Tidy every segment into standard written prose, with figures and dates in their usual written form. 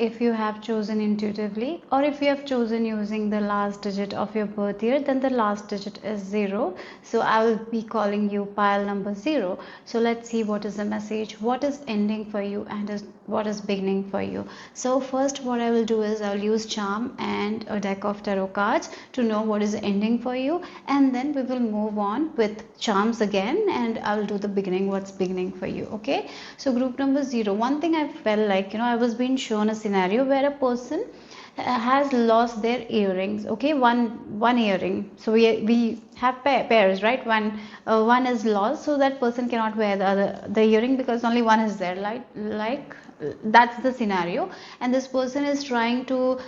if you have chosen intuitively, or if you have chosen using the last digit of your birth year, then the last digit is 0. So I will be calling you pile number 0. So let's see what is the message, what is ending for you, and what is beginning for you. So first what I will do is I will use charm and a deck of tarot cards to know what is ending for you, and then we will move on with charms again, and I will do the beginning, what's beginning for you. Okay, so group number 0, one thing I felt like, I was being shown a scenario where a person has lost their earrings. Okay, one earring. So we have pairs, right? One is lost, so that person cannot wear the earring because only one is there, like that's the scenario. And this person is trying to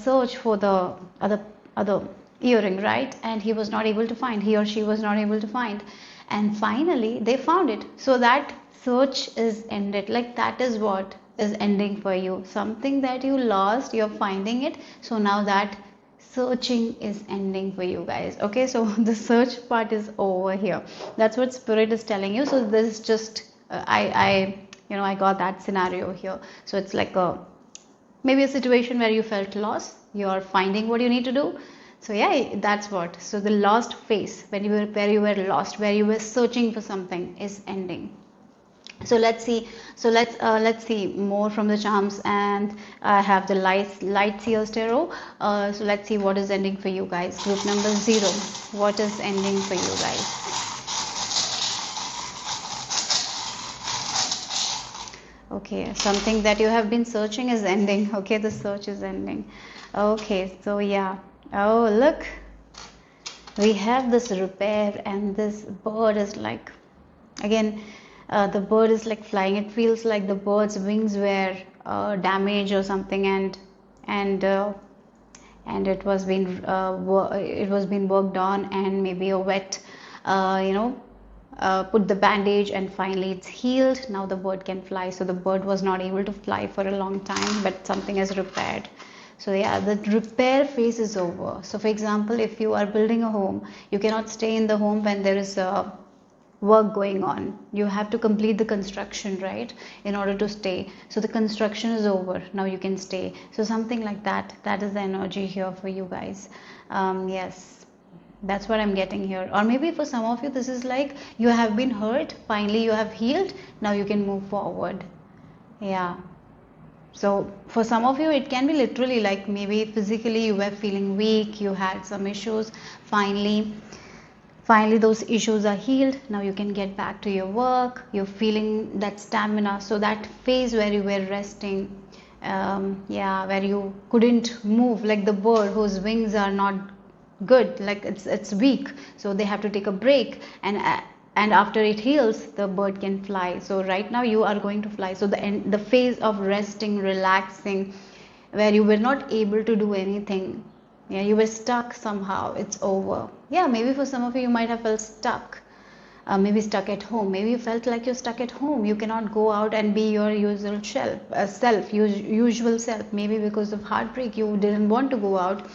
search for the other earring, right? And he was not able to find, he or she was not able to find, and finally they found it. So that search is ended. Like that is what is ending for you. Something that you lost, you're finding it. So now that searching is ending for you guys. Okay, so the search part is over here. That's what spirit is telling you. So this is just I got that scenario here. So it's like maybe a situation where you felt lost, you're finding what you need to do. So yeah, that's what. So the lost phase, where you were lost, where you were searching for something, is ending. So let's see. So let's see more from the charms, and I have the light seers tarot. So let's see what is ending for you guys. Group number 0, what is ending for you guys? Okay, something that you have been searching is ending. Okay, the search is ending. Okay, so yeah. Oh, look, we have this repair, and this bird is like, again, the bird is like flying. It feels like the bird's wings were damaged or something, and it was being worked on, and maybe a vet put the bandage, and finally it's healed. Now the bird can fly. So the bird was not able to fly for a long time, but something is repaired. So yeah, the repair phase is over. So for example, if you are building a home, you cannot stay in the home when there is work going on. You have to complete the construction, right, in order to stay. So the construction is over, now you can stay. So something like that, that is the energy here for you guys. Yes, that's what I'm getting here. Or maybe for some of you, this is like you have been hurt, finally you have healed, now you can move forward. Yeah. So for some of you, it can be literally like maybe physically you were feeling weak, you had some issues, finally those issues are healed. Now you can get back to your work, you're feeling that stamina. So that phase where you were resting, where you couldn't move, like the bird whose wings are not good, like it's weak, so they have to take a break, and after it heals, the bird can fly. So right now you are going to fly. So the phase of resting, relaxing, where you were not able to do anything, yeah, you were stuck somehow, it's over. Yeah, maybe for some of you, you might have felt stuck. Maybe stuck at home. Maybe you felt like you're stuck at home. You cannot go out and be your usual usual self. Maybe because of heartbreak, you didn't want to go out.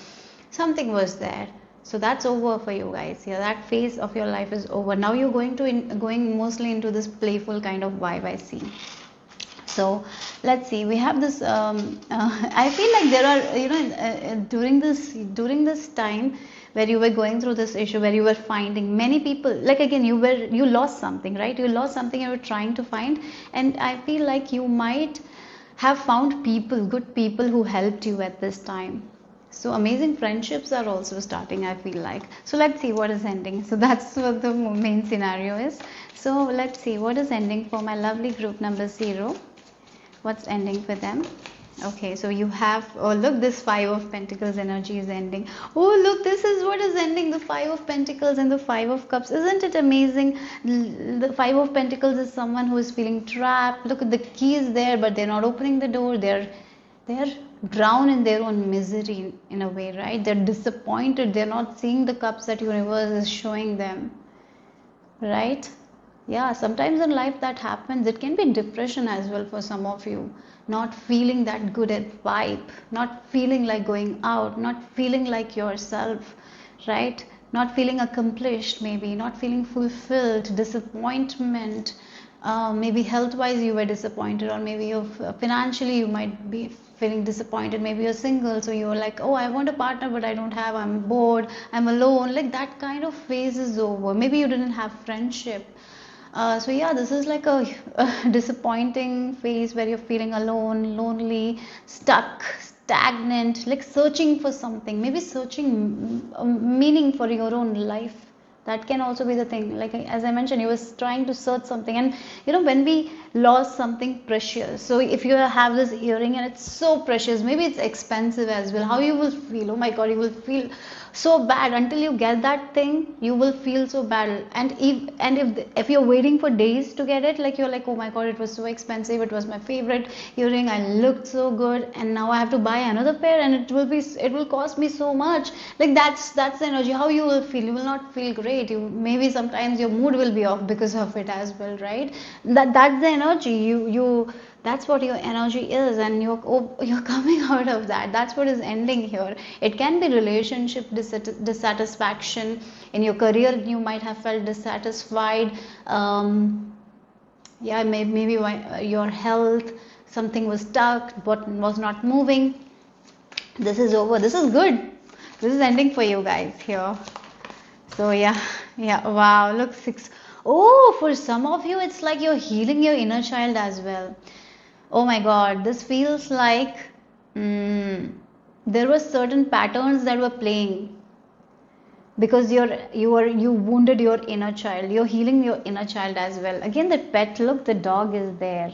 Something was there. So that's over for you guys. Yeah, that phase of your life is over. Now you're going mostly into this playful kind of vibe, I see. So let's see, we have this I feel like there are during this time where you were going through this issue, where you were finding many people, like again you lost something, right? You lost something you were trying to find, and I feel like you might have found good people who helped you at this time. So amazing friendships are also starting, I feel like. So let's see what is ending. So that's what the main scenario is. So let's see what is ending for my lovely group number 0. What's ending for them? Okay, so you have, oh look, this 5 of Pentacles energy is ending. Oh look, this is what is ending, the 5 of Pentacles and the 5 of Cups. Isn't it amazing? The 5 of Pentacles is someone who is feeling trapped. Look, the key is there, but they're not opening the door. They're drowned in their own misery in a way, right? They're disappointed. They're not seeing the cups that universe is showing them, right? Yeah, sometimes in life that happens. It can be depression as well for some of you. Not feeling that good at vibe, not feeling like going out, not feeling like yourself, right? Not feeling accomplished, maybe not feeling fulfilled, disappointment, Maybe health wise you were disappointed, or maybe you're financially you might be feeling disappointed. Maybe you're single, so you're like, oh, I want a partner but I don't have, I'm bored, I'm alone. Like that kind of phase is over. Maybe you didn't have friendship. So yeah, this is like a disappointing phase where you're feeling alone, lonely, stuck, stagnant, like searching for something, maybe searching meaning for your own life. That can also be the thing. Like as I mentioned, you was trying to search something, and when we lost something precious, so if you have this earring and it's so precious, maybe it's expensive as well, how you will feel? Oh my god, you will feel so bad. Until you get that thing, you will feel so bad. And if you're waiting for days to get it, like you're like, oh my god, it was so expensive, it was my favorite earring, I looked so good, and now I have to buy another pair, and it will cost me so much. Like that's the energy. How you will feel? You will not feel great. You maybe sometimes your mood will be off because of it as well, right? That's the energy. You that's what your energy is, and you're coming out of that. That's what is ending here. It can be relationship dissatisfaction. In your career you might have felt dissatisfied. Yeah, maybe your health, something was stuck, but was not moving. This is over. This is good. This is ending for you guys here. So yeah, wow, look, 6. Oh, for some of you it's like you're healing your inner child as well. Oh my god, this feels like there were certain patterns that were playing because you wounded your inner child. You're healing your inner child as well. Again, the pet, look, the dog is there.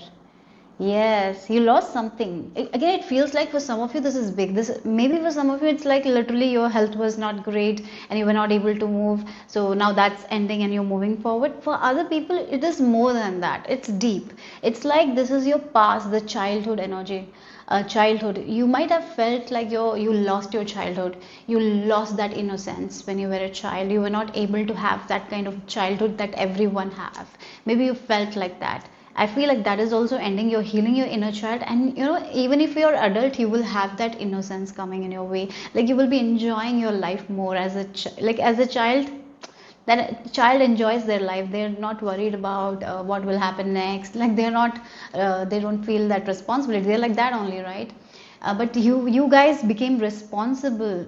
Yes, you lost something. Again, it feels like for some of you this is big. This maybe for some of you it's like literally your health was not great and you were not able to move. So now that's ending and you're moving forward. For other people, it is more than that. It's deep. It's like this is your past, the childhood energy. Childhood. You might have felt like you lost your childhood. You lost that innocence when you were a child. You were not able to have that kind of childhood that everyone have. Maybe you felt like that. I feel like that is also ending. You're healing your inner child, and even if you're adult, you will have that innocence coming in your way. Like you will be enjoying your life more as as a child. That a child enjoys their life. They're not worried about what will happen next. Like they don't feel that responsibility. They're like that only, right? But you guys became responsible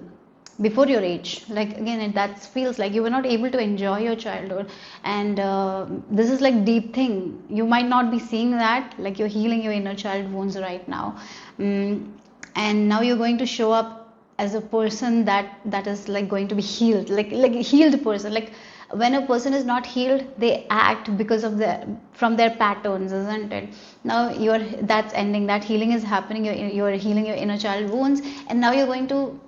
before your age. Like again, that feels like you were not able to enjoy your childhood, and this is like deep thing. You might not be seeing that, like you're healing your inner child wounds right now. And now you're going to show up as a person that is like going to be healed, like a healed person. Like when a person is not healed, they act because of from their patterns, isn't it? Now that's ending. That healing is happening. You're healing your inner child wounds, and now you're going to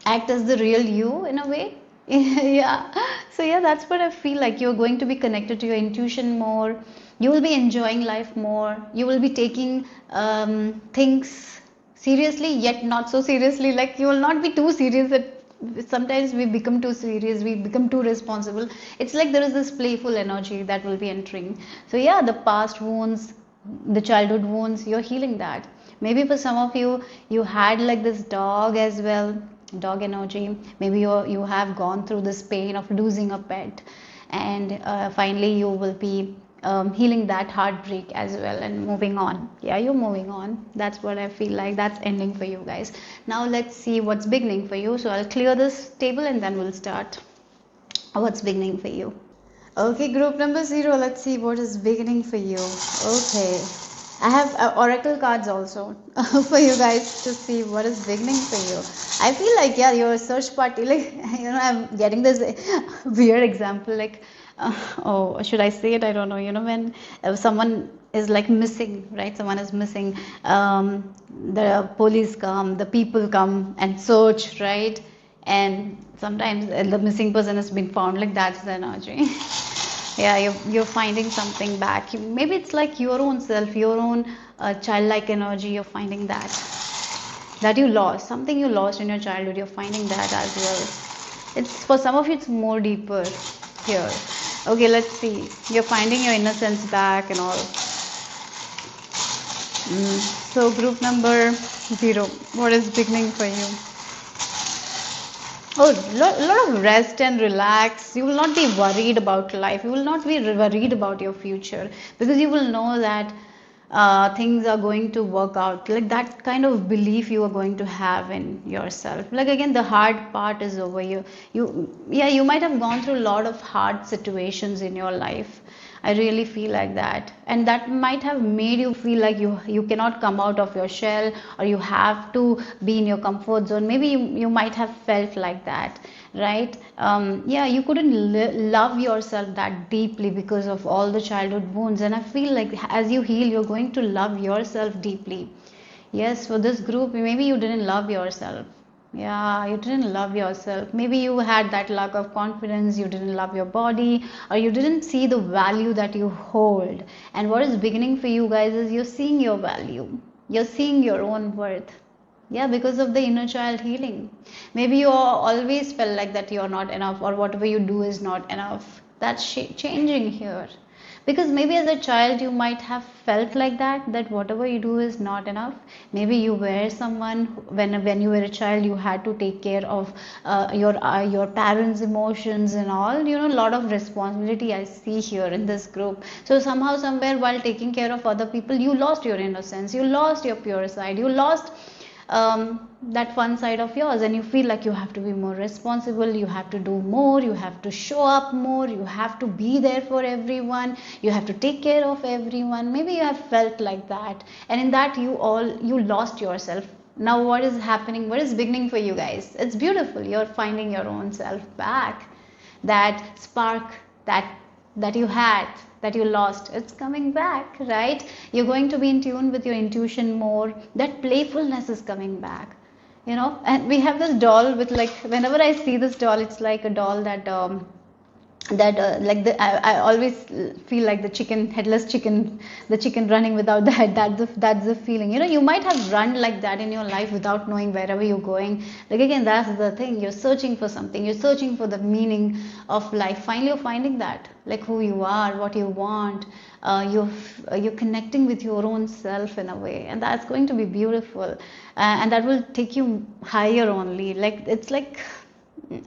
act as the real you in a way. Yeah, so yeah, that's what I feel like. You're going to be connected to your intuition more. You will be enjoying life more. You will be taking things seriously, yet not so seriously. Like you will not be too serious that sometimes we become too serious, we become too responsible. It's like there is this playful energy that will be entering. So yeah, the past wounds, the childhood wounds, you're healing that. Maybe for some of you, you had like this dog as well, dog energy. Maybe you have gone through this pain of losing a pet, and finally you will be healing that heartbreak as well and moving on. Yeah, you're moving on. That's what I feel like. That's ending for you guys. Now let's see what's beginning for you. So I'll clear this table and then we'll start. What's beginning for you? Okay, group number 0. Let's see what is beginning for you. Okay, I have oracle cards also for you guys to see what is beginning for you. I feel like, yeah, your search party, like, I'm getting this weird example, like, oh, should I say it? I don't know. When someone is like missing, right? Someone is missing. The police come, the people come and search, right? And sometimes the missing person has been found. Like that's the energy. Yeah, you're finding something back. Maybe it's like your own self, your own childlike energy. You're finding that you lost, something you lost in your childhood. You're finding that as well. It's for some of you, it's more deeper here. Okay, let's see. You're finding your innocence back and all. So group number 0, what is beginning for you? Oh, lot of rest and relax. You will not be worried about life. You will not be worried about your future, because you will know that things are going to work out. Like that kind of belief you are going to have in yourself. Like again, the hard part is over. Yeah, you might have gone through a lot of hard situations in your life. I really feel like that, and that might have made you feel like you cannot come out of your shell, or you have to be in your comfort zone. Maybe you might have felt like that, right? Yeah, you couldn't love yourself that deeply because of all the childhood wounds, and I feel like as you heal, you're going to love yourself deeply. Yes, for this group, maybe you didn't love yourself. Yeah, you didn't love yourself. Maybe you had that lack of confidence, you didn't love your body, or you didn't see the value that you hold. And what is beginning for you guys is you're seeing your value, you're seeing your own worth. Yeah, because of the inner child healing. Maybe you always felt like that you're not enough, or whatever you do is not enough. That's changing here, because maybe as a child you might have felt like that whatever you do is not enough. Maybe you were someone, when you were a child, you had to take care of your parents' emotions and all, a lot of responsibility I see here in this group. So somehow, somewhere, while taking care of other people, you lost your innocence, you lost your pure side, you lost that fun side of yours, and you feel like you have to be more responsible, you have to do more, you have to show up more, you have to be there for everyone, you have to take care of everyone. Maybe you have felt like that, and in that you lost yourself. Now what is happening, what is beginning for you guys? It's beautiful, you're finding your own self back. That spark that that you had, that you lost, it's coming back, right? You're going to be in tune with your intuition more. That playfulness is coming back, and we have this doll with, like, whenever I see this doll, it's like a doll that like I always feel like the chicken, headless chicken, the chicken running without the head. That's the feeling. You might have run like that in your life without knowing wherever you're going. Like again, that's the thing. You're searching for something. You're searching for the meaning of life. Finally, you're finding that, like who you are, what you want. You're connecting with your own self in a way, and that's going to be beautiful, and that will take you higher only. Like it's like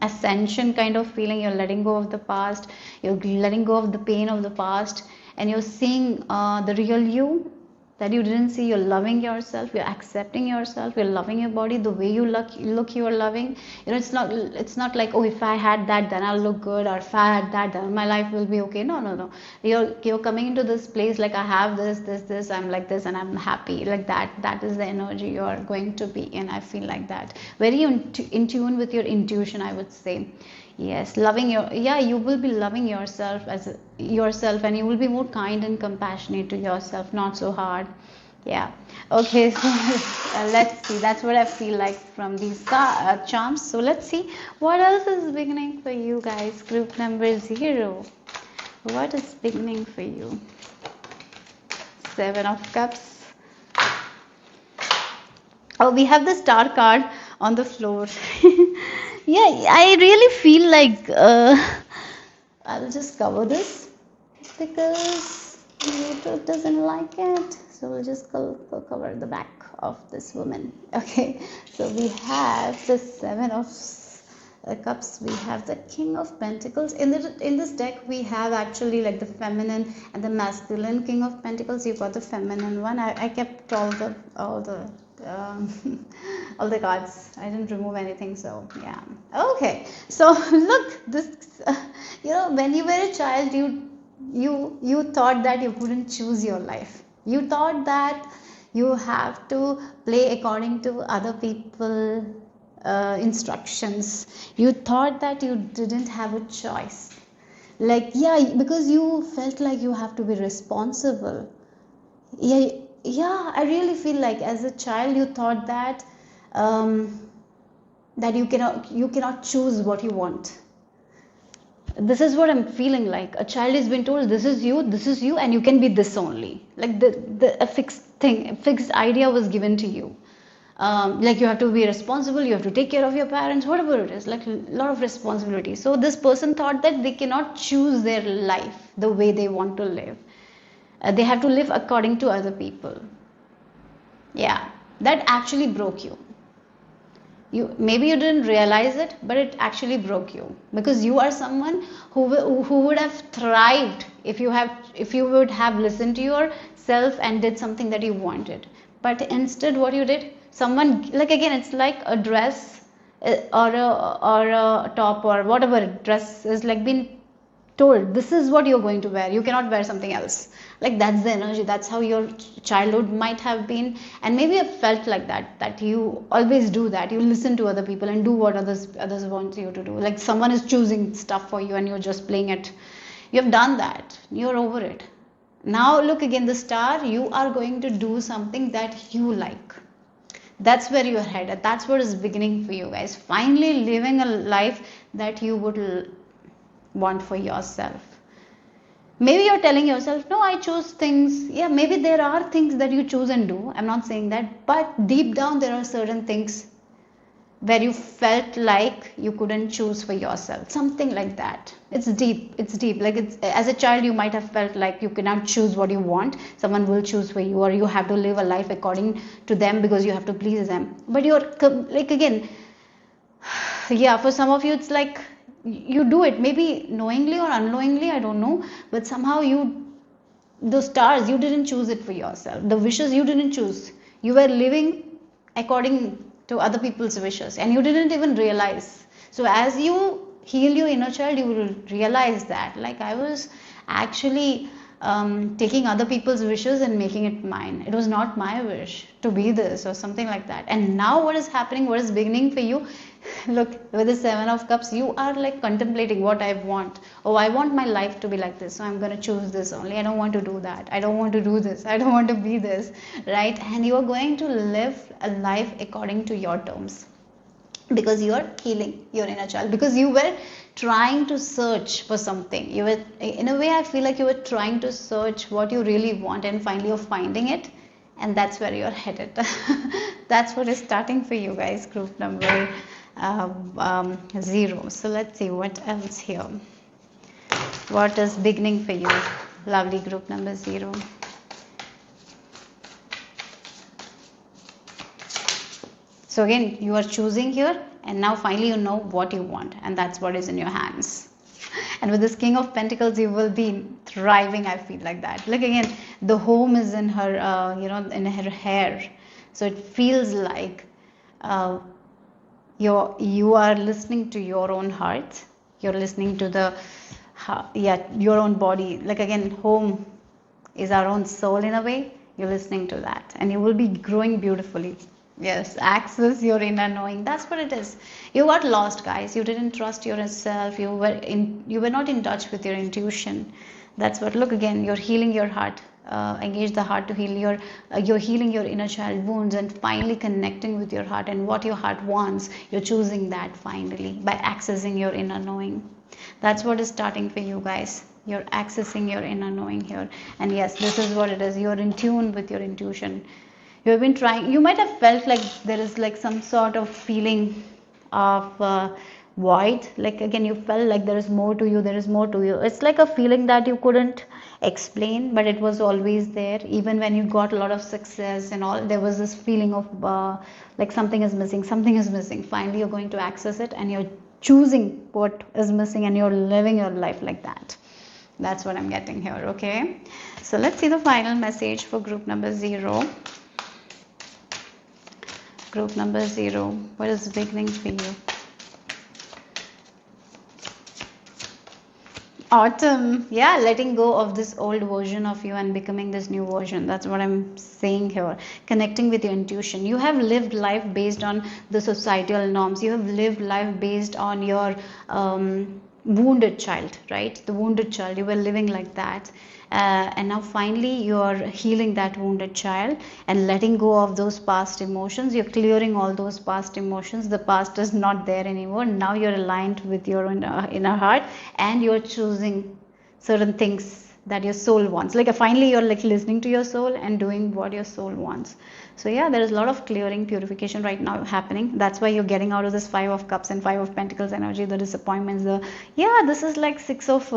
ascension kind of feeling. You're letting go of the past, you're letting go of the pain of the past, and you're seeing the real you that you didn't see. You're loving yourself, you're accepting yourself, you're loving your body the way you look, you are loving. It's not like, oh, if I had that, then I'll look good, or if I had that, then my life will be okay. No. You're coming into this place like, I have this, I'm like this, and I'm happy. Like that is the energy you're going to be in. I feel like that, very in tune with your intuition, I would say. Yes, you will be loving yourself as yourself, and you will be more kind and compassionate to yourself, not so hard. Yeah. Okay, so let's see. That's what I feel like from these charms. So let's see what else is beginning for you guys. Group number 0. What is beginning for you? 7 of Cups. Oh, we have the star card on the floor. Yeah, I really feel like I'll just cover this because YouTube doesn't like it. So we'll just cover the back of this woman. Okay, so we have the 7 of Cups. We have the King of Pentacles. In this deck, we have actually like the feminine and the masculine King of Pentacles. You got the feminine one. I kept all the all the cards. I didn't remove anything, so yeah. Okay, so look, this when you were a child, you thought that you couldn't choose your life. You thought that you have to play according to other people instructions. You thought that you didn't have a choice, like, yeah, because you felt like you have to be responsible. Yeah, I really feel like as a child you thought that that you cannot choose what you want. This is what I'm feeling like. A child has been told, this is you, and you can be this only. Like a fixed idea was given to you. Like you have to be responsible, you have to take care of your parents, whatever it is, like a lot of responsibility. So this person thought that they cannot choose their life the way they want to live. They have to live according to other people. Yeah, that actually broke you. Maybe you didn't realize it, but it actually broke you, because you are someone who would have thrived if you would have listened to yourself and did something that you wanted. But instead, what you did, someone, like, again, it's like a dress, or a top, or whatever dress is like been told, this is what you're going to wear, you cannot wear something else. Like, that's the energy, that's how your childhood might have been. And maybe you felt like that you always do that, you listen to other people and do what others want you to do. Like, someone is choosing stuff for you and you're just playing it. You have done that, you're over it. Now look again, the star, you are going to do something that you like. That's where you're headed. That's what is beginning for you guys. Finally living a life that you would want for yourself. Maybe you're telling yourself, no, I choose things. Yeah, maybe there are things that you choose and do. I'm not saying that. But deep down, there are certain things where you felt like you couldn't choose for yourself. Something like that. It's deep. It's deep. Like, as a child, you might have felt like you cannot choose what you want. Someone will choose for you, or you have to live a life according to them because you have to please them. But you're, like, again, yeah, for some of you, it's like you do it, maybe knowingly or unknowingly, I don't know, but somehow the stars, you didn't choose it for yourself. The wishes, you didn't choose. You were living according to other people's wishes, and you didn't even realize. So as you heal your inner child, you will realize that, like, I was actually taking other people's wishes and making it mine. It was not my wish to be this, or something like that. And now what is happening, what is beginning for you? Look, with the 7 of Cups, you are like contemplating what I want. Oh, I want my life to be like this, so I'm going to choose this only. I don't want to do that. I don't want to do this. I don't want to be this, right? And you are going to live a life according to your terms, because you are healing your inner child, because you were trying to search for something. You were, in a way, I feel like you were trying to search what you really want, and finally you're finding it, and that's where you're headed. That's what is starting for you guys, group number 0. So let's see what else here. What is beginning for you, lovely group number 0? So again, you are choosing here, and now finally you know what you want, and that's what is in your hands. And with this King of Pentacles, you will be thriving, I feel like that. Look again, the home is in her, in her hair. So it feels like you are listening to your own heart. You're listening to your own body. Like, again, home is our own soul in a way. You're listening to that, and you will be growing beautifully. Yes, access your inner knowing. That's what it is. You got lost, guys. You didn't trust yourself. You were not in touch with your intuition. That's what. Look again. You're healing your heart. Engage the heart to heal you're healing your inner child wounds, and finally connecting with your heart and what your heart wants. You're choosing that finally by accessing your inner knowing. That's what is starting for you guys. You're accessing your inner knowing here, and yes, this is what it is. You're in tune with your intuition. You have been trying, you might have felt like there is like some sort of feeling of void. Like, again, you felt like there is more to you, there is more to you. It's like a feeling that you couldn't explain, but it was always there. Even when you got a lot of success and all, there was this feeling of like something is missing, something is missing. Finally, you're going to access it, and you're choosing what is missing, and you're living your life like that. That's what I'm getting here, okay? So let's see the final message for group number 0. Group number 0, what is beginning for you? Autumn. Yeah, letting go of this old version of you and becoming this new version. That's what I'm saying here. Connecting with your intuition. You have lived life based on the societal norms. You have lived life based on your wounded child, right? The wounded child. You were living like that. And now finally you're healing that wounded child and letting go of those past emotions. You're clearing all those past emotions. The past is not there anymore. Now you're aligned with your inner heart, and you're choosing certain things that your soul wants. Like finally you're like listening to your soul and doing what your soul wants. So yeah, there is a lot of clearing, purification right now happening. That's why you're getting out of this Five of Cups and Five of Pentacles energy, the disappointments, this is like Six of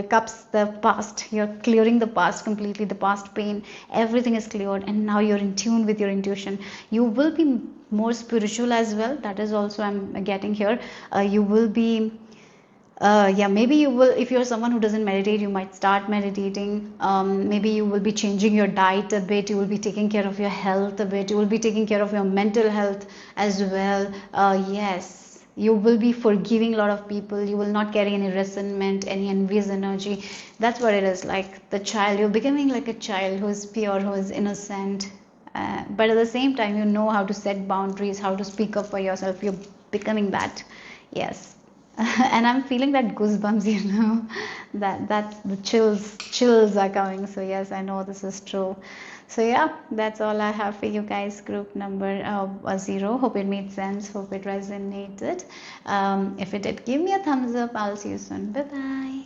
Cups, the past. You're clearing the past completely, the past pain, everything is cleared, and now you're in tune with your intuition. You will be more spiritual as well. That is also I'm getting here. You will be maybe you will, if you're someone who doesn't meditate, you might start meditating. Maybe you will be changing your diet a bit, you will be taking care of your health a bit, you will be taking care of your mental health as well. Yes, you will be forgiving a lot of people, you will not carry any resentment, any envious energy. That's what it is, like the child, you're becoming like a child who is pure, who is innocent, but at the same time you know how to set boundaries, how to speak up for yourself. You're becoming that. Yes. And I'm feeling that goosebumps, that's the chills are coming. So yes, I know this is true. So yeah, that's all I have for you guys, group number 0. Hope it made sense, hope it resonated. If it did, give me a thumbs up. I'll see you soon. Bye bye.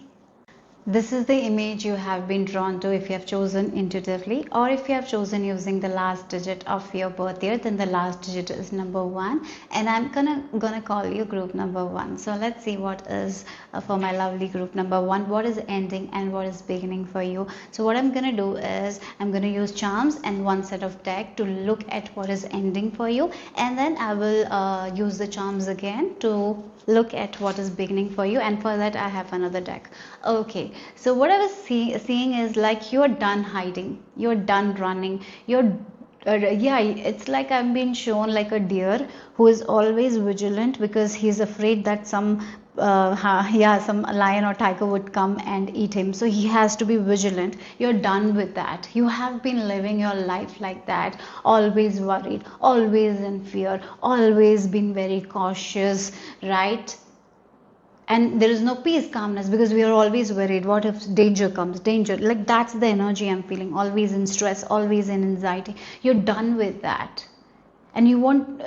This is the image you have been drawn to if you have chosen intuitively, or if you have chosen using the last digit of your birth year, then the last digit is number 1, and I'm gonna call you group number 1. So let's see what is for my lovely group number 1, what is ending and what is beginning for you. So what I'm gonna do is I'm gonna use charms and one set of deck to look at what is ending for you, and then I will use the charms again to look at what is beginning for you, and for that I have another deck. Okay, so what I was seeing is like you're done hiding, you're done running, it's like I'm being shown like a deer who is always vigilant because he's afraid that some lion or tiger would come and eat him, so he has to be vigilant. You're done with that. You have been living your life like that, always worried, always in fear, always been very cautious, right? And there is no peace, calmness, because we are always worried. What if danger comes? Danger, like that's the energy I'm feeling, always in stress, always in anxiety. You're done with that, and you want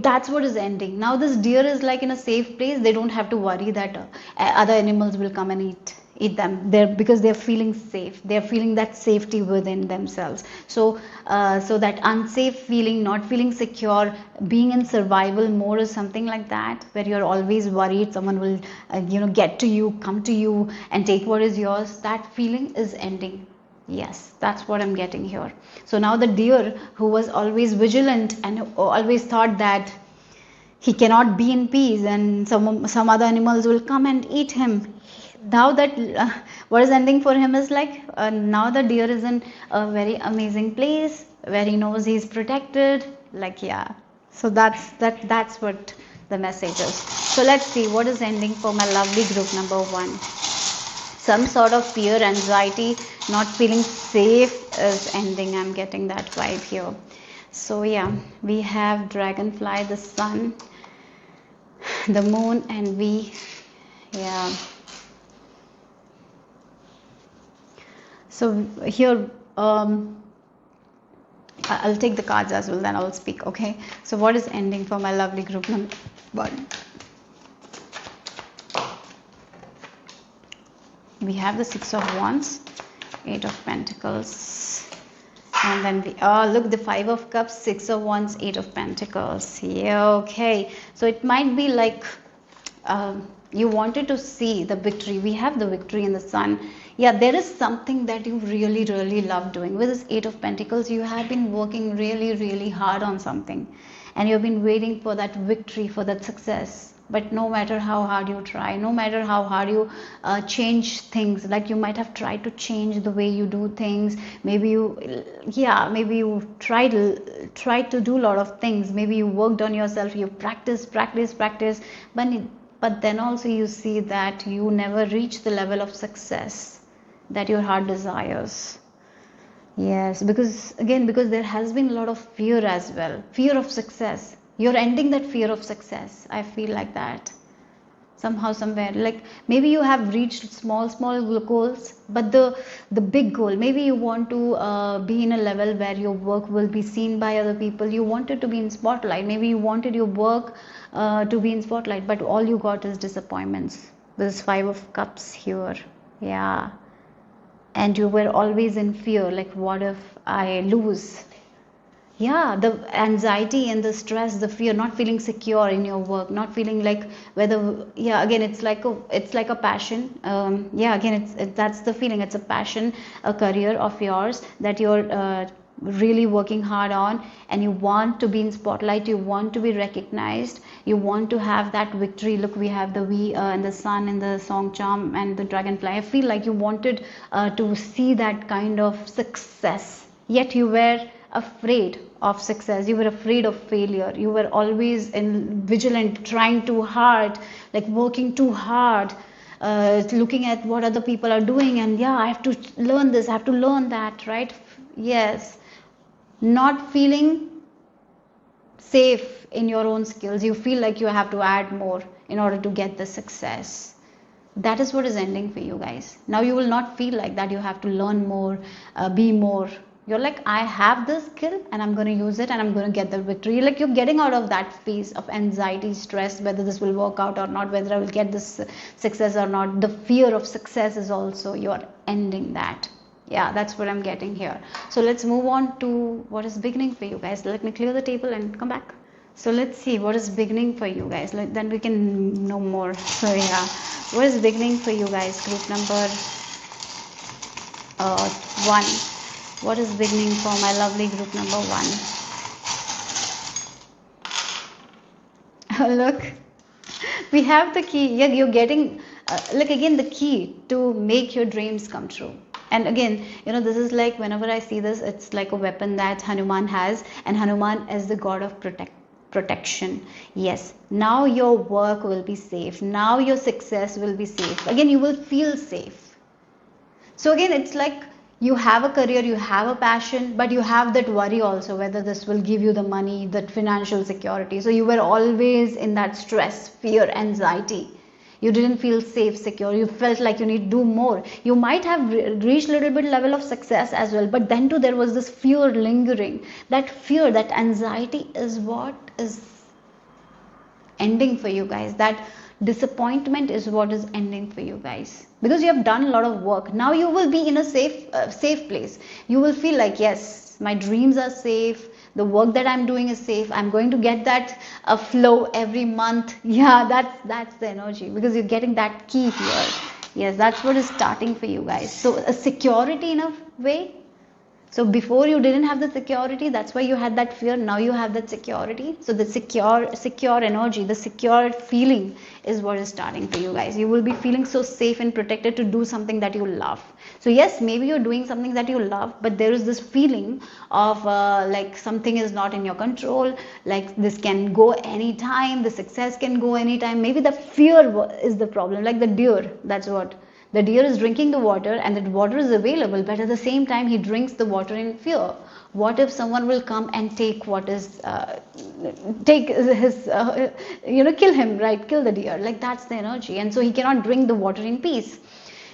that's what is ending. Now this deer is like in a safe place. They don't have to worry that other animals will come and eat them there, because they're feeling safe, they're feeling that safety within themselves. So that unsafe feeling, not feeling secure, being in survival mode, is something like that, where you're always worried someone will get to you, come to you and take what is yours. That feeling is ending. Yes, that's what I'm getting here. So now the deer who was always vigilant and always thought that he cannot be in peace and some other animals will come and eat him, now that what is ending for him is like now the deer is in a very amazing place where he knows he's protected, like, yeah. So that's what the message is. So let's see what is ending for my lovely group number 1. Some sort of fear, anxiety, not feeling safe is ending. I'm getting that vibe here. So yeah, we have dragonfly, the sun, the moon, and yeah. So here I'll take the cards as well, then I'll speak. Okay, so what is ending for my lovely group number 1? We have the Six of Wands, Eight of Pentacles, and then look, the Five of Cups, Six of Wands, Eight of Pentacles. Yeah, okay. So it might be like you wanted to see the victory. We have the victory in the sun. Yeah, there is something that you really, really love doing. With this Eight of Pentacles, you have been working really, really hard on something, and you've been waiting for that victory, for that success. But no matter how hard you try, no matter how hard you change things, like you might have tried to change the way you do things. Maybe you tried to do a lot of things. Maybe you worked on yourself, you practice, but then also you see that you never reach the level of success that your heart desires. Yes, because there has been a lot of fear as well, fear of success. You're ending that fear of success. I feel like that somehow, somewhere. Like maybe you have reached small goals, but the big goal, maybe you want to be in a level where your work will be seen by other people. You wanted to be in spotlight. Maybe you wanted your work to be in spotlight, but all you got is disappointments. This Five of Cups here. Yeah. and you were always in fear, like what if I lose? Yeah, the anxiety and the stress, the fear, not feeling secure in your work, not feeling like whether, yeah, again it's like a passion. Yeah, again that's the feeling. It's a passion, a career of yours that you're really working hard on, and you want to be in spotlight, you want to be recognized, you want to have that victory. Look, we have the we and the sun and the song charm and the dragonfly. I feel like you wanted to see that kind of success, yet you were afraid of success, you were afraid of failure, you were always in vigilant, trying too hard, like working too hard, looking at what other people are doing, and yeah, I have to learn this, I have to learn that, right? Yes, not feeling safe in your own skills, you feel like you have to add more in order to get the success. That is what is ending for you guys. Now you will not feel like that you have to learn more, be more. You're like, I have this skill and I'm going to use it and I'm going to get the victory. Like you're getting out of that phase of anxiety, stress, whether this will work out or not, whether I will get this success or not. The fear of success is also, you're ending that. Yeah, that's what I'm getting here. So let's move on to what is beginning for you guys. Let me clear the table and come back. So let's see what is beginning for you guys. Then we can know more. So yeah, what is beginning for you guys? Group number 1. What is beginning for my lovely group number 1? Look, we have the key. Yeah, you're getting, look again, the key to make your dreams come true. And again, this is like, whenever I see this, it's like a weapon that Hanuman has, and Hanuman is the god of protection. Yes, now your work will be safe, now your success will be safe, again you will feel safe. So again, it's like you have a career, you have a passion, but you have that worry also whether this will give you the money, that financial security. So you were always in that stress, fear, anxiety. You didn't feel safe, secure. You felt like you need to do more. You might have reached a little bit level of success as well, but then too there was this fear lingering. That fear, that anxiety is what is ending for you guys. That disappointment is what is ending for you guys, because you have done a lot of work. Now you will be in a safe place. You will feel like, yes, my dreams are safe, the work that I'm doing is safe, I'm going to get that flow every month. Yeah, that's the energy, because you're getting that key here. Yes, that's what is starting for you guys. So a security in a way. So before you didn't have the security, that's why you had that fear. Now you have that security. So the secure energy, the secure feeling is what is starting for you guys. You will be feeling so safe and protected to do something that you love. So yes, maybe you're doing something that you love, but there is this feeling of like something is not in your control, like this can go anytime, the success can go anytime. Maybe the fear is the problem, like the deer. That's what. The deer is drinking the water and the water is available, but at the same time he drinks the water in fear. What if someone will come and take what is, take his, kill him, right? Kill the deer. Like that's the energy. And so he cannot drink the water in peace.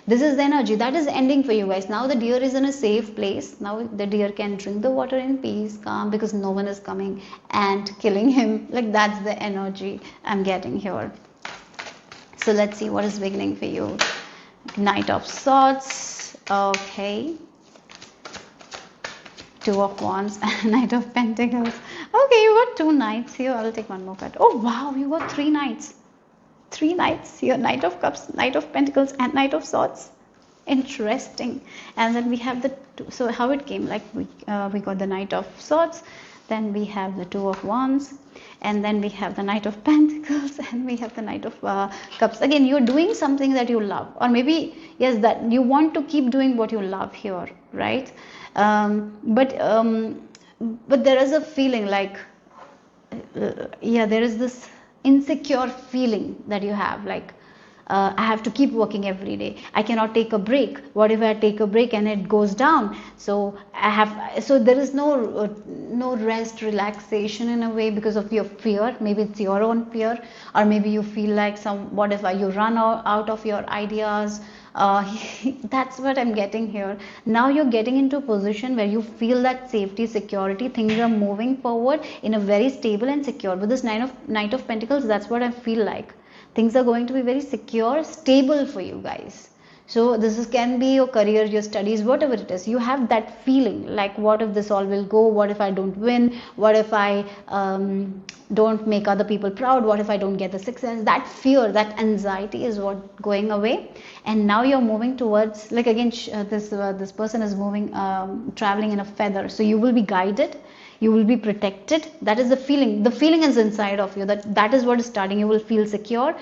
This is the energy that is ending for you guys. Now the deer is in a safe place. Now the deer can drink the water in peace, calm, because no one is coming and killing him. Like that's the energy I'm getting here. So let's see what is beginning for you. Knight of Swords, okay, Two of Wands, and Knight of Pentacles. Okay, you got 2 knights here. I'll take one more card. Oh wow, you got 3 knights. 3 knights here: Knight of Cups, Knight of Pentacles, and Knight of Swords. Interesting. And then we have the two. So how it came? Like we got the Knight of Swords. Then we have the 2 of Wands, and then we have the Knight of Pentacles, and we have the Knight of Cups. Again, you're doing something that you love, or maybe yes, that you want to keep doing what you love here, right? But there is a feeling like there is this insecure feeling that you have, like I have to keep working every day. I cannot take a break. What if I take a break and it goes down? So there is no rest, relaxation in a way, because of your fear. Maybe it's your own fear, or maybe you feel like what if you run out of your ideas. That's what I'm getting here. Now you're getting into a position where you feel that safety, security, things are moving forward in a very stable and secure. With this Knight of Pentacles, that's what I feel like. Things are going to be very secure, stable for you guys. So this can be your career, your studies, whatever it is. You have that feeling like, what if this all will go? What if I don't win? What if I don't make other people proud? What if I don't get the success? That fear, that anxiety is what going away. And now you're moving towards, like again, this person is moving, traveling in a feather. So you will be guided. You will be protected. That is the feeling. The feeling is inside of you. That is what is starting. You will feel secure.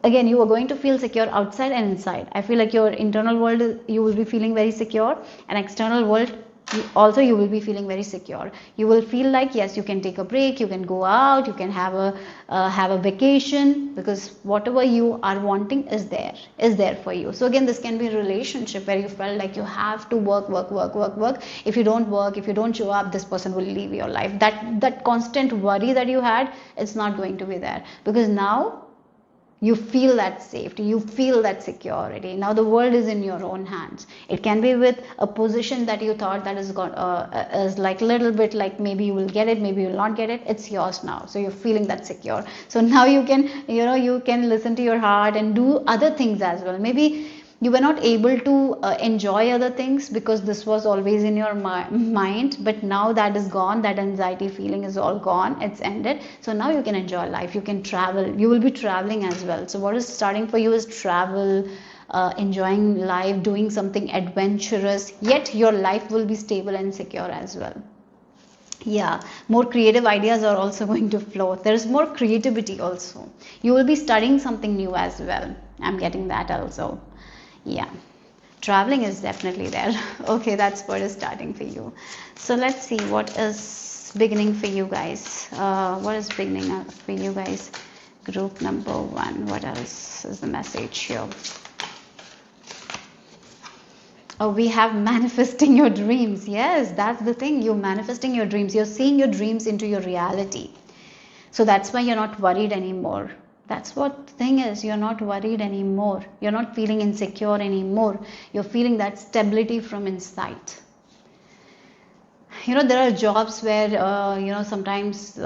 Again, you are going to feel secure outside and inside. I feel like your internal world, you will be feeling very secure, and external world also you will be feeling very secure. You will feel like, yes, you can take a break, you can go out, you can have a vacation, because whatever you are wanting is there for you. So again, this can be a relationship where you felt like you have to work. If you don't work, if you don't show up, this person will leave your life. That constant worry that you had, it's not going to be there, because now you feel that safety, you feel that security. Now the world is in your own hands. It can be with a position that you thought that is like little bit like, maybe you will get it, maybe you will not get it. It's yours now, so you're feeling that secure. So now you can, you can listen to your heart and do other things as well. Maybe you were not able to enjoy other things because this was always in your mind, but now that is gone. That anxiety feeling is all gone, it's ended. So now you can enjoy life, you can travel, you will be traveling as well. So what is starting for you is travel, enjoying life, doing something adventurous, yet your life will be stable and secure as well. Yeah, more creative ideas are also going to flow. There's more creativity also. You will be studying something new as well. I'm getting that also. Yeah, traveling is definitely there. Okay, that's what is starting for you. So let's see what is beginning for you guys. What is beginning for you guys? Group number 1. What else is the message here? Oh, we have manifesting your dreams. Yes, that's the thing. You're manifesting your dreams. You're seeing your dreams into your reality. So that's why you're not worried anymore. That's what the thing is. You're not worried anymore. You're not feeling insecure anymore. You're feeling that stability from inside. There are jobs where, sometimes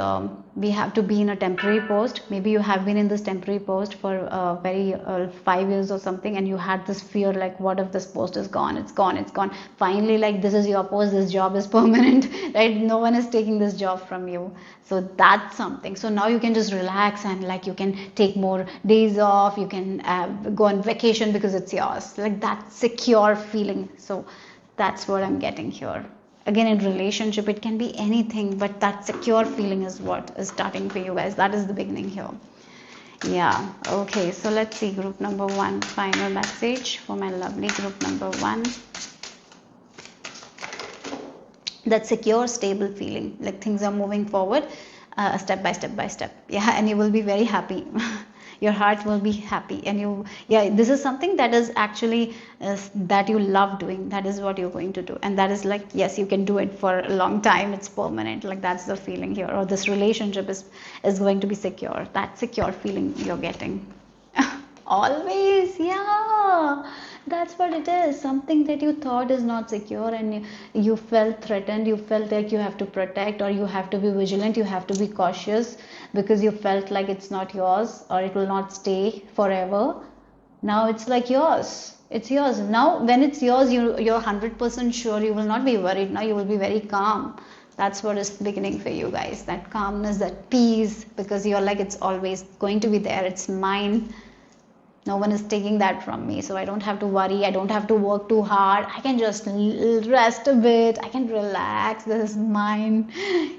we have to be in a temporary post. Maybe you have been in this temporary post for very 5 years or something, and you had this fear like, what if this post is gone? It's gone. Finally, like, this is your post, this job is permanent, right? No one is taking this job from you. So that's something. So now you can just relax, and like, you can take more days off. You can go on vacation because it's yours. Like that secure feeling. So that's what I'm getting here. Again, in relationship, it can be anything, but that secure feeling is what is starting for you guys. That is the beginning here. Yeah. Okay, so let's see group number 1, final message for my lovely group number 1. That secure, stable feeling, like things are moving forward, step by step. Yeah, and you will be very happy. Your heart will be happy, and this is something that is actually that you love doing. That is what you're going to do, and that is like, yes, you can do it for a long time. It's permanent. Like that's the feeling here. Or this relationship is going to be secure. That secure feeling you're getting. Always, yeah. That's what it is. Something that you thought is not secure, and you felt threatened. You felt like you have to protect, or you have to be vigilant. You have to be cautious because you felt like it's not yours, or it will not stay forever. Now it's like yours. It's yours. Now when it's yours, you're 100% sure. You will not be worried. Now you will be very calm. That's what is beginning for you guys. That calmness, that peace, because you're like, it's always going to be there. It's mine. No one is taking that from me, so I don't have to worry. I don't have to work too hard. I can just rest a bit. I can relax. This is mine.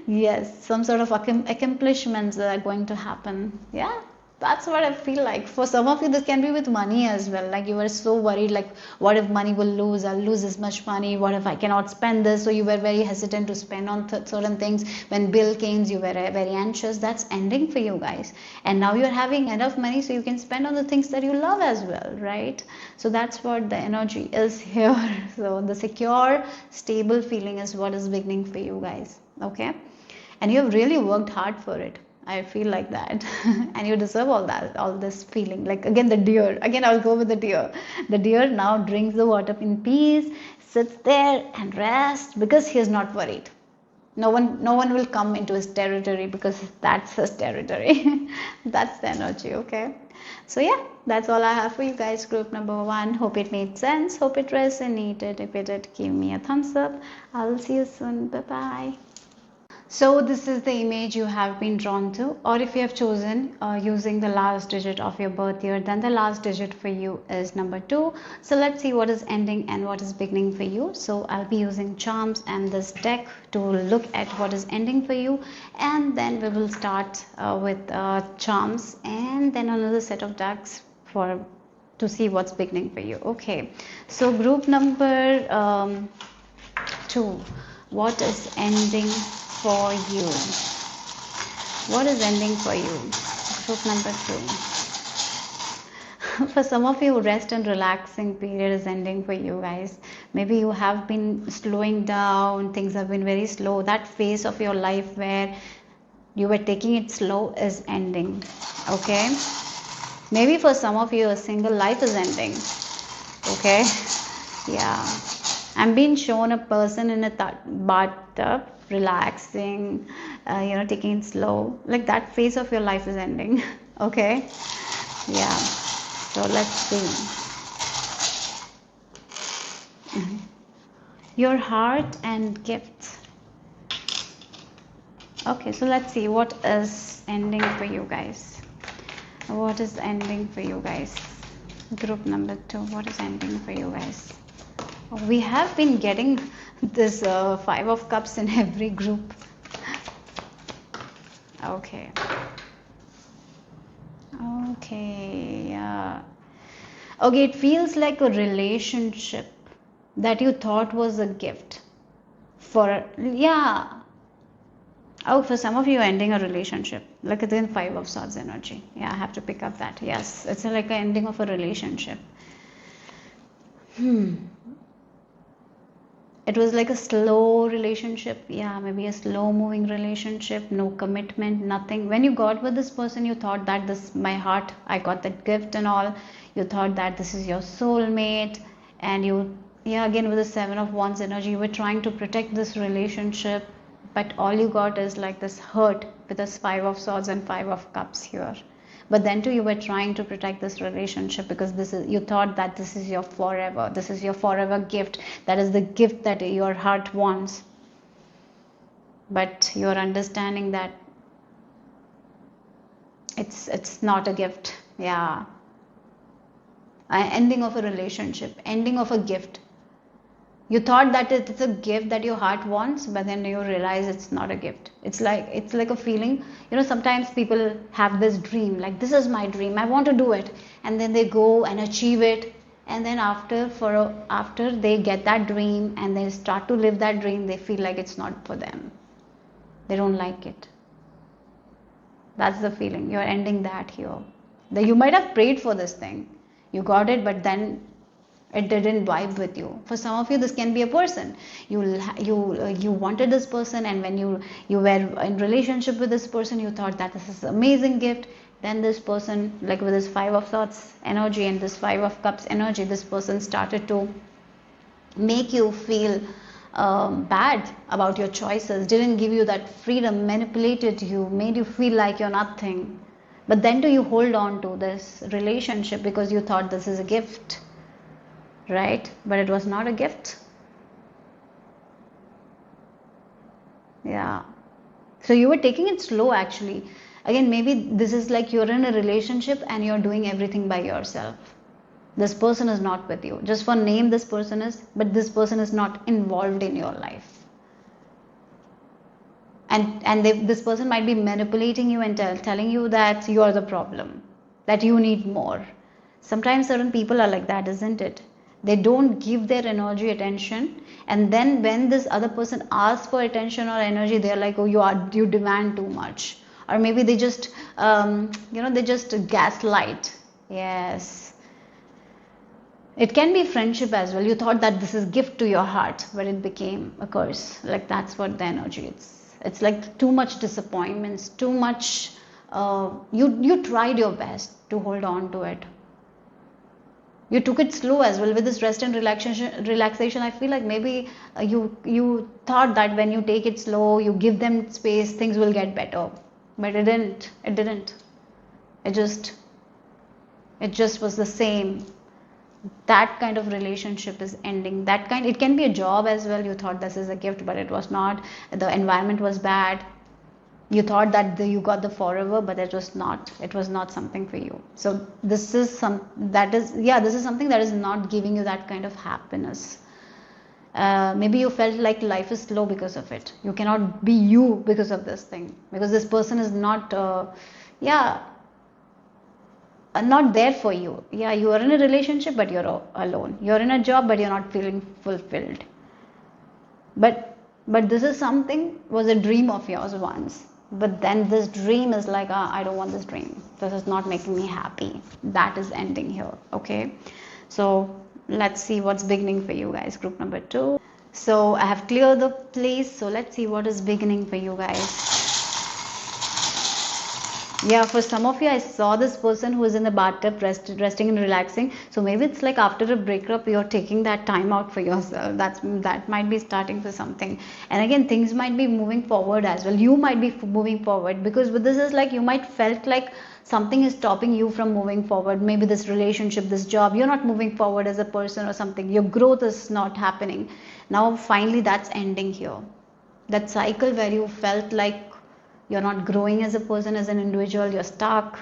Yes, some sort of accomplishments that are going to happen. Yeah, that's what I feel like. For some of you, this can be with money as well. Like you were so worried, like, what if money will lose? I'll lose this much money. What if I cannot spend this? So you were very hesitant to spend on certain things. When bill came, you were very anxious. That's ending for you guys. And now you're having enough money so you can spend on the things that you love as well, right? So that's what the energy is here. So the secure, stable feeling is what is beginning for you guys. Okay? And you have really worked hard for it. I feel like that. And you deserve all this feeling. Like again, the deer. Again, I'll go with the deer. The deer now drinks the water in peace, sits there and rests because he is not worried. No one will come into his territory because that's his territory. That's the energy. Okay, so yeah, that's all I have for you guys, group number 1. Hope it made sense, hope it resonated. If it did, give me a thumbs up. I'll see you soon. Bye bye. So this is the image you have been drawn to, or if you have chosen using the last digit of your birth year, then the last digit for you is number 2. So let's see what is ending and what is beginning for you. So I'll be using charms and this deck to look at what is ending for you, and then we will start with charms and then another set of decks for to see what's beginning for you. Okay, so group number 2, what is ending for you? What is ending for you? Group number 2. For some of you, rest and relaxing period is ending for you guys. Maybe you have been slowing down, things have been very slow. That phase of your life where you were taking it slow is ending. Okay, maybe for some of you a single life is ending. Okay, yeah, I'm being shown a person in a bathtub relaxing, taking it slow, like that phase of your life is ending. Okay, yeah, so let's see. Your heart and gifts. Okay, so let's see what is ending for you guys. What is ending for you guys? Group number 2, what is ending for you guys? We have been getting this 5 of cups in every group. Okay, yeah. Okay, it feels like a relationship that you thought was a gift for, yeah. Oh, for some of you, ending a relationship, like it's in 5 of swords energy. Yeah, I have to pick up that. Yes, it's like an ending of a relationship. It was like a slow relationship. Yeah, maybe a slow moving relationship, no commitment, nothing. When you got with this person, you thought that this, my heart, I got that gift and all. You thought that this is your soulmate, and you, yeah, again with the 7 of wands energy, you were trying to protect this relationship, but all you got is like this hurt with this 5 of swords and 5 of cups here. But then too, you were trying to protect this relationship because this is, you thought that this is your forever, this is your forever gift, that is the gift that your heart wants. But you're understanding that it's not a gift. Yeah, ending of a relationship, ending of a gift. You thought that it's a gift that your heart wants, but then you realize it's not a gift. It's like a feeling. Sometimes people have this dream, like this is my dream, I want to do it, and then they go and achieve it, and then after they get that dream and they start to live that dream, they feel like it's not for them. They don't like it. That's the feeling. You're ending that here. You might have prayed for this thing, you got it, but then it didn't vibe with you. For some of you, this can be a person. You wanted this person, and when you were in relationship with this person, you thought that this is an amazing gift. Then this person, like with this 5 of swords energy and this 5 of cups energy, this person started to make you feel bad about your choices, didn't give you that freedom, manipulated you, made you feel like you're nothing. But then do you hold on to this relationship because you thought this is a gift, right? But it was not a gift. Yeah, so you were taking it slow actually. Again, maybe this is like you're in a relationship and you're doing everything by yourself. This person is not with you, just for name this person is, but this person is not involved in your life. And this person might be manipulating you and telling you that you are the problem, that you need more. Sometimes certain people are like that, isn't it? They don't give their energy attention, and then when this other person asks for attention or energy, they're like, oh, you demand too much. Or maybe they just they just gaslight. Yes, it can be friendship as well. You thought that this is gift to your heart, but it became a curse. Like that's what the energy is. It's like too much disappointments, too much. You tried your best to hold on to it. You took it slow as well with this rest and relaxation. I feel like maybe you thought that when you take it slow, you give them space, things will get better, but it didn't. It just it just was the same. That kind of relationship is ending. It can be a job as well. You thought this is a gift, but it was not. The environment was bad. You thought that you got the forever, but it was not something for you. So this is something that is not giving you that kind of happiness. Maybe you felt like life is slow because of it. You cannot be you because of this thing, because this person is not not there for you. You are in a relationship, but you're alone. You're in a job, but you're not feeling fulfilled. But this is something was a dream of yours once. But then this dream is like, I don't want this dream. This is not making me happy. That is ending here. Okay. So let's see what's beginning for you guys. Group number 2. So I have cleared the place. So let's see what is beginning for you guys. For some of you, I saw this person who is in the bathtub resting and relaxing. So maybe it's like after a breakup, you're taking that time out for yourself. That might be starting for something. And again, things might be moving forward as well. You might be moving forward, because with this is like you might felt like something is stopping you from moving forward. Maybe this relationship, this job, you're not moving forward as a person or something. Your growth is not happening. Now finally that's ending here. That cycle where you felt like you're not growing as a person, as an individual, you're stuck.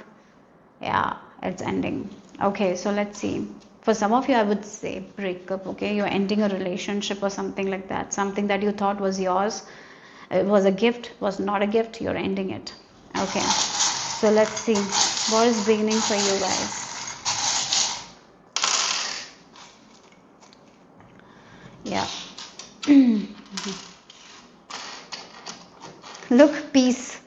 It's ending. Okay, so let's see. For some of you, I would say breakup. Okay, you're ending a relationship or something like that. Something that you thought was yours, it was a gift, was not a gift, you're ending it. Okay, so let's see what is beginning for you guys. Look, peace.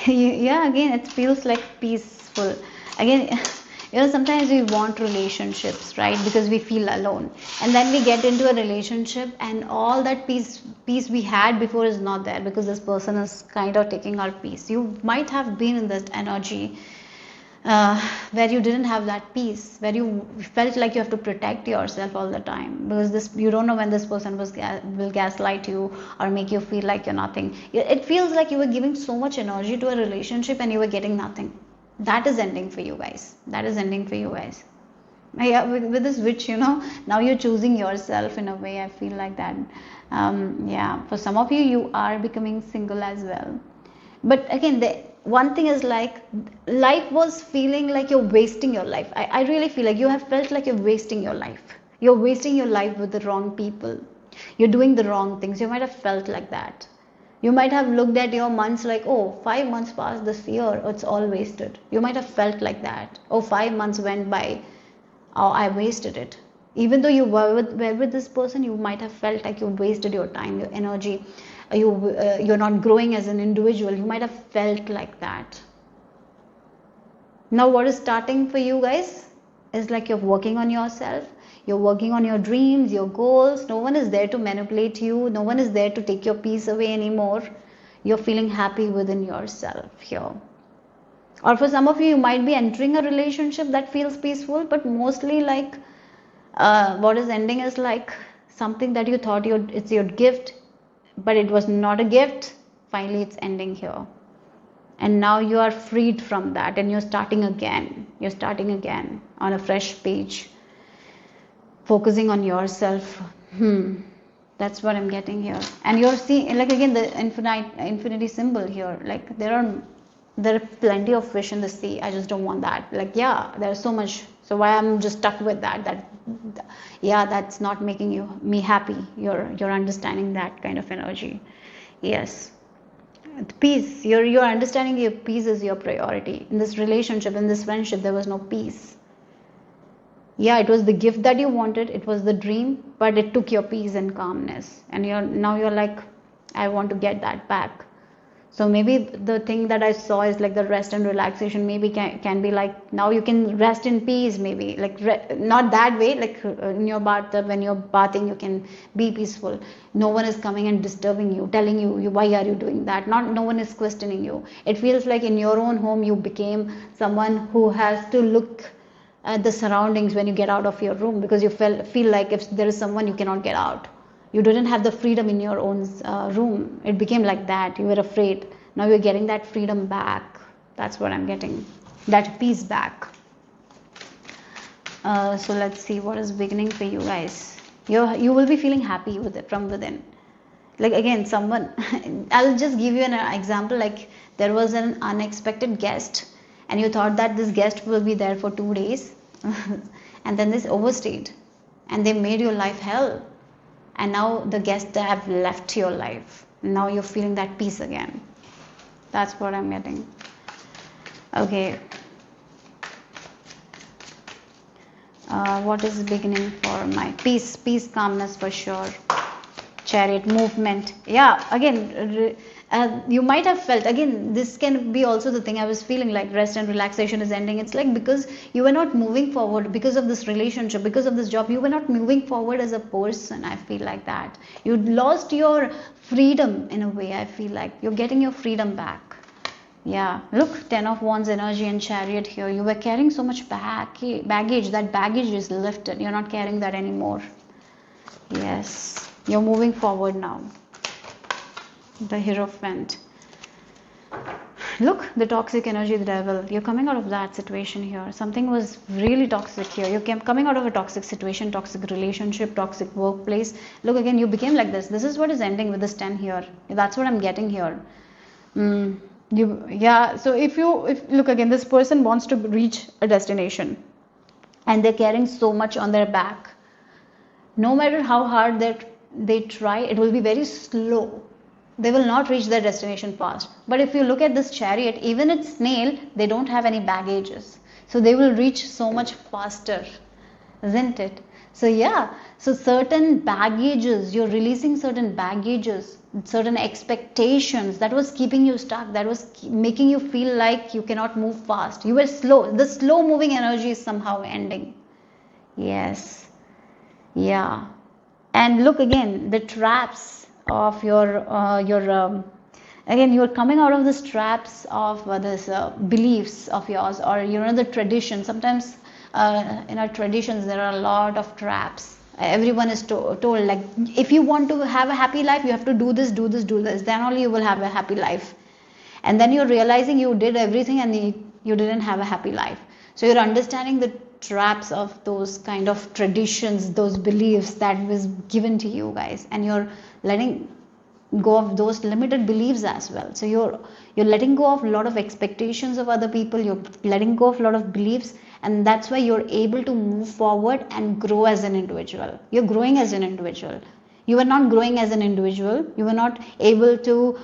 Again, it feels like peaceful. Again, sometimes we want relationships, right? Because we feel alone, and then we get into a relationship, and all that peace we had before is not there, because this person is kind of taking our peace. You might have been in this energy where you didn't have that peace, where you felt like you have to protect yourself all the time, because you don't know when this person will gaslight you or make you feel like you're nothing. It feels like you were giving so much energy to a relationship and you were getting nothing. That is ending for you guys. With this witch, now you're choosing yourself in a way. I feel like that. For some of you are becoming single as well. But again, one thing is like life was feeling like you're wasting your life. I really feel like you have felt like you're wasting your life. You're wasting your life with the wrong people. You're doing the wrong things. You might have felt like that. You might have looked at your months like, 5 months passed this year, it's all wasted. You might have felt like that. 5 months went by, I wasted it. Even though you were with this person, you might have felt like you wasted your time, your energy. You're not growing as an individual. You might have felt like that. Now what is starting for you guys is like you're working on yourself. You're working on your dreams, your goals. No one is there to manipulate you. No one is there to take your peace away anymore. You're feeling happy within yourself here. Or for some of you, you might be entering a relationship that feels peaceful, but mostly like what is ending is like something that you thought it's your gift, but it was not a gift. Finally it's ending here, and now you are freed from that, and you're starting again on a fresh page, focusing on yourself. That's what I'm getting here. And you're seeing, like, again, the infinity symbol here. Like there are plenty of fish in the sea. I just don't want that. Like, there's so much. So why I'm just stuck with that that's not making me happy. You're understanding that kind of energy. Yes. Peace. You're understanding your peace is your priority. In this relationship, in this friendship, there was no peace. It was the gift that you wanted, it was the dream, but it took your peace and calmness, and you're like, I want to get that back. So maybe the thing that I saw is like the rest and relaxation maybe can be like, now you can rest in peace, maybe like not that way, like in your bathtub when you're bathing you can be peaceful. No one is coming and disturbing you, telling you why are you doing that. Not no one is questioning you. It feels like in your own home you became someone who has to look at the surroundings when you get out of your room, because you feel like if there is someone you cannot get out. You didn't have the freedom in your own room. It became like that. You were afraid. Now you're getting that freedom back. That's what I'm getting. That peace back. So let's see what is beginning for you guys. You will be feeling happy with it from within. Like again, someone, I'll just give you an example. Like there was an unexpected guest and you thought that this guest will be there for 2 days and then this overstayed and they made your life hell. And now the guests have left your life. Now you're feeling that peace again. That's what I'm getting. Okay. What is beginning for my peace? Peace, calmness for sure. Chariot, movement. Yeah, again, you might have felt, again, this can be also the thing I was feeling like rest and relaxation is ending. It's like because you were not moving forward because of this relationship, because of this job, you were not moving forward as a person. I feel like that. You lost your freedom in a way. I feel like you're getting your freedom back. Yeah, look, 10 of Wands energy and Chariot here. You were carrying so much baggage. That baggage is lifted. You're not carrying that anymore. Yes, you're moving forward now. The Hierophant. Look, the toxic energy, the devil. You're coming out of that situation here. Something was really toxic here. You came coming out of a toxic situation, toxic relationship, toxic workplace. Look again, you became like this. This is what is ending with this 10 here. That's what I'm getting here. So if look again, this person wants to reach a destination and they're carrying so much on their back. No matter how hard they try, it will be very slow. They will not reach their destination fast. But if you look at this Chariot, even its snail, they don't have any baggages. So they will reach so much faster, isn't it? So yeah, so certain baggages, you're releasing certain baggages, certain expectations that was keeping you stuck, that was making you feel like you cannot move fast. You were slow. The slow moving energy is somehow ending. Yes. Yeah. And look again, the traps of your again, you're coming out of the traps of this beliefs of yours, or the tradition. Sometimes in our traditions there are a lot of traps. Everyone is told like, if you want to have a happy life, you have to do this, do this, do this, then only you will have a happy life. And then you're realizing you did everything and you didn't have a happy life. So you're understanding the traps of those kind of traditions, those beliefs that was given to you guys, and you're letting go of those limited beliefs as well. So you're letting go of a lot of expectations of other people, you're letting go of a lot of beliefs, and that's why you're able to move forward and grow as an individual. You're growing as an individual. You were not growing as an individual. You were not able to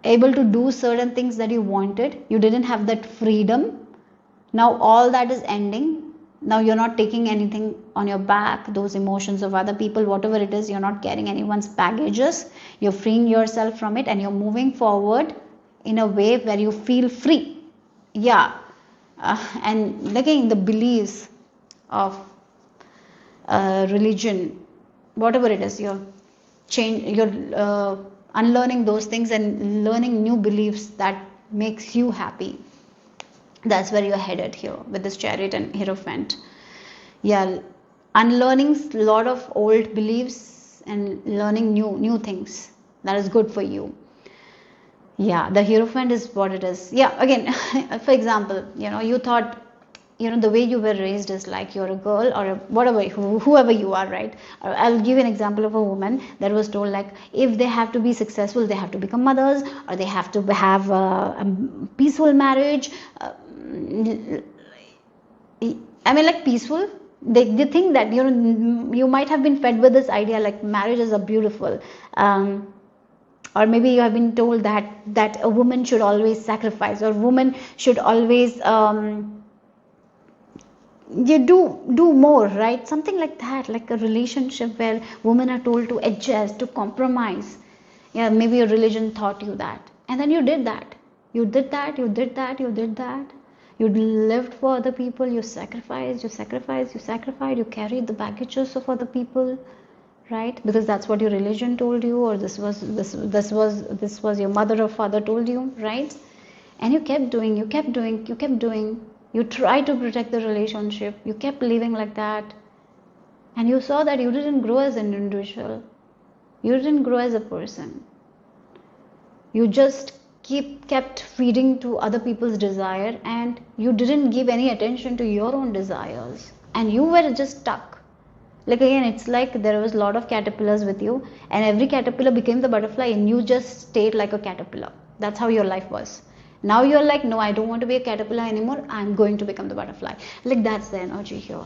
do certain things that you wanted. You didn't have that freedom. Now all that is ending. Now you're not taking anything on your back, those emotions of other people, whatever it is, you're not carrying anyone's baggages. You're freeing yourself from it and you're moving forward in a way where you feel free. Yeah. And again, the beliefs of religion, whatever it is, you're unlearning those things and learning new beliefs that makes you happy. That's where you're headed here with this Chariot and Hierophant. Yeah, unlearning a lot of old beliefs and learning new things. That is good for you. Yeah, the Hierophant is what it is. Yeah, again, for example, you thought, the way you were raised is like you're a girl or whatever, whoever you are, right? I'll give you an example of a woman that was told like, if they have to be successful, they have to become mothers, or they have to have a peaceful marriage. I mean, like peaceful. They think that you might have been fed with this idea like marriages are beautiful, or maybe you have been told that a woman should always sacrifice, or woman should always you do more, right? Something like that, like a relationship where women are told to adjust, to compromise. Yeah, maybe your religion taught you that, and then you did that. You did that, you did that, you did that. You lived for other people, you sacrificed, you sacrificed, you sacrificed, you carried the baggages of other people, right? Because that's what your religion told you, or this was your mother or father told you, right? And you kept doing, you kept doing, you kept doing. You tried to protect the relationship, you kept living like that, and you saw that you didn't grow as an individual, you didn't grow as a person. You just kept feeding to other people's desire, and you didn't give any attention to your own desires, and you were just stuck. Like, again, it's like there was a lot of caterpillars with you, and every caterpillar became the butterfly, and you just stayed like a caterpillar. That's how your life was. Now you're like, no, I don't want to be a caterpillar anymore, I'm going to become the butterfly. Like, that's the energy here.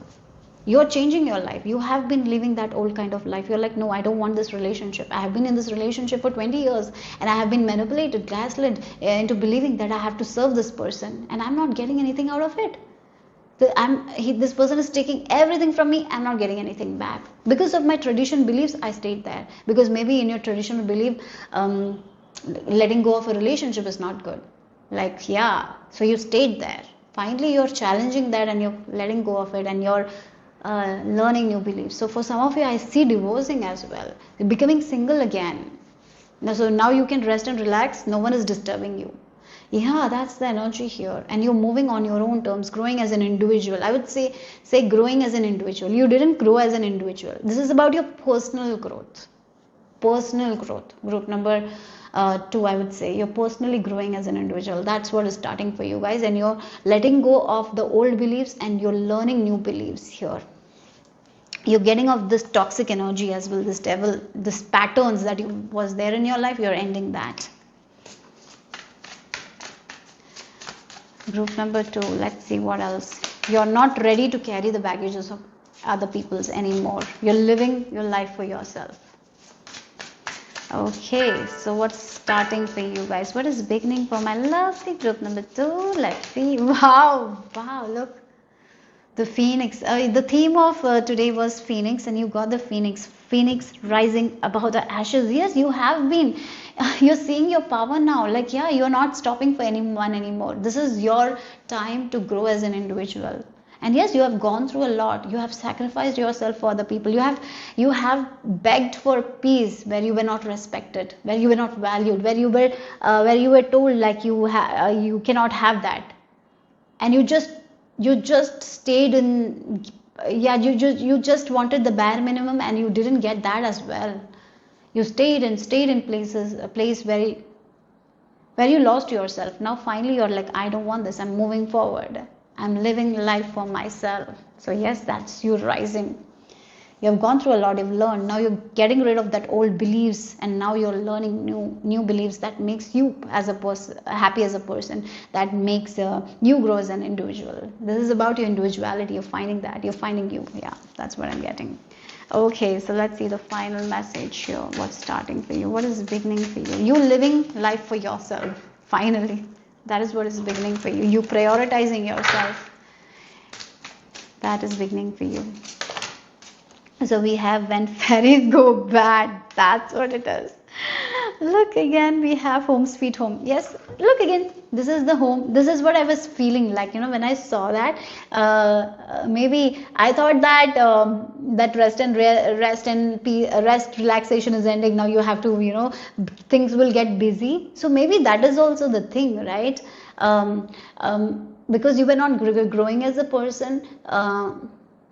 You're changing your life. You have been living that old kind of life. You're like, no, I don't want this relationship. I have been in this relationship for 20 years, and I have been manipulated, gaslit into believing that I have to serve this person, and I'm not getting anything out of it. This person is taking everything from me. I'm not getting anything back. Because of my tradition beliefs, I stayed there. Because maybe in your traditional belief, letting go of a relationship is not good. Like, yeah, so you stayed there. Finally, you're challenging that, and you're letting go of it, and you're learning new beliefs. So for some of you, I see divorcing as well, becoming single again. So now you can rest and relax. No one is disturbing you. Yeah, that's the energy here, and you're moving on your own terms, growing as an individual. I would say growing as an individual. You didn't grow as an individual. This is about your personal growth. Personal growth. Group number 2, I would say. You're personally growing as an individual. That's what is starting for you guys, and you're letting go of the old beliefs, and you're learning new beliefs here. You're getting off this toxic energy as well, this devil, this patterns that was there in your life. You're ending that. Group number 2, let's see what else. You're not ready to carry the baggages of other people's anymore. You're living your life for yourself. Okay, so what's starting for you guys? What is beginning for my lovely group number 2? Let's see. Wow, look. The phoenix. The theme of today was phoenix, and you got the phoenix rising above the ashes. Yes, you have been. You're seeing your power now. Like, yeah, you're not stopping for anyone anymore. This is your time to grow as an individual. And yes, you have gone through a lot. You have sacrificed yourself for other people. You have begged for peace where you were not respected, where you were not valued, where you were told like you cannot have that, and you just stayed in. Yeah, you just wanted the bare minimum, and you didn't get that as well. You stayed in a place where you lost yourself. Now finally you're like, I don't want this. I'm moving forward. I'm living life for myself. So yes, that's you rising. You have gone through a lot. You've learned. Now you're getting rid of that old beliefs, and now you're learning new beliefs that makes you as a person happy as a person. That makes you grow as an individual. This is about your individuality. You're finding that. You're finding you. Yeah, that's what I'm getting. Okay, so let's see the final message here. What's starting for you? What is beginning for you? You living life for yourself. Finally, that is what is beginning for you. You prioritizing yourself. That is beginning for you. So we have when fairies go bad. That's what it is. Look again, we have home sweet home. Yes, look again. This is the home. This is what I was feeling like. When I saw that, maybe I thought that that rest relaxation is ending. Now you have to, things will get busy. So maybe that is also the thing, right? Because you were not growing as a person.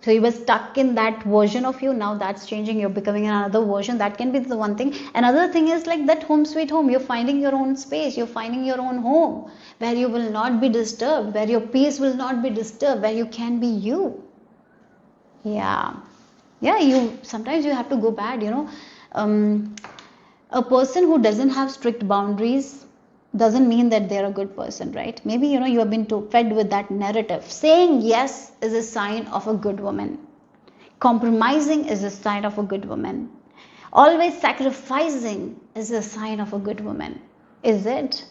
So you were stuck in that version of you. Now that's changing. You're becoming another version. That can be the one thing. Another thing is like that home sweet home. You're finding your own space. You're finding your own home where you will not be disturbed, where your peace will not be disturbed, where you can be you. Yeah. Sometimes you have to go bad, a person who doesn't have strict boundaries doesn't mean that they're a good person, right? Maybe you have been fed with that narrative. Saying yes is a sign of a good woman. Compromising is a sign of a good woman. Always sacrificing is a sign of a good woman. Is it?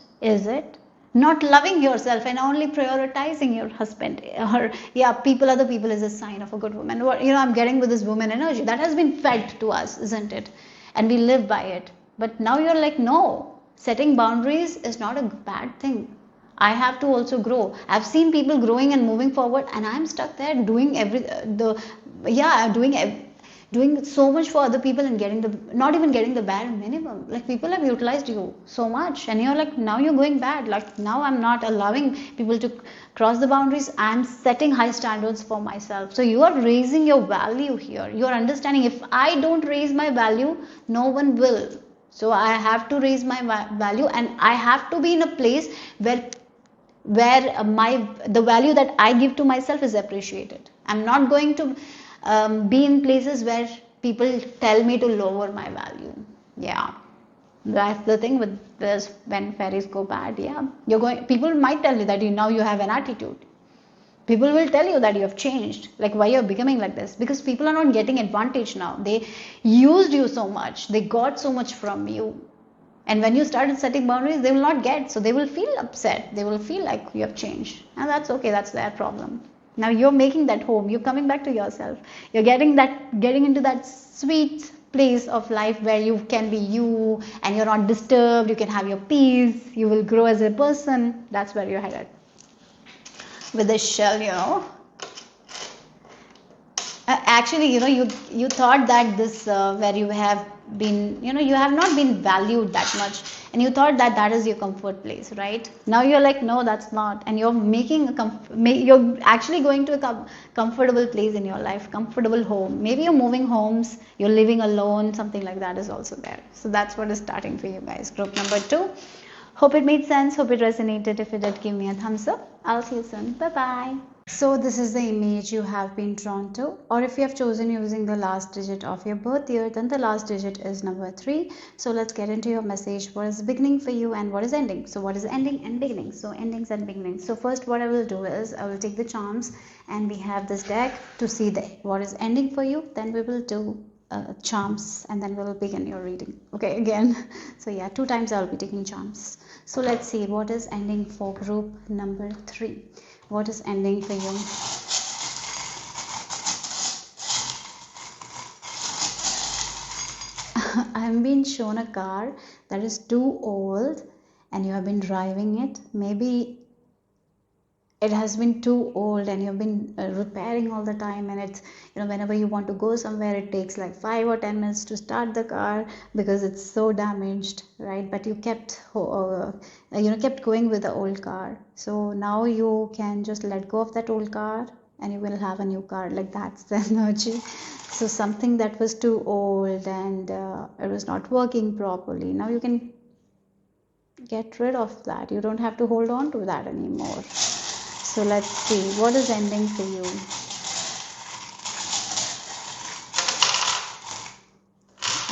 Not loving yourself and only prioritizing your husband or other people is a sign of a good woman. I'm getting with this woman energy that has been fed to us, isn't it? And we live by it. But now you're like, no, setting boundaries is not a bad thing. I have to also grow. I've seen people growing and moving forward, and I'm stuck there doing doing so much for other people and getting the not even getting the bare minimum. Like people have utilized you so much, and you're like, now you're going bad. Like now I'm not allowing people to cross the boundaries. I'm setting high standards for myself. So you are raising your value here. You're understanding, if I don't raise my value, no one will. So I have to raise my value, and I have to be in a place where the value that I give to myself is appreciated. I'm not going to be in places where people tell me to lower my value. Yeah, that's the thing with this. When fairies go bad, yeah, people might tell you that now you have an attitude. People will tell you that you have changed, like why you're becoming like this, because people are not getting advantage now. They used you so much, they got so much from you, and when you started setting boundaries, they will not get, so they will feel upset, they will feel like you have changed, and that's okay, that's their problem. Now you're making that home, you're coming back to yourself, you're getting into that sweet place of life where you can be you and you're not disturbed, you can have your peace, you will grow as a person. That's where you're headed with this shell. Actually, you thought that this where you have been, you have not been valued that much, and you thought that that is your comfort place, right? Now you're like, no, that's not, and you're you're actually going to a comfortable place in your life, comfortable home. Maybe you're moving homes, you're living alone, something like that is also there. So that's what is starting for you guys. Group number 2. Hope it made sense. Hope it resonated. If it did, give me a thumbs up. I'll see you soon. Bye bye. So this is the image you have been drawn to, or if you have chosen using the last digit of your birth year, then the last digit is number 3. So let's get into your message. What is beginning for you and what is ending? So what is ending and beginning? So endings and beginnings. So first what I will do is I will take the charms, and we have this deck to see what is ending for you. Then we will do charms, and then we will begin your reading. Okay, again. So yeah, 2 times I will be taking charms. So let's see what is ending for group number 3. What is ending for you? I have been shown a car that is too old, and you have been driving it. Maybe it has been too old and you've been repairing all the time, and it's, whenever you want to go somewhere, it takes like 5 or 10 minutes to start the car because it's so damaged, right? But you kept kept going with the old car. So now you can just let go of that old car and you will have a new car. Like, that's the energy. So something that was too old and it was not working properly, now you can get rid of that. You don't have to hold on to that anymore. So let's see what is ending for you.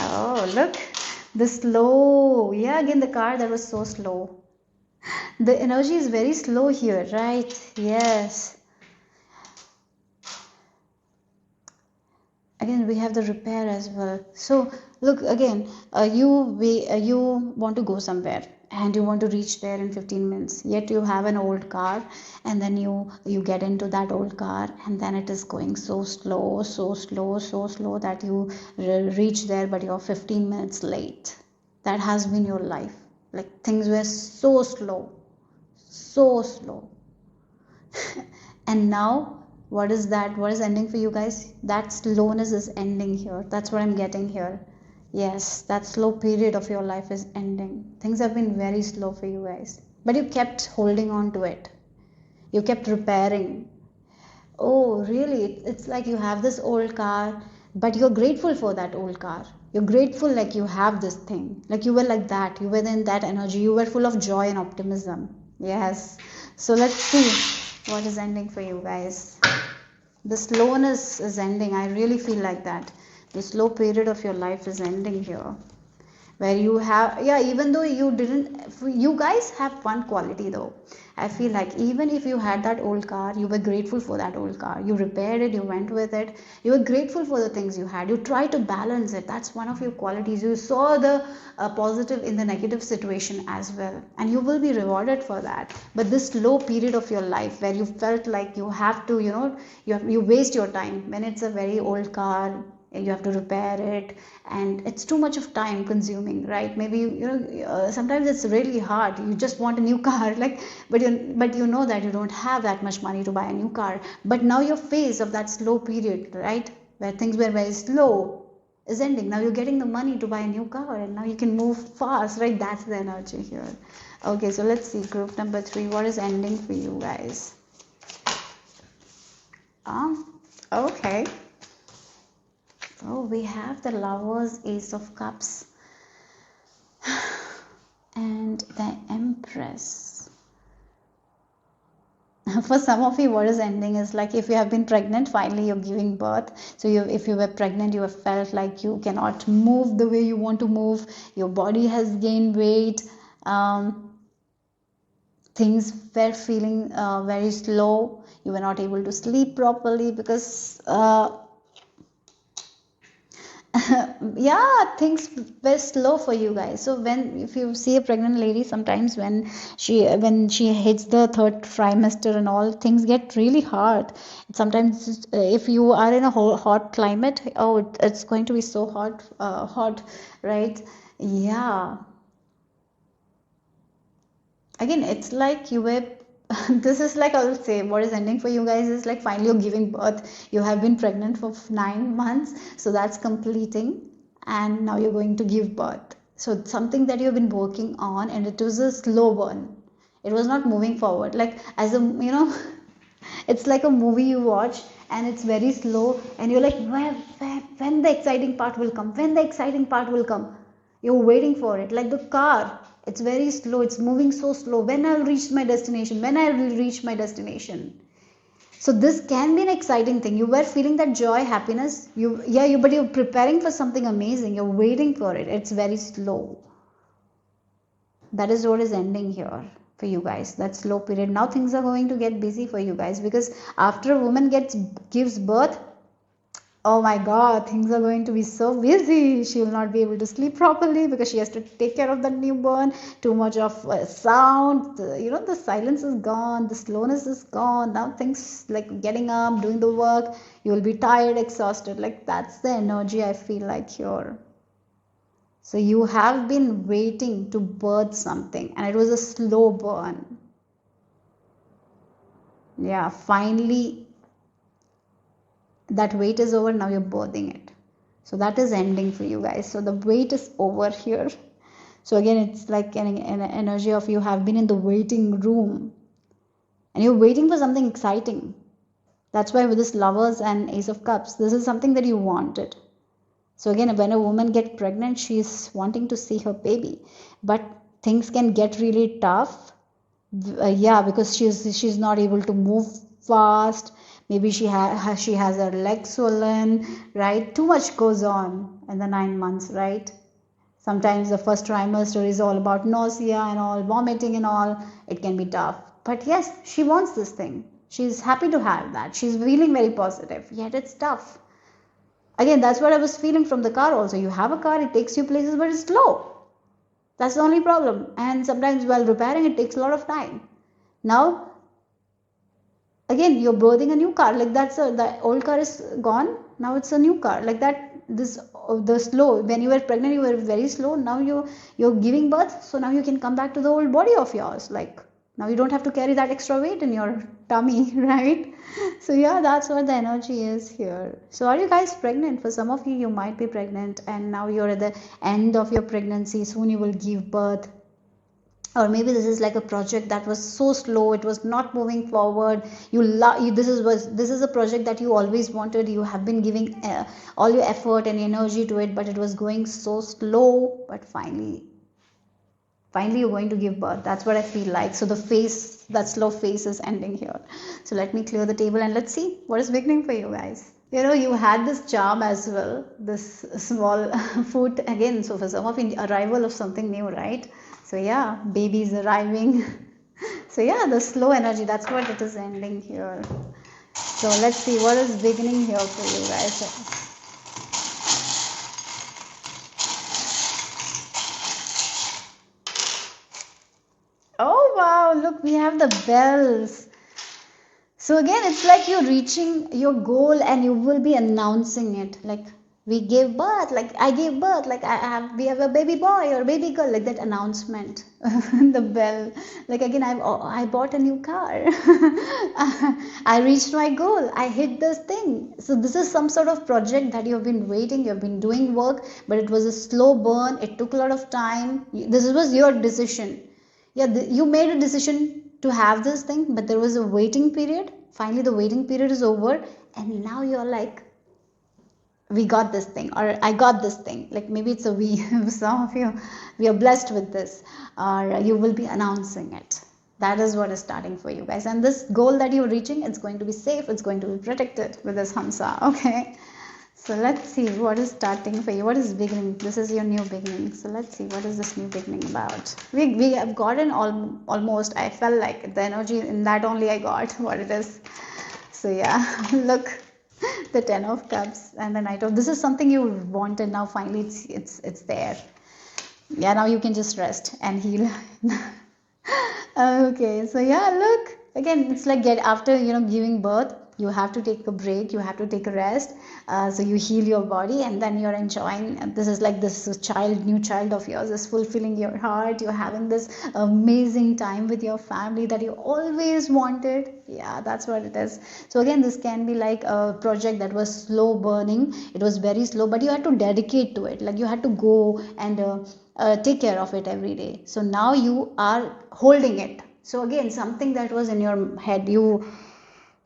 Oh, look, the slow. Yeah, again, the card that was so slow. The energy is very slow here, right? Yes. Again, we have the repair as well. So look, again, you want to go somewhere and you want to reach there in 15 minutes, yet you have an old car, and then you get into that old car, and then it is going so slow that you reach there, but you're 15 minutes late. That has been your life. Like, things were so slow and now what is ending for you guys? That slowness is ending here. That's what I'm getting here. Yes, that slow period of your life is ending. Things have been very slow for you guys, but you kept holding on to it. You kept repairing. Oh, really? It's like you have this old car, but you're grateful for that old car. You're grateful, like, you have this thing. Like, you were like that. You were in that energy. You were full of joy and optimism. Yes. So let's see what is ending for you guys. The slowness is ending. I really feel like that. The slow period of your life is ending here, where you have, even though you guys have one quality though. I feel like even if you had that old car, you were grateful for that old car. You repaired it, you went with it, you were grateful for the things you had. You tried to balance it. That's one of your qualities. You saw the positive in the negative situation as well, and you will be rewarded for that. But this slow period of your life where you felt like you have to, you waste your time when it's a very old car, You have to repair it, and it's too much of time consuming, right? Maybe sometimes it's really hard. You just want a new car, like, but you know that you don't have that much money to buy a new car. But now your phase of that slow period, right, where things were very slow, is ending. Now you're getting the money to buy a new car, and now you can move fast, right? That's the energy here. Okay, so let's see group number 3. What is ending for you guys? Okay. Oh, we have the Lovers, Ace of Cups, and the Empress. For some of you, what is ending is like if you have been pregnant, finally you're giving birth. So if you were pregnant, you have felt like you cannot move the way you want to move. Your body has gained weight. Things were feeling very slow. You were not able to sleep properly because yeah, things were slow for you guys. So if you see a pregnant lady, sometimes when she hits the third trimester and all, things get really hard. Sometimes if you are in a hot climate, oh, it's going to be so hot, right? Yeah, again, it's like you were this is like, I'll say, what is ending for you guys is like finally you're giving birth. You have been pregnant for 9 months, so that's completing, and now you're going to give birth. So something that you've been working on, and it was a slow burn. It was not moving forward, like as a it's like a movie you watch and it's very slow, and you're like, when the exciting part will come, when the exciting part will come. You're waiting for it, like the car. It's very slow, it's moving so slow. When I'll reach my destination, when I will reach my destination. So this can be an exciting thing. You were feeling that joy, happiness. But you're preparing for something amazing. You're waiting for it. It's very slow. That is what is ending here for you guys. That slow period. Now things are going to get busy for you guys, because after a woman gives birth, oh my god, things are going to be so busy. She will not be able to sleep properly because she has to take care of the newborn. Too much of sound, the silence is gone, the slowness is gone. Now things like getting up, doing the work, you will be tired, exhausted. Like that's the energy I feel like here. So you have been waiting to birth something, and it was a slow burn. Yeah, finally that wait is over. Now you're birthing it. So that is ending for you guys. So the wait is over here. So again, it's like an energy of you have been in the waiting room and you're waiting for something exciting. That's why with this Lovers and Ace of Cups, this is something that you wanted. So again, when a woman gets pregnant, she's wanting to see her baby, but things can get really tough. Yeah, because she's not able to move fast. Maybe she has her legs swollen, right? Too much goes on in the 9 months, right? Sometimes the first trimester is all about nausea and all, vomiting and all. It can be tough, but yes, she wants this thing. She's happy to have that. She's feeling very positive, yet it's tough. Again, that's what I was feeling from the car also. You have a car, it takes you places, but it's slow. That's the only problem. And sometimes while repairing, it takes a lot of time. Now, again, you're birthing a new car. Like the old car is gone. Now it's a new car. Like that. The slow. When you were pregnant, you were very slow. Now you're giving birth. So now you can come back to the old body of yours. Like now you don't have to carry that extra weight in your tummy, right? So yeah, that's what the energy is here. So are you guys pregnant? For some of you, you might be pregnant, and now you're at the end of your pregnancy. Soon you will give birth. Or maybe this is like a project that was so slow, it was not moving forward. This is a project that you always wanted. You have been giving all your effort and energy to it, but it was going so slow. But finally you're going to give birth. That's what I feel like. So that slow phase is ending here. So let me clear the table and let's see what is beginning for you guys. You had this charm as well, this small food again. So for some of you, arrival of something new, right? So yeah, babies arriving. So yeah, the slow energy, that's what it is ending here. So let's see what is beginning here for you guys. Oh wow, look, we have the bells. So again, it's like you're reaching your goal and you will be announcing it. Like we gave birth, like I gave birth, like we have a baby boy or baby girl, like that announcement. The bell, like again, I bought a new car. I reached my goal, I hit this thing. So this is some sort of project that you've been waiting, you've been doing work, but it was a slow burn, it took a lot of time. This was your decision. Yeah, you made a decision to have this thing, but there was a waiting period. Finally the waiting period is over, and now you're like, we got this thing, or I got this thing. Like maybe it's a we. Some of you, we are blessed with this, or you will be announcing it. That is what is starting for you guys, and this goal that you're reaching, it's going to be safe, it's going to be protected with this Hamsa. Okay, so let's see what is starting for you, what is beginning. This is your new beginning. So let's see what is this new beginning about. We have gotten almost, I felt like the energy in that only I got what it is. So yeah, look, the Ten of Cups and the Knight of, this is something you wanted, now finally it's there. Yeah, now you can just rest and heal. Okay, so yeah, look, again, it's like after giving birth, you have to take a break, you have to take a rest, so you heal your body, and then you're enjoying. This is like this new child of yours is fulfilling your heart. You're having this amazing time with your family that you always wanted. Yeah, that's what it is. So again, this can be like a project that was slow burning, it was very slow, but you had to dedicate to it, like you had to go and take care of it every day. So now you are holding it. So again, something that was in your head,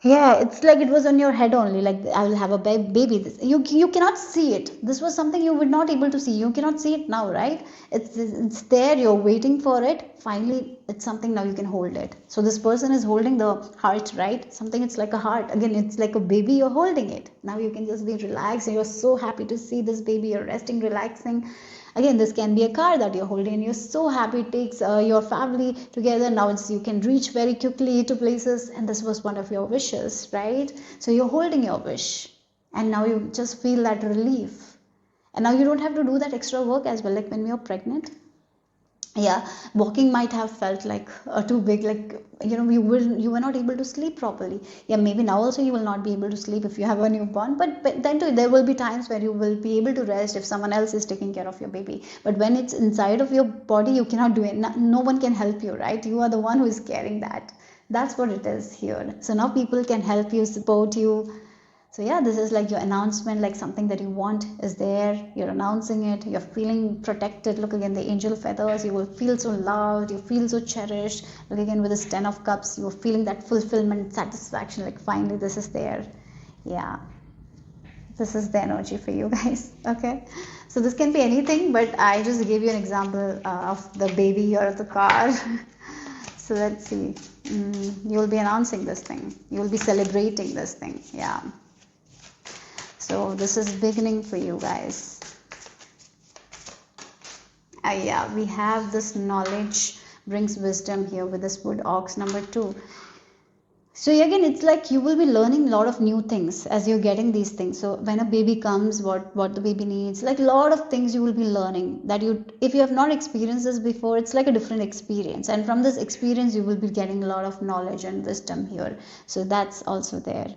yeah, it's like it was on your head only, like I will have a baby. You cannot see it. This was something you were not able to see. You cannot see it now, right? It's there, you're waiting for it. Finally, it's something now you can hold it. So this person is holding the heart, right? Something, it's like a heart. Again, it's like a baby, you're holding it. Now you can just be relaxed, and you're so happy to see this baby. You're resting, relaxing. Again, this can be a car that you're holding, and you're so happy. It takes your family together. Now you can reach very quickly to places, and this was one of your wishes, right? So you're holding your wish, and now you just feel that relief. And now you don't have to do that extra work as well, like when you're pregnant. Yeah, walking might have felt like too big, like you were not able to sleep properly. Yeah, maybe now also you will not be able to sleep if you have a newborn, but then too, there will be times where you will be able to rest if someone else is taking care of your baby. But when it's inside of your body, you cannot do it. No one can help you, right? You are the one who is carrying that. That's what it is here. So now people can help you, support you. So yeah, this is like your announcement, like something that you want is there. You're announcing it. You're feeling protected. Look again, the angel feathers. You will feel so loved. You feel so cherished. Look again with this Ten of Cups. You're feeling that fulfillment, satisfaction. Like finally, this is there. Yeah, this is the energy for you guys. Okay, so this can be anything, but I just gave you an example of the baby or the car. So let's see. You will be announcing this thing. You will be celebrating this thing. Yeah. So this is beginning for you guys. Yeah, we have this knowledge brings wisdom here with this wood ox number 2. So again, it's like you will be learning a lot of new things as you're getting these things. So when a baby comes, what the baby needs, like a lot of things you will be learning that if you have not experienced this before, it's like a different experience. And from this experience, you will be getting a lot of knowledge and wisdom here. So that's also there.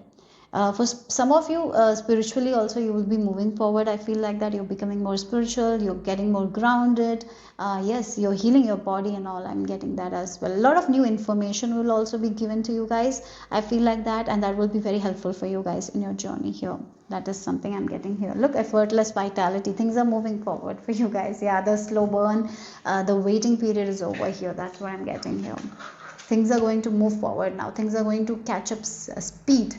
For some of you, spiritually also you will be moving forward. I feel like that you're becoming more spiritual, you're getting more grounded. Yes, you're healing your body and all. I'm getting that as well. A lot of new information will also be given to you guys. I feel like that, and that will be very helpful for you guys in your journey here. That is something I'm getting here. Look, effortless vitality. Things are moving forward for you guys. Yeah, the slow burn, the waiting period is over here. That's what I'm getting here. Things are going to move forward now. Things are going to catch up speed.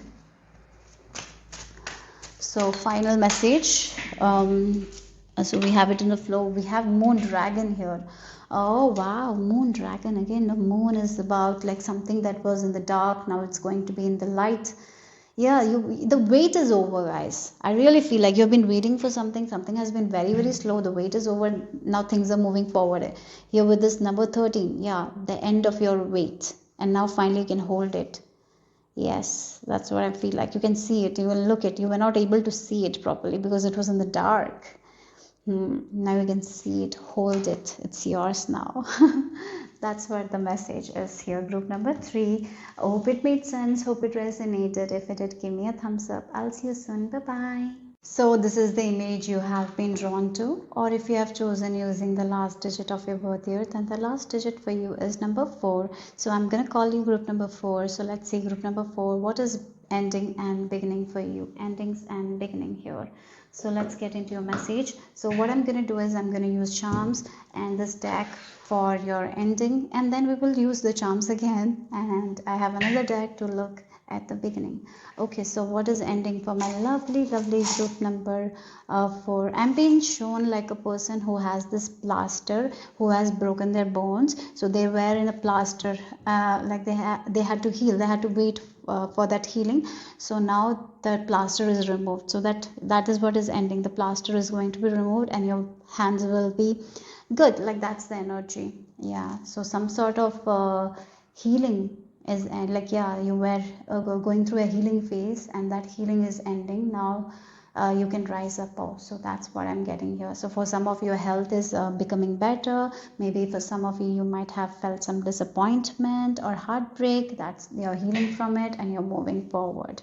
So final message. So we have it in the flow. We have moon dragon here. Oh wow, moon dragon again. The moon is about like something that was in the dark. Now it's going to be in the light. Yeah, the wait is over, guys. I really feel like you've been waiting for something. Something has been very, very slow. The wait is over. Now things are moving forward. Here with this number 13. Yeah, the end of your wait. And now finally you can hold it. Yes, that's what I feel like. You can see it. You will look it. You were not able to see it properly because it was in the dark. Now you can see it. Hold it. It's yours now. That's what the message is here. Group number 3. I hope it made sense. Hope it resonated. If it did, give me a thumbs up. I'll see you soon. Bye-bye. So this is the image you have been drawn to, or if you have chosen using the last digit of your birth year, then the last digit for you is number 4. So I'm going to call you group number 4. So let's see group number 4. What is ending and beginning for you? Endings and beginning here. So let's get into your message. So what I'm going to do is I'm going to use charms and this deck for your ending, and then we will use the charms again, and I have another deck to look at the beginning. Okay, so what is ending for my lovely group number 4? I'm being shown like a person who has this plaster, who has broken their bones, so they were in a plaster, like they had to heal, they had to wait for that healing. So now the plaster is removed, so that is what is ending. The plaster is going to be removed and your hands will be good, like that's the energy. Yeah, so some sort of healing is like, yeah, you were going through a healing phase and that healing is ending now. You can rise up. Oh, so that's what I'm getting here. So for some of you, health is becoming better. Maybe for some of you, you might have felt some disappointment or heartbreak. That's, you're healing from it and you're moving forward.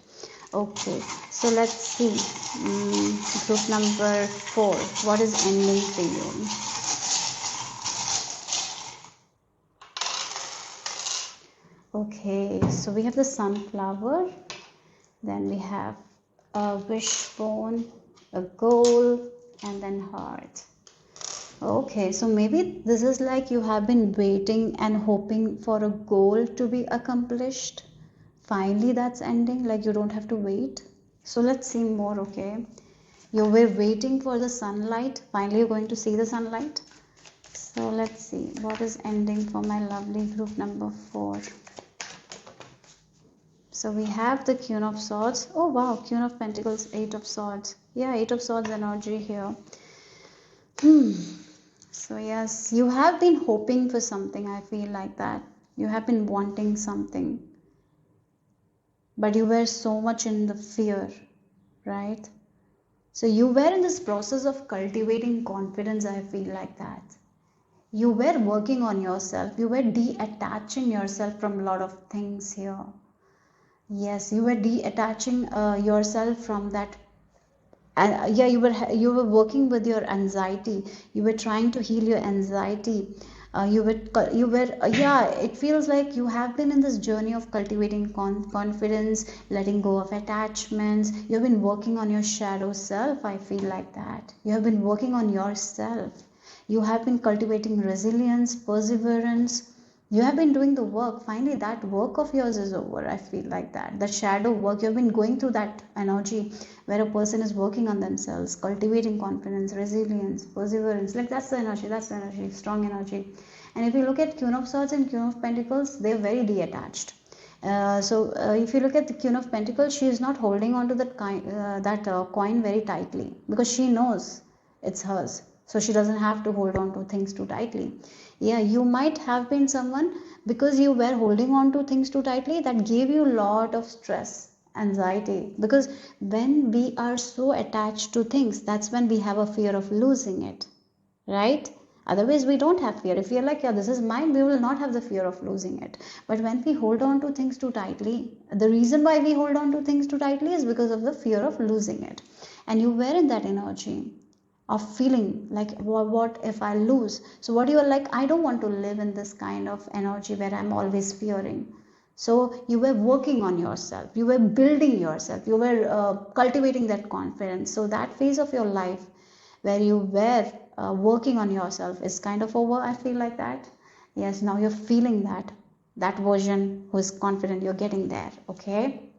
Okay, so let's see. Group number 4, what is ending for you? Okay, so we have the sunflower, then we have a wishbone, a goal, and then heart. Okay, so maybe this is like you have been waiting and hoping for a goal to be accomplished. Finally, that's ending, like you don't have to wait. So let's see more, okay? You were waiting for the sunlight. Finally, you're going to see the sunlight. So let's see what is ending for my lovely group number 4. So we have the Queen of Swords. Oh wow, Queen of Pentacles, 8 of Swords. Yeah, 8 of Swords energy here. So yes, you have been hoping for something, I feel like that. You have been wanting something. But you were so much in the fear, right? So you were in this process of cultivating confidence, I feel like that. You were working on yourself. You were detaching yourself from a lot of things here. Yes, you were detaching yourself from that. And yeah, you were working with your anxiety. You were trying to heal your anxiety. Yeah, it feels like you have been in this journey of cultivating confidence, letting go of attachments. You've been working on your shadow self. I feel like that. You have been working on yourself. You have been cultivating resilience, perseverance. You have been doing the work. Finally, that work of yours is over. I feel like that. The shadow work, you've been going through that energy where a person is working on themselves, cultivating confidence, resilience, perseverance. Like that's the energy, strong energy. And if you look at Queen of Swords and Queen of Pentacles, they're very detached. If you look at the Queen of Pentacles, she is not holding on to that coin very tightly because she knows it's hers. So she doesn't have to hold on to things too tightly. Yeah, you might have been someone, because you were holding on to things too tightly, that gave you a lot of stress, anxiety. Because when we are so attached to things, that's when we have a fear of losing it, right? Otherwise, we don't have fear. If we are like, yeah, this is mine, we will not have the fear of losing it. But when we hold on to things too tightly, the reason why we hold on to things too tightly is because of the fear of losing it. And you were in that energy of feeling like, what if I lose? So what you are like, I don't want to live in this kind of energy where I'm always fearing. So you were working on yourself, you were building yourself, you were cultivating that confidence. So that phase of your life where you were working on yourself is kind of over, I feel like that. Yes, now you're feeling that version who is confident, you're getting there. Okay,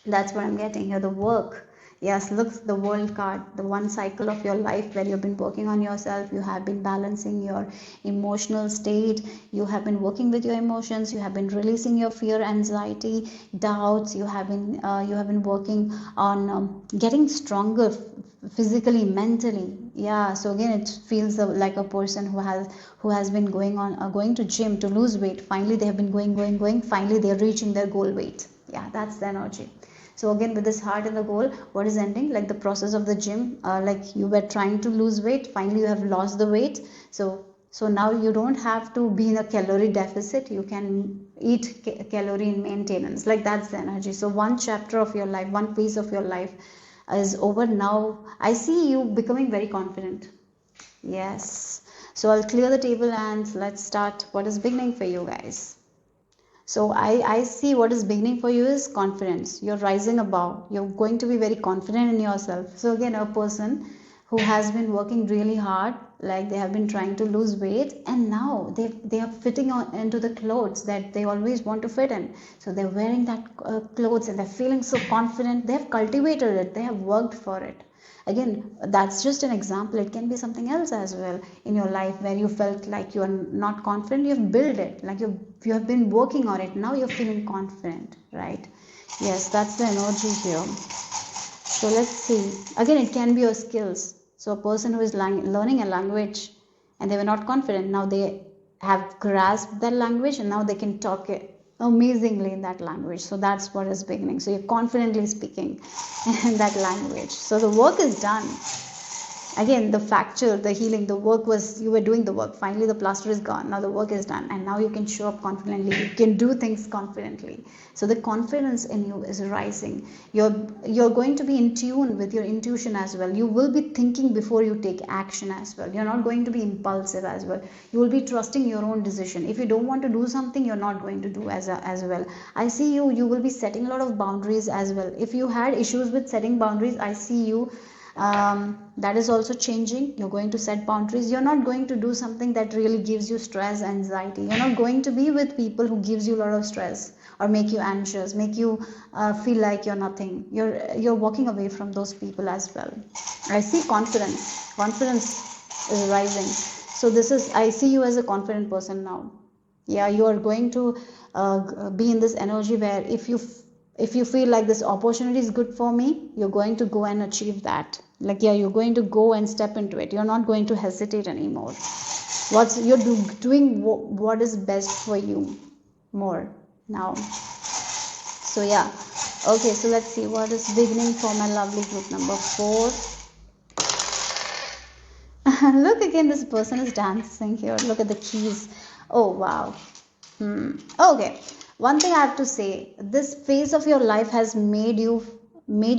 that's what I'm getting here, the work. Yes, look, the world card, the one cycle of your life where you've been working on yourself, you have been balancing your emotional state, you have been working with your emotions, you have been releasing your fear, anxiety, doubts, you have been working on getting stronger physically, mentally. Yeah, so again, it feels like a person who has been going to gym to lose weight. Finally, they have been going, finally they're reaching their goal weight. Yeah, that's the energy. So again, with this heart in the goal, what is ending? Like the process of the gym, like you were trying to lose weight, finally you have lost the weight. So now you don't have to be in a calorie deficit. You can eat calorie in maintenance. Like that's the energy. So one chapter of your life, one piece of your life is over now. I see you becoming very confident. Yes. So I'll clear the table and let's start what is beginning for you guys. So I see what is beginning for you is confidence. You're rising above. You're going to be very confident in yourself. So again, a person who has been working really hard, like they have been trying to lose weight, and now they are fitting on into the clothes that they always want to fit in. So they're wearing that clothes and they're feeling so confident. They have cultivated it. They have worked for it. Again, that's just an example. It can be something else as well in your life where you felt like you are not confident. You've built it, like you have been working on it. Now you're feeling confident, right? Yes, that's the energy here. So let's see. Again, it can be your skills. So a person who is learning a language and they were not confident, now they have grasped that language and now they can talk it amazingly in that language. So that's what is beginning. So you're confidently speaking in that language. So the work is done. Again, the fracture, the healing, the work was, you were doing the work. Finally, the plaster is gone. Now the work is done. And now you can show up confidently. You can do things confidently. So the confidence in you is rising. You're going to be in tune with your intuition as well. You will be thinking before you take action as well. You're not going to be impulsive as well. You will be trusting your own decision. If you don't want to do something, you're not going to do as well. I see you will be setting a lot of boundaries as well. If you had issues with setting boundaries, I see you that is also changing. You're going to set boundaries. You're not going to do something that really gives you stress, anxiety. You're not going to be with people who gives you a lot of stress or make you anxious, make you feel like you're nothing. You're walking away from those people as well. I see confidence is rising. So I see you as a confident person now. Yeah, you are going to be in this energy where if you feel like this opportunity is good for me, you're going to go and achieve that. Like, yeah, you're going to go and step into it. You're not going to hesitate anymore. You're doing what is best for you more now. So yeah, okay, so let's see what is beginning for my lovely group number 4. Look, again, this person is dancing here. Look at the keys. Oh wow. Okay, one thing I have to say, this phase of your life has made you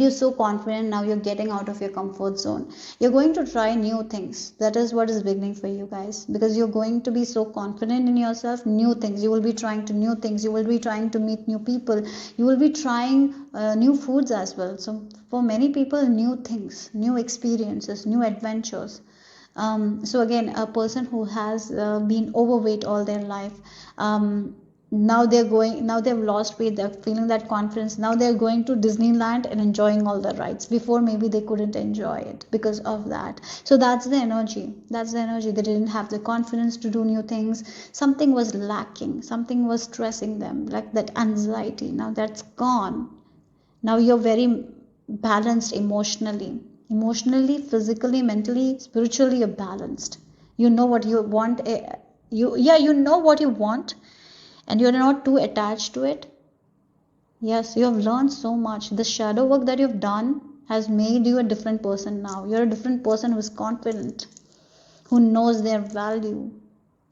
so confident. Now you're getting out of your comfort zone. You're going to try new things. That is what is beginning for you guys, because you're going to be so confident in yourself. New things, you will be trying to new things. You will be trying to meet new people. You will be trying new foods as well. So for many people, new things, new experiences, new adventures. So again, a person who has been overweight all their life, now they've lost weight, they're feeling that confidence. Now they're going to Disneyland and enjoying all the rides. Before, maybe they couldn't enjoy it because of that. So that's the energy. They didn't have the confidence to do new things. Something was lacking, something was stressing them, like that anxiety. Now that's gone. Now you're very balanced emotionally, physically, mentally, spiritually. You're balanced. You know what you want. You know what you want, and you're not too attached to it. Yes, you have learned so much. The shadow work that you've done has made you a different person now. You're a different person who's confident, who knows their value.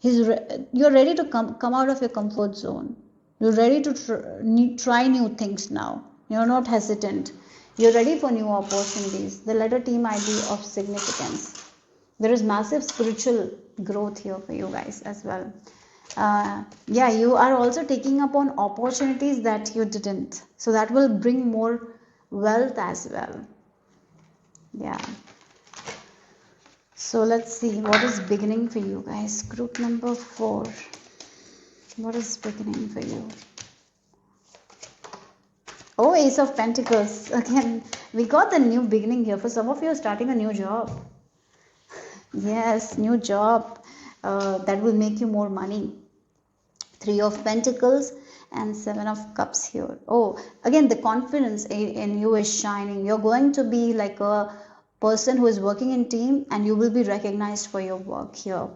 You're ready to come out of your comfort zone. You're ready to try new things now. You're not hesitant. You're ready for new opportunities. The letter T might be of significance. There is massive spiritual growth here for you guys as well. Yeah, you are also taking up on opportunities that you didn't. So that will bring more wealth as well. Yeah. So let's see what is beginning for you guys. Group number 4. What is beginning for you? Oh, Ace of Pentacles. Again, we got the new beginning here. For some of you, starting a new job. Yes, new job that will make you more money. 3 of Pentacles and 7 of Cups here. Oh, again, the confidence in you is shining. You're going to be like a person who is working in team, and you will be recognized for your work here.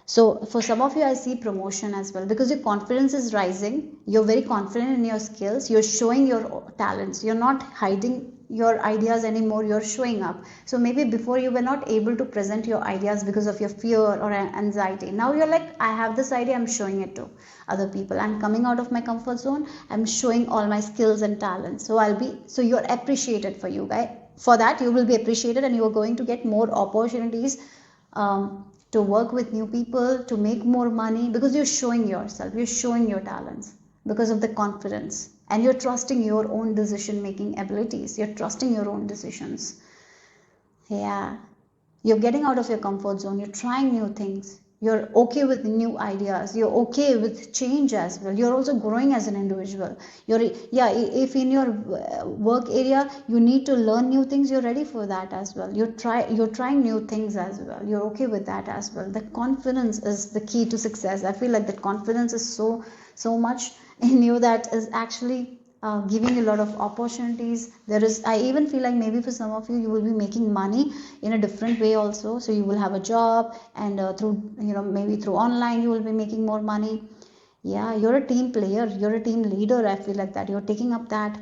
So for some of you, I see promotion as well, because your confidence is rising. You're very confident in your skills. You're showing your talents. You're not hiding your ideas anymore. You're showing up. So maybe before you were not able to present your ideas because of your fear or anxiety. Now you're like, I have this idea, I'm showing it to other people. I'm coming out of my comfort zone. I'm showing all my skills and talents. So you're appreciated for you guys. for that you will be appreciated, and you are going to get more opportunities to work with new people, to make more money, because you're showing yourself, you're showing your talents because of the confidence, and you're trusting your own decision making abilities, you're trusting your own decisions. Yeah, you're getting out of your comfort zone, you're trying new things, you're okay with new ideas, you're okay with change as well, you're also growing as an individual. If in your work area you need to learn new things, you're ready for that as well. You're trying new things as well, you're okay with that as well. The confidence is the key to success. I feel like the confidence is so much in you that is actually giving you a lot of opportunities. I even feel like maybe for some of you, you will be making money in a different way also. So you will have a job, and through, maybe through online, you will be making more money. Yeah, you're a team player, you're a team leader. I feel like that you're taking up that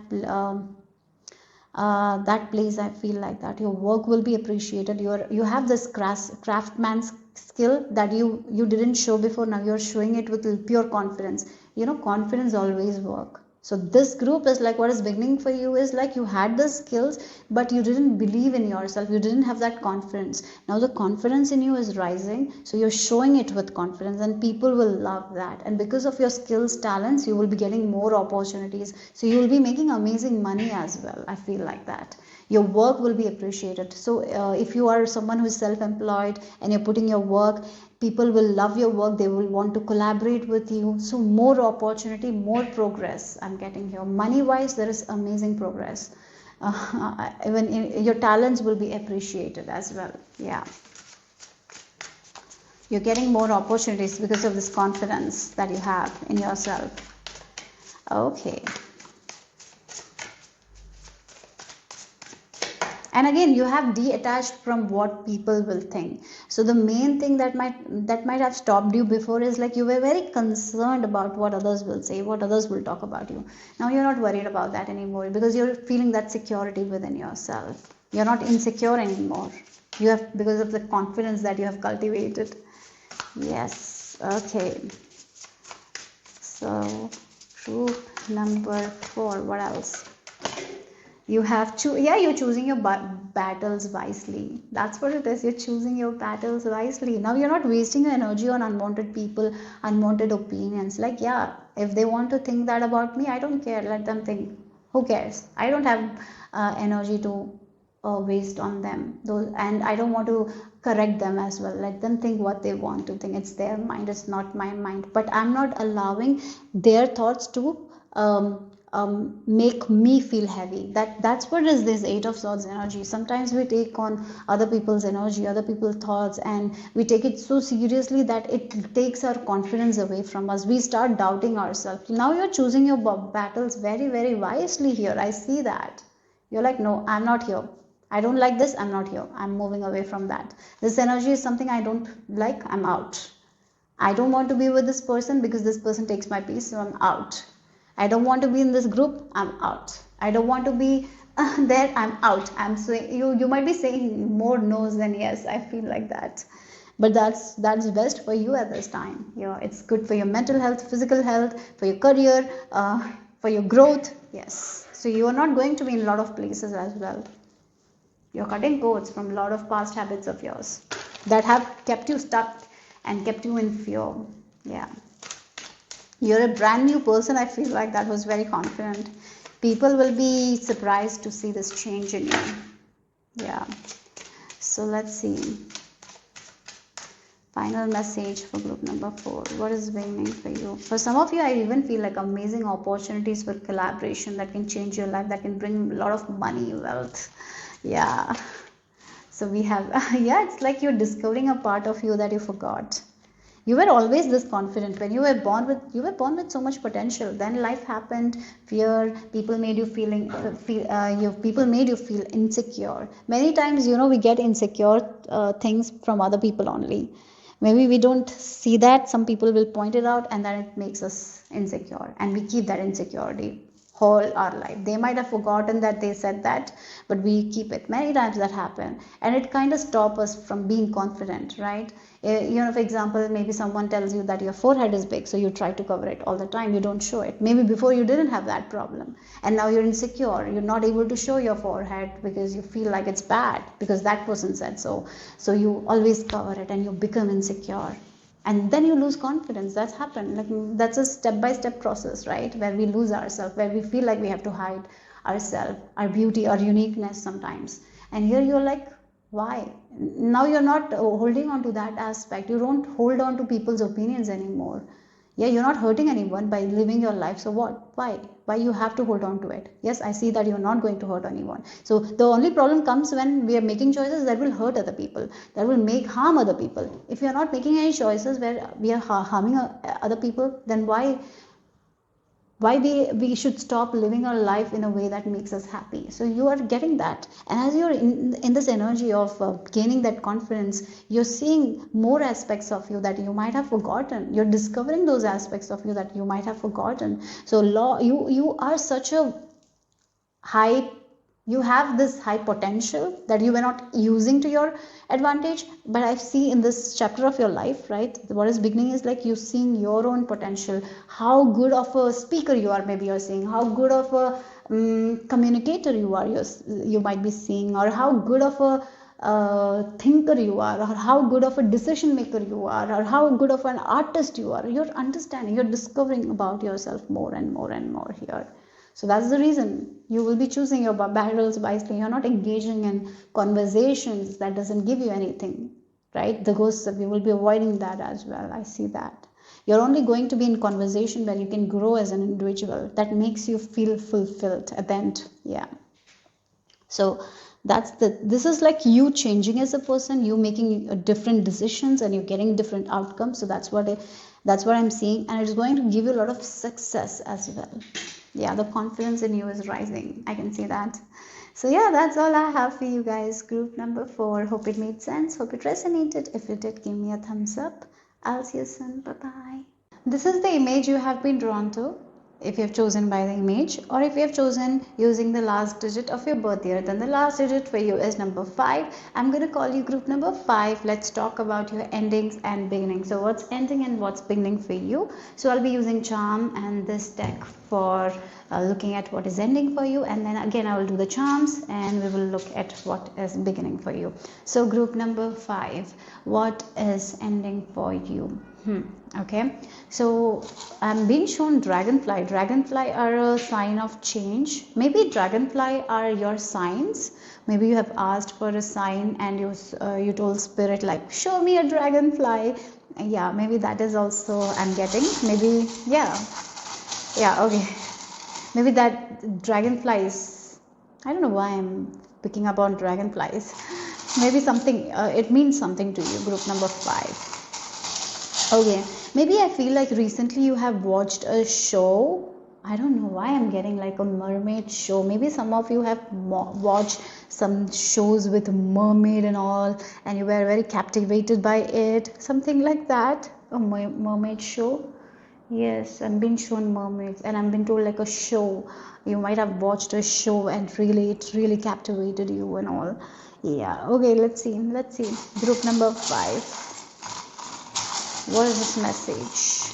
place. I feel like that your work will be appreciated. You have this craftsman's skill that you didn't show before. Now you're showing it with pure confidence. Confidence always work. So this group is like, what is beginning for you is like, you had the skills, but you didn't believe in yourself, you didn't have that confidence. Now the confidence in you is rising, so you're showing it with confidence, and people will love that. And because of your skills, talents, you will be getting more opportunities, so you will be making amazing money as well. I feel like that your work will be appreciated. So if you are someone who is self-employed and you're putting your work, people will love your work, they will want to collaborate with you. So more opportunity, more progress I'm getting here. Money wise, there is amazing progress. Even your talents will be appreciated as well. Yeah, you're getting more opportunities because of this confidence that you have in yourself. Okay. And again, you have detached from what people will think. So the main thing that might have stopped you before is like, you were very concerned about what others will say, what others will talk about you. Now you're not worried about that anymore, because you're feeling that security within yourself. You're not insecure anymore. Because of the confidence that you have cultivated. Yes. Okay. So group number 4, what else? You have you're choosing your battles wisely. That's what it is. You're choosing your battles wisely. Now you're not wasting your energy on unwanted people, unwanted opinions. Like, yeah, if they want to think that about me, I don't care. Let them think. Who cares? I don't have energy to waste on them. And I don't want to correct them as well. Let them think what they want to think. It's their mind. It's not my mind. But I'm not allowing their thoughts to make me feel heavy. That's what is this 8 of Swords energy. Sometimes we take on other people's energy, other people's thoughts, and we take it so seriously that it takes our confidence away from us. We start doubting ourselves. Now you're choosing your battles very, very wisely here. I see that. You're like, no, I'm not here. I don't like this. I'm not here. I'm moving away from that. This energy is something I don't like. I'm out. I don't want to be with this person because this person takes my peace, so I'm out. I don't want to be in this group. I'm out. I don't want to be there. I'm out. I'm saying, you might be saying more no's than yes. I feel like that, but that's best for you at this time. It's good for your mental health, physical health, for your career, for your growth. Yes. So you are not going to be in a lot of places as well. You're cutting cords from a lot of past habits of yours that have kept you stuck and kept you in fear. Yeah. You're a brand new person. I feel like that was very confident. People will be surprised to see this change in you. Yeah. So let's see. Final message for group number 4. What is waiting for you? For some of you, I even feel like amazing opportunities for collaboration that can change your life, that can bring a lot of money, wealth. Yeah. So we have, it's like you're discovering a part of you that you forgot. You were always this confident. When you were born with so much potential. Then life happened, fear, people made you feel insecure. Many times, we get insecure things from other people only. Maybe we don't see that. Some people will point it out, and then it makes us insecure, and we keep that insecurity whole our life. They might have forgotten that they said that, but we keep it. Many times that happen, and it kind of stops us from being confident, right? For example, maybe someone tells you that your forehead is big, so you try to cover it all the time, you don't show it. Maybe before you didn't have that problem, and now you're insecure, you're not able to show your forehead because you feel like it's bad because that person said so. So you always cover it and you become insecure, and then you lose confidence. That's happened. Like, that's a step-by-step process, right, where we lose ourselves, where we feel like we have to hide ourselves, our beauty, our uniqueness sometimes. And here you're like, why? Now you're not holding on to that aspect. You don't hold on to people's opinions anymore. Yeah, you're not hurting anyone by living your life. So what? Why you have to hold on to it? Yes, I see that you're not going to hurt anyone. So the only problem comes when we are making choices that will hurt other people, that will harm other people. If you're not making any choices where we are harming other people, then why we should stop living our life in a way that makes us happy? So you are getting that, and as you're in this energy of gaining that confidence, you're seeing more aspects of you that you might have forgotten. You're discovering those aspects of you that you might have forgotten. So you are such a high, you have this high potential that you were not using to your advantage. But I see in this chapter of your life, right, what is beginning is like you seeing your own potential, how good of a speaker you are. Maybe you're seeing how good of a communicator you are, you might be seeing, or how good of a thinker you are, or how good of a decision maker you are, or how good of an artist you are. You're understanding, you're discovering about yourself more and more and more here. So that's the reason you will be choosing your battles wisely. You're not engaging in conversations that doesn't give you anything, right? The ghosts of you will be avoiding that as well. I see that. You're only going to be in conversation where you can grow as an individual, that makes you feel fulfilled at the end. Yeah. So this is like you changing as a person, you making different decisions, and you're getting different outcomes. So that's what I'm seeing, and it's going to give you a lot of success as well. Yeah, the confidence in you is rising. I can see that. So yeah, that's all I have for you guys. Group number 4. Hope it made sense. Hope it resonated. If it did, give me a thumbs up. I'll see you soon. Bye-bye. This is the image you have been drawn to. If you have chosen by the image, or if you have chosen using the last digit of your birth year, then the last digit for you is number 5. I'm going to call you group number 5. Let's talk about your endings and beginnings. So what's ending and what's beginning for you? So I'll be using charm and this deck for looking at what is ending for you, and then again I will do the charms and we will look at what is beginning for you. So group number 5, what is ending for you? Okay, so I'm being shown dragonfly. Dragonfly are a sign of change. Maybe dragonfly are your signs. Maybe you have asked for a sign and you told spirit like, show me a dragonfly. Yeah, maybe that is also I'm getting. Maybe yeah, okay, maybe that dragonflies, I don't know why I'm picking up on dragonflies. Maybe something it means something to you. Group number 5. Okay, maybe I feel like recently you have watched a show. I don't know why I'm getting like a mermaid show. Maybe some of you have watched some shows with mermaid and all, and you were very captivated by it. Something like that. A mermaid show. Yes, I'm being shown mermaids, and I'm being told like a show. You might have watched a show and it really captivated you and all. Yeah, okay, let's see. Group number 5. What is this message?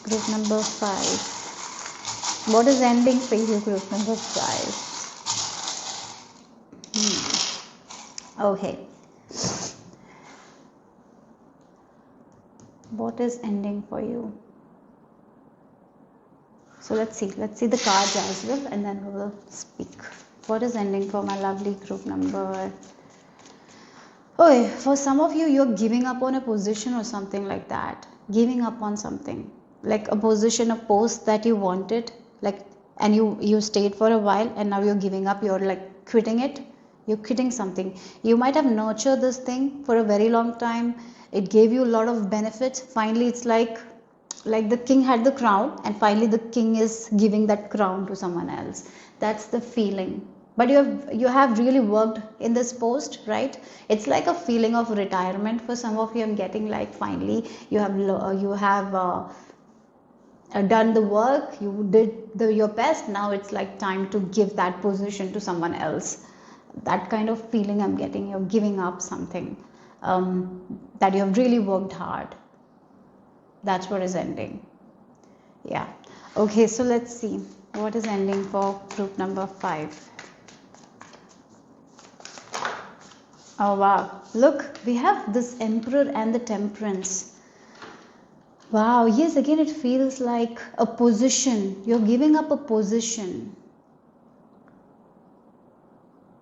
Group number 5. What is ending for you, group number 5? Okay. What is ending for you? So let's see the cards as well, and then we will speak. What is ending for my lovely group number? Okay, for some of you, you're giving up on a position or something like that. Giving up on something, like a position, a post that you wanted, like, and you stayed for a while, and now you're giving up. You're like quitting it. You're quitting something. You might have nurtured this thing for a very long time. It gave you a lot of benefits. Finally, it's like the king had the crown, and finally the king is giving that crown to someone else. That's the feeling. But you have really worked in this post, right? It's like a feeling of retirement for some of you. I'm getting like finally you have done the work, you did your best. Now it's like time to give that position to someone else. That kind of feeling I'm getting. You're giving up something that you have really worked hard. That's what is ending. Yeah. Okay, so let's see what is ending for group number 5. Oh wow, look, we have this Emperor and the Temperance. Wow, yes, again it feels like a position. You're giving up a position.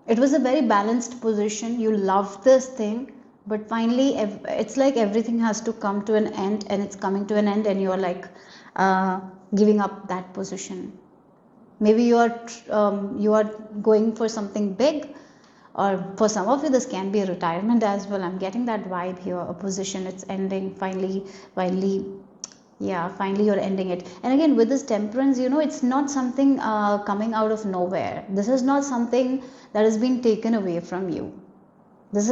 It was a very balanced position. You love this thing, but finally it's like everything has to come to an end, and it's coming to an end, and you're like giving up that position. Maybe you are going for something big, or for some of you this can be a retirement as well. I'm getting that vibe here. A position, it's ending finally. Yeah, finally you're ending it. And again, with this Temperance, it's not something coming out of nowhere. This is not something that has been taken away from you. This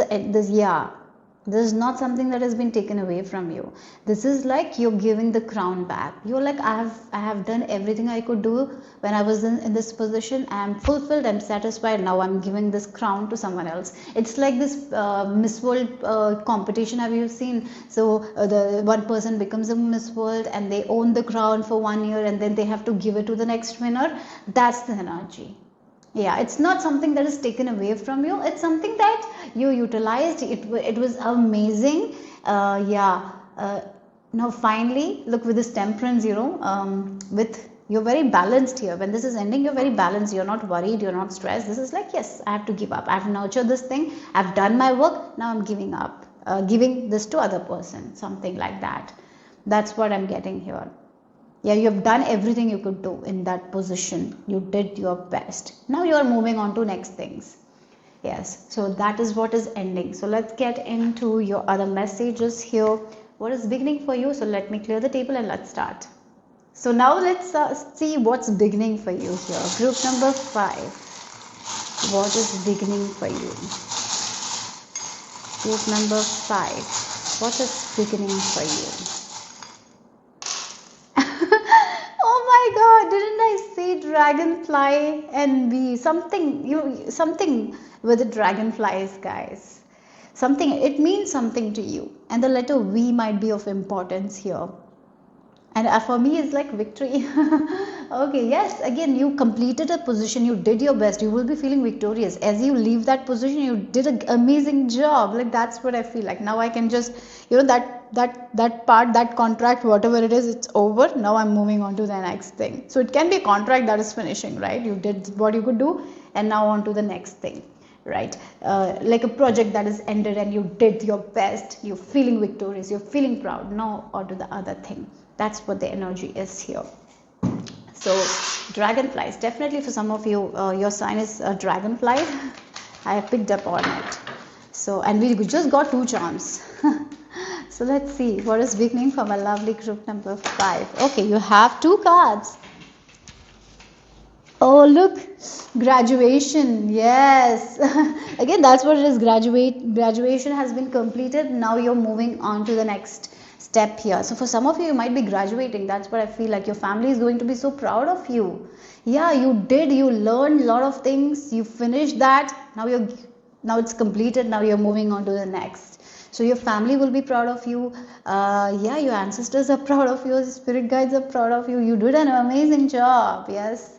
is not something that has been taken away from you. This is like you're giving the crown back. You're like, I have done everything I could do when I was in this position. I am fulfilled, I'm satisfied. Now I'm giving this crown to someone else. It's like this Miss World competition. Have you seen? So the one person becomes a Miss World and they own the crown for 1 year, and then they have to give it to the next winner. That's the energy. Yeah, it's not something that is taken away from you. It's something that you utilized. It was amazing. Now finally, look, with this Temperance, with you're very balanced here. When this is ending, you're very balanced. You're not worried. You're not stressed. This is like, yes, I have to give up. I've nurtured this thing. I've done my work. Now I'm giving up. Giving this to other person. Something like that. That's what I'm getting here. Yeah, you have done everything you could do in that position. You did your best. Now you are moving on to next things. Yes, so that is what is ending. So let's get into your other messages here. What is beginning for you? So let me clear the table and let's start. So now let's see what's beginning for you here. Group number 5. What is beginning for you? Group number 5. What is beginning for you? Oh my god, didn't I say dragonfly and bee? Something with the dragonflies, guys. Something, it means something to you. And the letter V might be of importance here. And for me, it's like victory. Okay, yes, again, you completed a position, you did your best, you will be feeling victorious. As you leave that position, you did an amazing job. Like, that's what I feel like. Now I can just, that part, that contract, whatever it is, it's over. Now I'm moving on to the next thing. So it can be a contract that is finishing, right? You did what you could do, and now on to the next thing. Right, like a project that is ended and you did your best, you're feeling victorious, you're feeling proud. Now on to the other thing. That's what the energy is here. So dragonflies, definitely for some of you, your sign is a dragonfly. I have picked up on it. So, and we just got 2 charms. So let's see what is beginning for my lovely group number 5. Okay, you have 2 cards. Oh, look, graduation. Yes. Again, that's what it is. Graduation has been completed. Now you're moving on to the next step here. So for some of you might be graduating. That's what I feel like. Your family is going to be so proud of you. Yeah, you learned a lot of things. You finished that. Now it's completed. Now you're moving on to the next. So your family will be proud of you. Yeah, your ancestors are proud of you. Spirit guides are proud of you. You did an amazing job. Yes.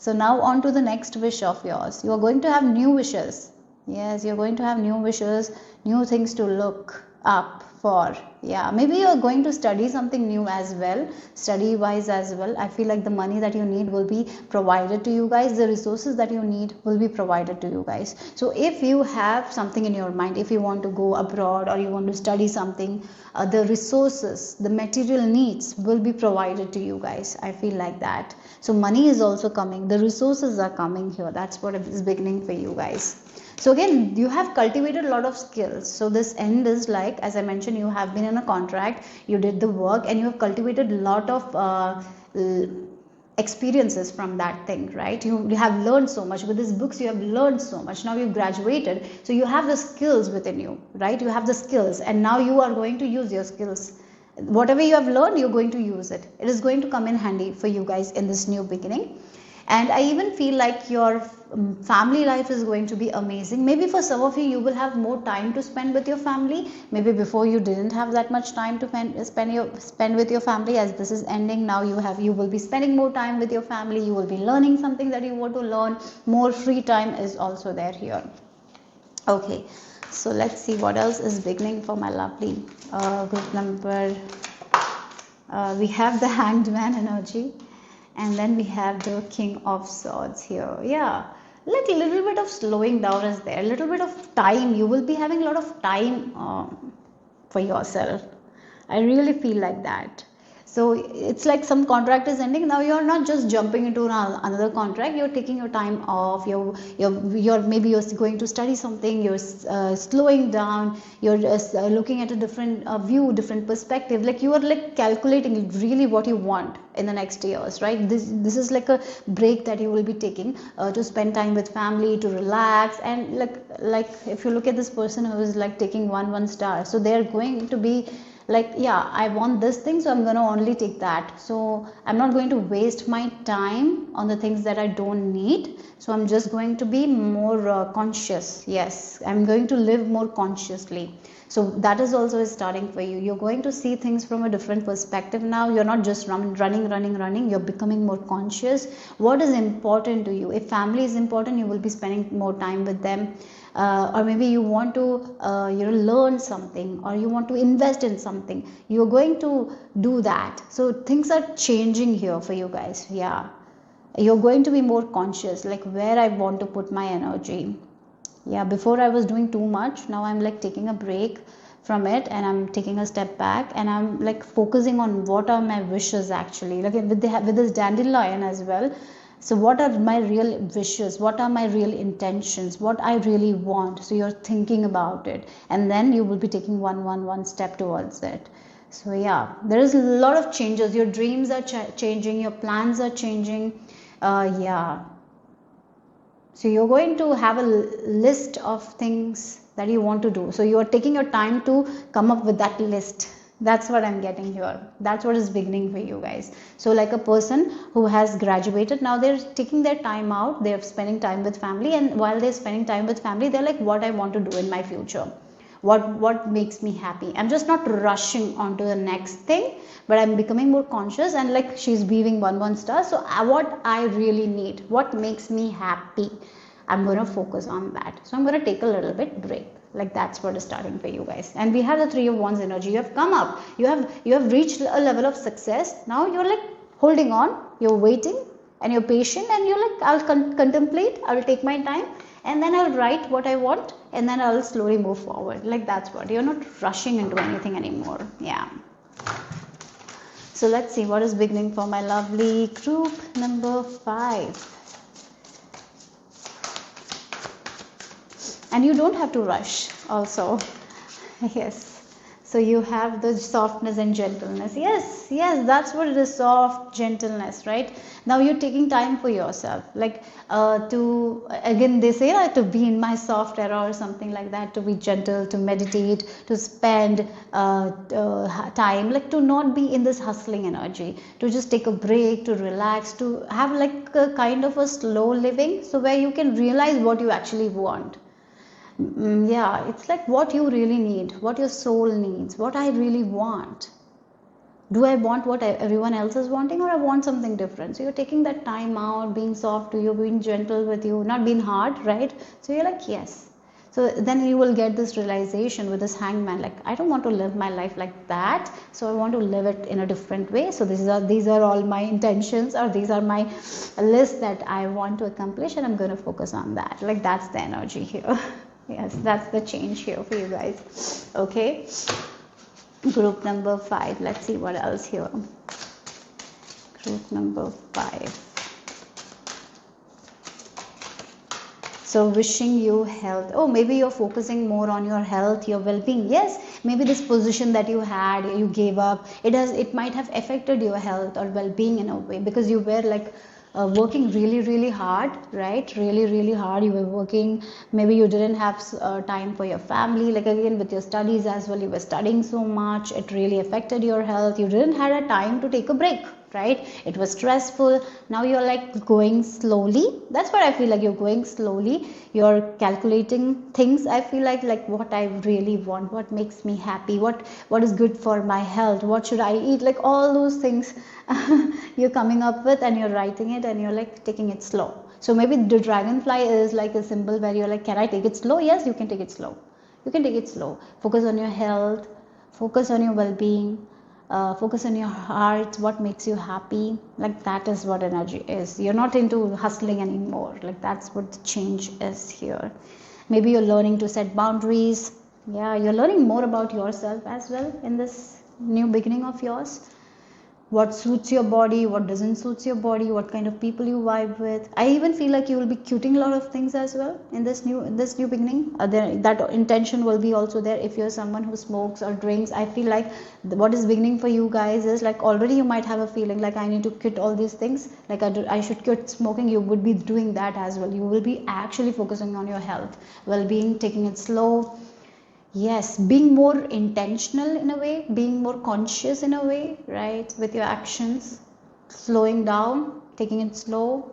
So now on to the next wish of yours. You are going to have new wishes. Yes, you're going to have new wishes, new things to look up for. Yeah, maybe you're going to study something new as well, study wise as well. I feel like the money that you need will be provided to you guys. The resources that you need will be provided to you guys. So if you have something in your mind, if you want to go abroad or you want to study something, the resources, the material needs will be provided to you guys. I feel like that. So money is also coming. The resources are coming here. That's what is beginning for you guys. So again, you have cultivated a lot of skills. So this end is like, as I mentioned, you have been in a contract, you did the work, and you have cultivated a lot of experiences from that thing, right? You have learned so much. With these books, you have learned so much. Now you've graduated, so you have the skills within you, right? You have the skills, and now you are going to use your skills. Whatever you have learned, you're going to use it. It is going to come in handy for you guys in this new beginning. And I even feel like your family life is going to be amazing. Maybe for some of you, you will have more time to spend with your family. Maybe before you didn't have that much time to spend with your family. As this is ending now, you will be spending more time with your family. You will be learning something that you want to learn. More free time is also there here. Okay, so let's see what else is beginning for my lovely group number. We have the Hanged Man energy, and then we have the King of Swords here. Yeah, like a little bit of slowing down is there, a little bit of time. You will be having a lot of time for yourself. I really feel like that. So it's like some contract is ending. Now you're not just jumping into another contract. You're taking your time off. You're maybe you're going to study something. You're slowing down. You're just looking at a different view, different perspective. Like you are like calculating really what you want in the next years, right? This is like a break that you will be taking to spend time with family, to relax. And like if you look at this person who is like taking one star, so they're going to be like, yeah, I want this thing, so I'm going to only take that. So I'm not going to waste my time on the things that I don't need. So I'm just going to be more conscious. Yes, I'm going to live more consciously. So that is also starting for you. You're going to see things from a different perspective now. You're not just running. You're becoming more conscious. What is important to you? If family is important, you will be spending more time with them. Or maybe you want to learn something, or you want to invest in something. You're going to do that. So things are changing here for you guys. Yeah, you're going to be more conscious, like where I want to put my energy. Yeah, before I was doing too much. Now I'm like taking a break from it, and I'm taking a step back, and I'm like focusing on what are my wishes actually, like with this dandelion as well. So what are my real wishes? What are my real intentions? What I really want? So you're thinking about it, and then you will be taking one step towards it. So yeah, there is a lot of changes. Your dreams are changing. Your plans are changing. Yeah. So you're going to have a list of things that you want to do. So you are taking your time to come up with that list. That's what I'm getting here. That's what is beginning for you guys. So like a person who has graduated, now they're taking their time out. They're spending time with family, and while they're spending time with family, they're like, what I want to do in my future. What makes me happy. I'm just not rushing on to the next thing, but I'm becoming more conscious. And like she's weaving one star. So what I really need, what makes me happy, I'm going to focus on that. So I'm going to take a little bit break. Like that's what is starting for you guys. And we have the Three of Wands energy. You have come up, you have reached a level of success. Now you're like holding on, you're waiting, and you're patient, and you're like, I'll contemplate, I'll take my time, and then I'll write what I want, and then I'll slowly move forward. Like that's what, you're not rushing into anything anymore. Yeah. So let's see what is beginning for my lovely group number 5. And you don't have to rush also. Yes. So you have the softness and gentleness. Yes, that's what it is, soft gentleness, right? Now you're taking time for yourself, like to, again they say to be in my soft era or something like that, to be gentle, to meditate, to spend time, like to not be in this hustling energy, to just take a break, to relax, to have like a kind of a slow living, so where you can realize what you actually want. Yeah, it's like what you really need, what your soul needs, what I really want. Do I want what everyone else is wanting, or I want something different? So you're taking that time out, being soft to you, being gentle with you, not being hard, right? So you're like, yes. So then you will get this realization with this hangman, like I don't want to live my life like that, so I want to live it in a different way. So these are all my intentions, or these are my list that I want to accomplish, and I'm going to focus on that. Like that's the energy here. Yes, that's the change here for you guys. Okay, group number 5. Let's see what else here. Group number 5. So wishing you health. Oh, maybe you're focusing more on your health, your well-being. Yes, maybe this position that you had, you gave up, it might have affected your health or well-being in a way, because you were like working really hard, right? Really hard. You were working, maybe you didn't have time for your family, like again with your studies as well, you were studying so much, it really affected your health. You didn't have a time to take a break. right? It was stressful. Now you're like going slowly. That's what I feel like. You're going slowly. You're calculating things. I feel like what I really want, what makes me happy, what is good for my health, what should I eat, like all those things you're coming up with, and you're writing it, and you're like taking it slow. So maybe the dragonfly is like a symbol where you're like, can I take it slow? Yes, you can take it slow. You can take it slow. Focus on your health, focus on your well-being, focus on your heart, what makes you happy. Like that is what energy is. You're not into hustling anymore. Like that's what the change is here. Maybe you're learning to set boundaries. Yeah, you're learning more about yourself as well in this new beginning of yours. What suits your body, what doesn't suit your body, what kind of people you vibe with. I even feel like you will be quitting a lot of things as well in this new beginning. That intention will be also there. If you're someone who smokes or drinks, I feel like what is beginning for you guys is like already you might have a feeling like I need to quit all these things, like I should quit smoking. You would be doing that as well. You will be actually focusing on your health, well-being, taking it slow. Yes, being more intentional in a way, being more conscious in a way, right, with your actions, slowing down, taking it slow.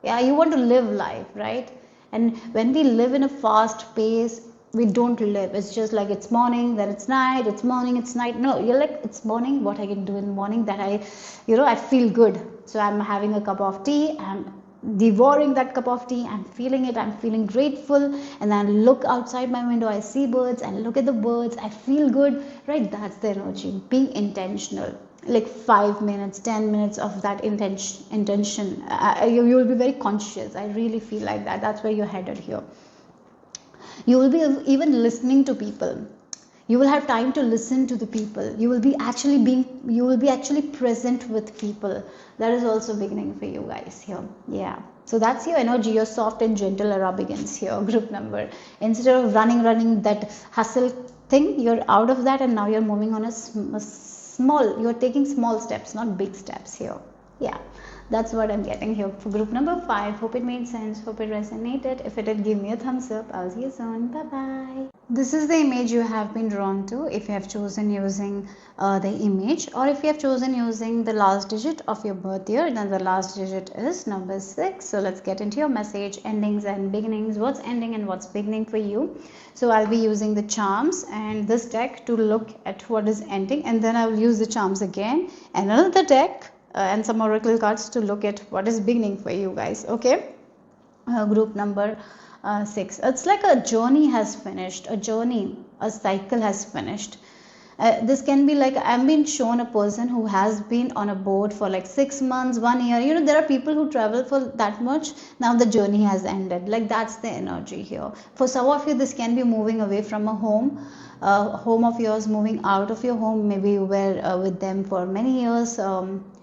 Yeah, you want to live life, right? And when we live in a fast pace, we don't live. It's just like it's morning, then it's night, it's morning, it's night. No, you're like, it's morning, what I can do in the morning that I feel good. So I'm having a cup of tea, I'm devouring that cup of tea, I'm feeling it, I'm feeling grateful, and then look outside my window, I see birds, and look at the birds, I feel good, right? That's the energy, being intentional. Like 5 minutes, 10 minutes of that intention, you will be very conscious. I really feel like that's where you're headed here. You will be even listening to people. You will have time to listen to the people. You will be actually present with people. That is also beginning for you guys here. Yeah, so that's your energy. Your soft and gentle era begins here. Group number, instead of running that hustle thing, you're out of that, and now you're moving on a small, you're taking small steps, not big steps here. Yeah, that's what I'm getting here for group number 5. Hope it made sense, hope it resonated. If it did, give me a thumbs up. I'll see you soon. Bye bye. This is the image you have been drawn to. If you have chosen using the image, or if you have chosen using the last digit of your birth year, then the last digit is number 6. So let's get into your message, endings and beginnings. What's ending and what's beginning for you? So I'll be using the charms and this deck to look at what is ending, and then I will use the charms again and another deck and some oracle cards to look at what is beginning for you guys. Okay, group number 6. It's like a journey has finished, a cycle has finished. This can be like, I've been shown a person who has been on a boat for like 6 months, 1 year. There are people who travel for that much. Now the journey has ended. Like that's the energy here. For some of you, this can be moving away from a home of yours, moving out of your home. Maybe you were with them for many years.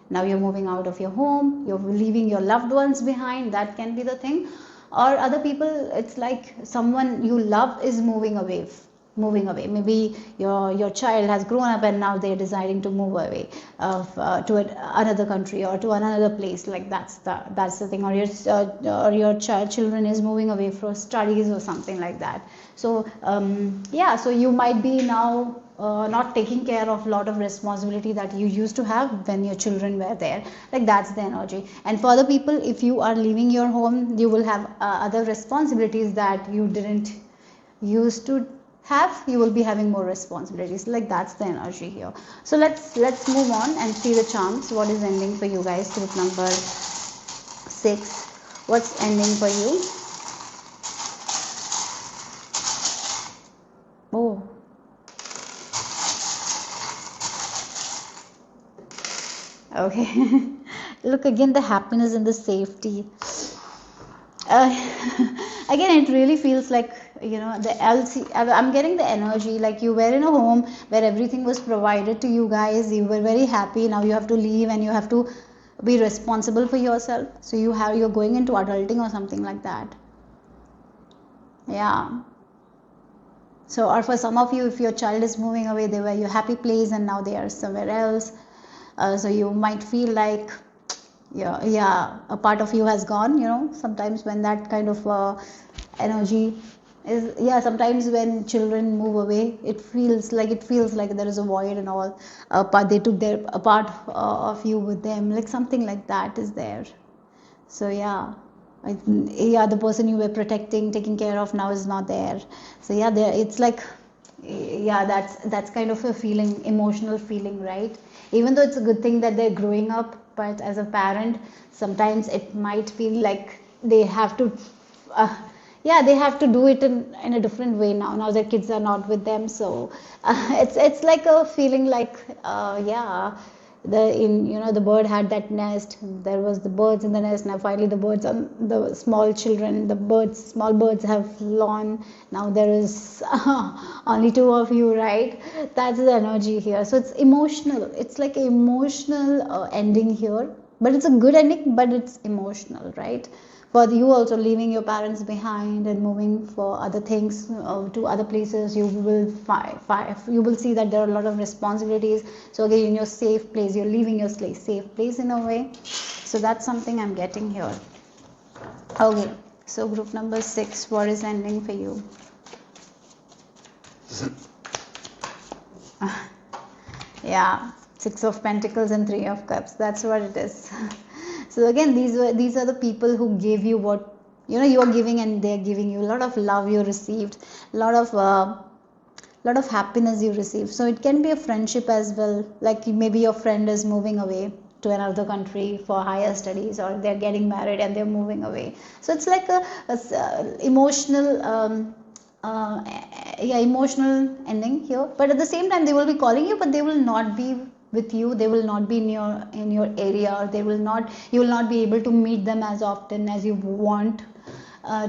Now you're moving out of your home, you're leaving your loved ones behind. That can be the thing. Or other people, it's like someone you love is moving away. Maybe your child has grown up and now they're deciding to move away to another country or to another place. Like that's the thing. Or your children is moving away for studies or something like that. So yeah, so you might be now not taking care of a lot of responsibility that you used to have when your children were there. Like that's the energy. And for other people, if you are leaving your home, you will have other responsibilities that you didn't used to have. You will be having more responsibilities. Like that's the energy here. So let's move on and see the charms. What is ending for you guys? Group number 6. What's ending for you? Oh, okay. Look, again, the happiness and the safety. Again, it really feels like, the LC, I'm getting the energy like you were in a home where everything was provided to you guys. You were very happy. Now you have to leave and you have to be responsible for yourself. So you're going into adulting or something like that. Yeah. So, or for some of you, if your child is moving away, they were your happy place and now they are somewhere else. So you might feel like, yeah, a part of you has gone. Sometimes when that kind of energy is, yeah, sometimes when children move away, it feels like there is a void and all, but they took their a part of you with them, like something like that is there. So yeah, yeah, the person you were protecting, taking care of now is not there. So yeah, there it's like, yeah, that's kind of a feeling, emotional feeling, right? Even though it's a good thing that they're growing up, but as a parent, sometimes it might feel like they have to, uh, yeah, they have to do it in a different way now. Now their kids are not with them, so it's like a feeling like, yeah, the bird had that nest, there was the birds in the nest, now finally the birds on the small children, small birds have flown, now there is only two of you, right? That's the energy here. So it's emotional, it's like an emotional ending here, but it's a good ending, but it's emotional, right? For you also, leaving your parents behind and moving for other things, to other places, you will you will see that there are a lot of responsibilities. So again, in your safe place, you're leaving your safe place in a way. So that's something I'm getting here. Okay, so group number 6, what is ending for you? Yeah, 6 of Pentacles and 3 of Cups, that's what it is. So again, these are the people who gave you what, you are giving, and they're giving you a lot of love you received, a lot of happiness you received. So it can be a friendship as well, like maybe your friend is moving away to another country for higher studies, or they're getting married and they're moving away. So it's like a emotional, yeah, emotional ending here. But at the same time, they will be calling you, but they will not be with you, they will not be in your area, or you will not be able to meet them as often as you want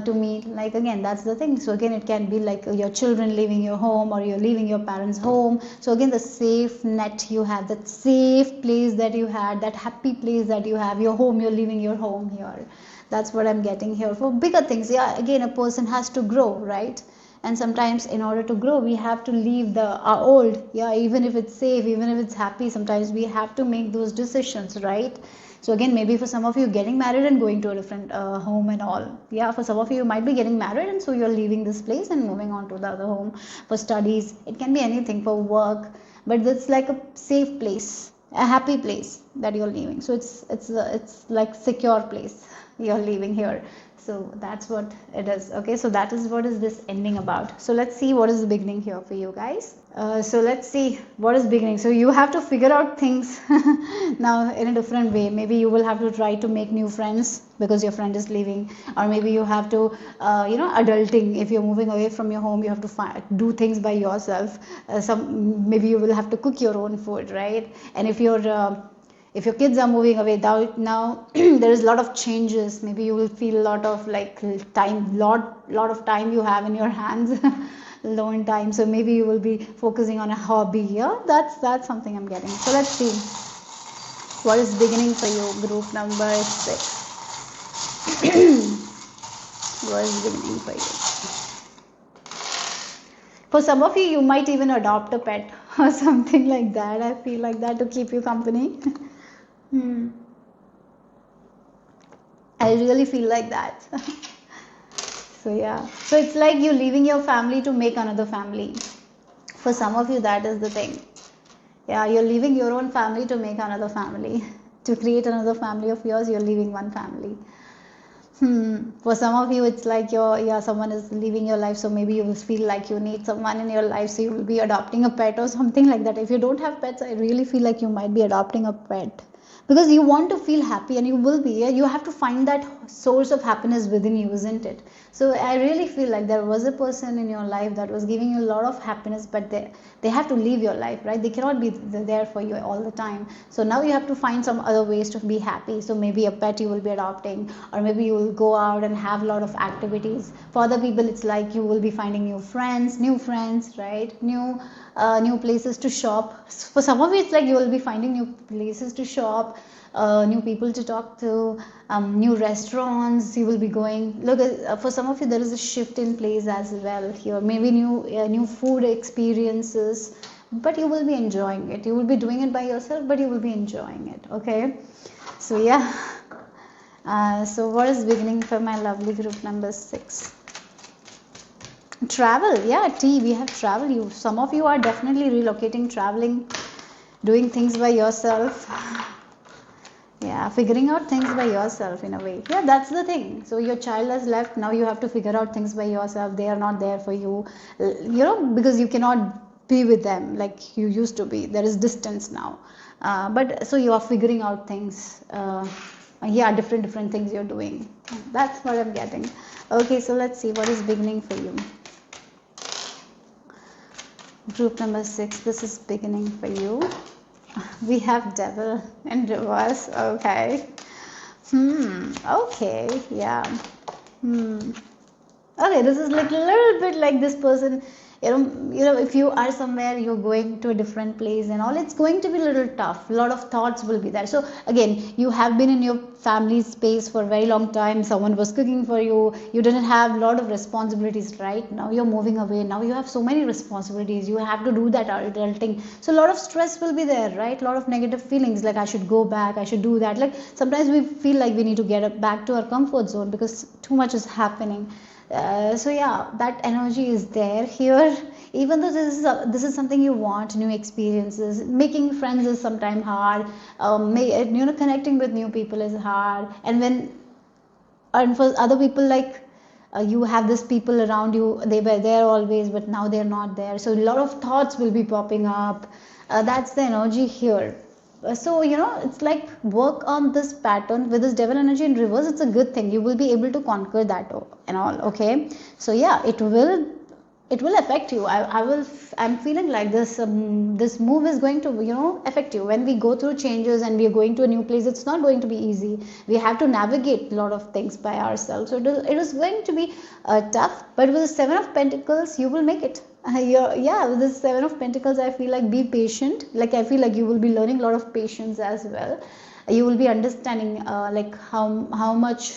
to meet. Like again, that's the thing. So again, it can be like your children leaving your home, or you're leaving your parents home. So again, the safe net you have, that safe place that you had, that happy place that you have, your home, you're leaving your home here. That's what I'm getting here. For bigger things, yeah, again, a person has to grow, right? And sometimes in order to grow, we have to leave our old, yeah, even if it's safe, even if it's happy, sometimes we have to make those decisions, right? So again, maybe for some of you, getting married and going to a different home and all, yeah, for some of you might be getting married, and so you're leaving this place and moving on to the other home for studies. It can be anything, for work, but it's like a safe place, a happy place that you're leaving. So it's like secure place you're leaving here. So that's what it is. Okay, so that is what is this ending about. So let's see what is the beginning here for you guys. So let's see what is beginning. So you have to figure out things now in a different way. Maybe you will have to try to make new friends because your friend is leaving, or maybe you have to adulting. If you're moving away from your home, you have to do things by yourself. Maybe you will have to cook your own food, right? And if your kids are moving away now there is a lot of changes. Maybe you will feel a lot of like lot of time you have in your hands alone time. So maybe you will be focusing on a hobby here. That's something I'm getting. So let's see what is beginning for you, group number 6. What is beginning for you? For some of you might even adopt a pet or something like that. I feel like that, to keep you company. I really feel like that. So yeah, so it's like you leaving your family to make another family. For some of you, that is the thing. Yeah, you're leaving your own family to make another family. To create another family of yours, you're leaving one family. For some of you, it's like someone is leaving your life, so maybe you will feel like you need someone in your life, so you will be adopting a pet or something like that. If you don't have pets, I really feel like you might be adopting a pet, because you want to feel happy, and you will be. Yeah, you have to find that source of happiness within you, isn't it? So I really feel like there was a person in your life that was giving you a lot of happiness, but they have to leave your life, right? They cannot be there for you all the time. So now you have to find some other ways to be happy. So maybe a pet you will be adopting, or maybe you will go out and have a lot of activities. For other people, it's like you will be finding new friends, right? New places to shop. For some of you, it's like you will be finding new places to shop, new people to talk to, new restaurants you will be going. Look, for some of you, there is a shift in place as well here. Maybe new food experiences, but you will be enjoying it. You will be doing it by yourself, but you will be enjoying it. Okay, so yeah. So what is beginning for my lovely group number 6? Travel, yeah, T, we have travel. Some of you are definitely relocating, traveling, doing things by yourself. Yeah, figuring out things by yourself in a way. Yeah, that's the thing. So your child has left, now you have to figure out things by yourself. They are not there for you, because you cannot be with them like you used to be. There is distance now. But so you are figuring out things. Yeah, different things you're doing. That's what I'm getting. Okay, so let's see what is beginning for you. Group number 6, this is beginning for you. We have devil in reverse. Okay. Okay, yeah. Okay, this is like a little bit like this person, if you are somewhere, you're going to a different place and all, it's going to be a little tough. A lot of thoughts will be there. So again, you have been in your family space for a very long time. Someone was cooking for you. You didn't have a lot of responsibilities, right? Now you're moving away. Now you have so many responsibilities. You have to do that adulting. So a lot of stress will be there, right? A lot of negative feelings like I should go back, I should do that. Like sometimes we feel like we need to get back to our comfort zone because too much is happening. So yeah, that energy is there here. Even though this is something you want, new experiences, making friends is sometimes hard. Connecting with new people is hard. And for other people, like you have this people around you, they were there always, but now they're not there. So a lot of thoughts will be popping up. That's the energy here. So it's like work on this pattern with this devil energy in reverse. It's a good thing. You will be able to conquer that and all. Okay, so yeah, it will affect you. I'm feeling like this move is going to affect you. When we go through changes and we are going to a new place, it's not going to be easy. We have to navigate a lot of things by ourselves. So it is going to be tough, but with the 7 of Pentacles you will make it. Yeah, with this 7 of Pentacles, I feel like be patient. Like I feel like you will be learning a lot of patience as well. You will be understanding like how much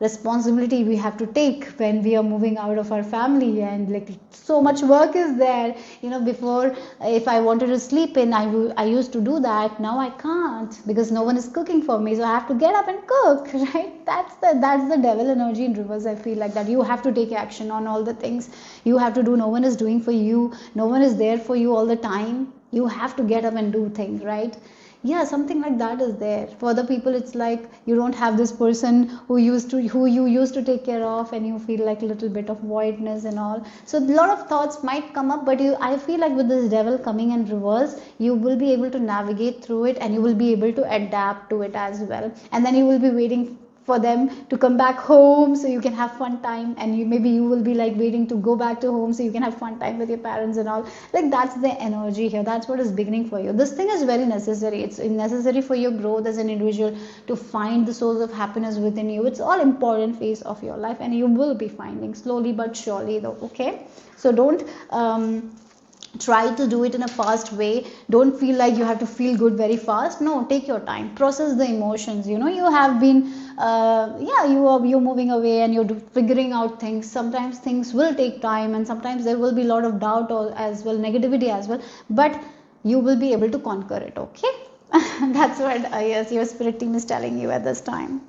responsibility we have to take when we are moving out of our family, and like so much work is there. Before, if I wanted to sleep in, I used to do that. Now I can't because no one is cooking for me, so I have to get up and cook. Right? That's the devil energy in reverse. I feel like that you have to take action on all the things you have to do. No one is doing for you. No one is there for you all the time. You have to get up and do things, right? Yeah, something like that is there. For other people, it's like you don't have this person who you used to take care of, and you feel like a little bit of voidness and all. So a lot of thoughts might come up, but I feel like with this devil coming in reverse, you will be able to navigate through it, and you will be able to adapt to it as well. And then you will be waiting for them to come back home so you can have fun time, and maybe you will be like waiting to go back to home so you can have fun time with your parents and all. Like that's the energy here. That's what is beginning for you. This thing is very necessary. It's necessary for your growth as an individual, to find the source of happiness within you. It's all important phase of your life, and you will be finding slowly but surely though. Okay, so don't try to do it in a fast way. Don't feel like you have to feel good very fast. No, take your time, process the emotions. You have been you're moving away and you're figuring out things. Sometimes things will take time, and sometimes there will be a lot of doubt as well, negativity as well, but you will be able to conquer it. Okay. That's what yes, your spirit team is telling you at this time.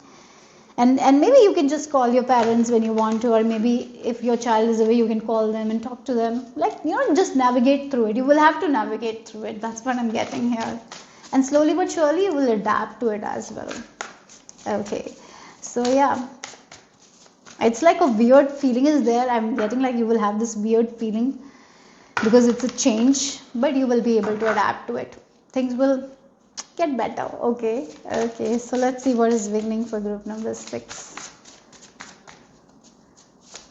And maybe you can just call your parents when you want to, or maybe if your child is away, you can call them and talk to them. Like, just navigate through it. You will have to navigate through it. That's what I'm getting here. And slowly but surely you will adapt to it as well. Okay, so yeah, it's like a weird feeling is there. I'm getting like you will have this weird feeling because it's a change, but you will be able to adapt to it. Things will get better. Okay, so let's see what is beginning for group number 6.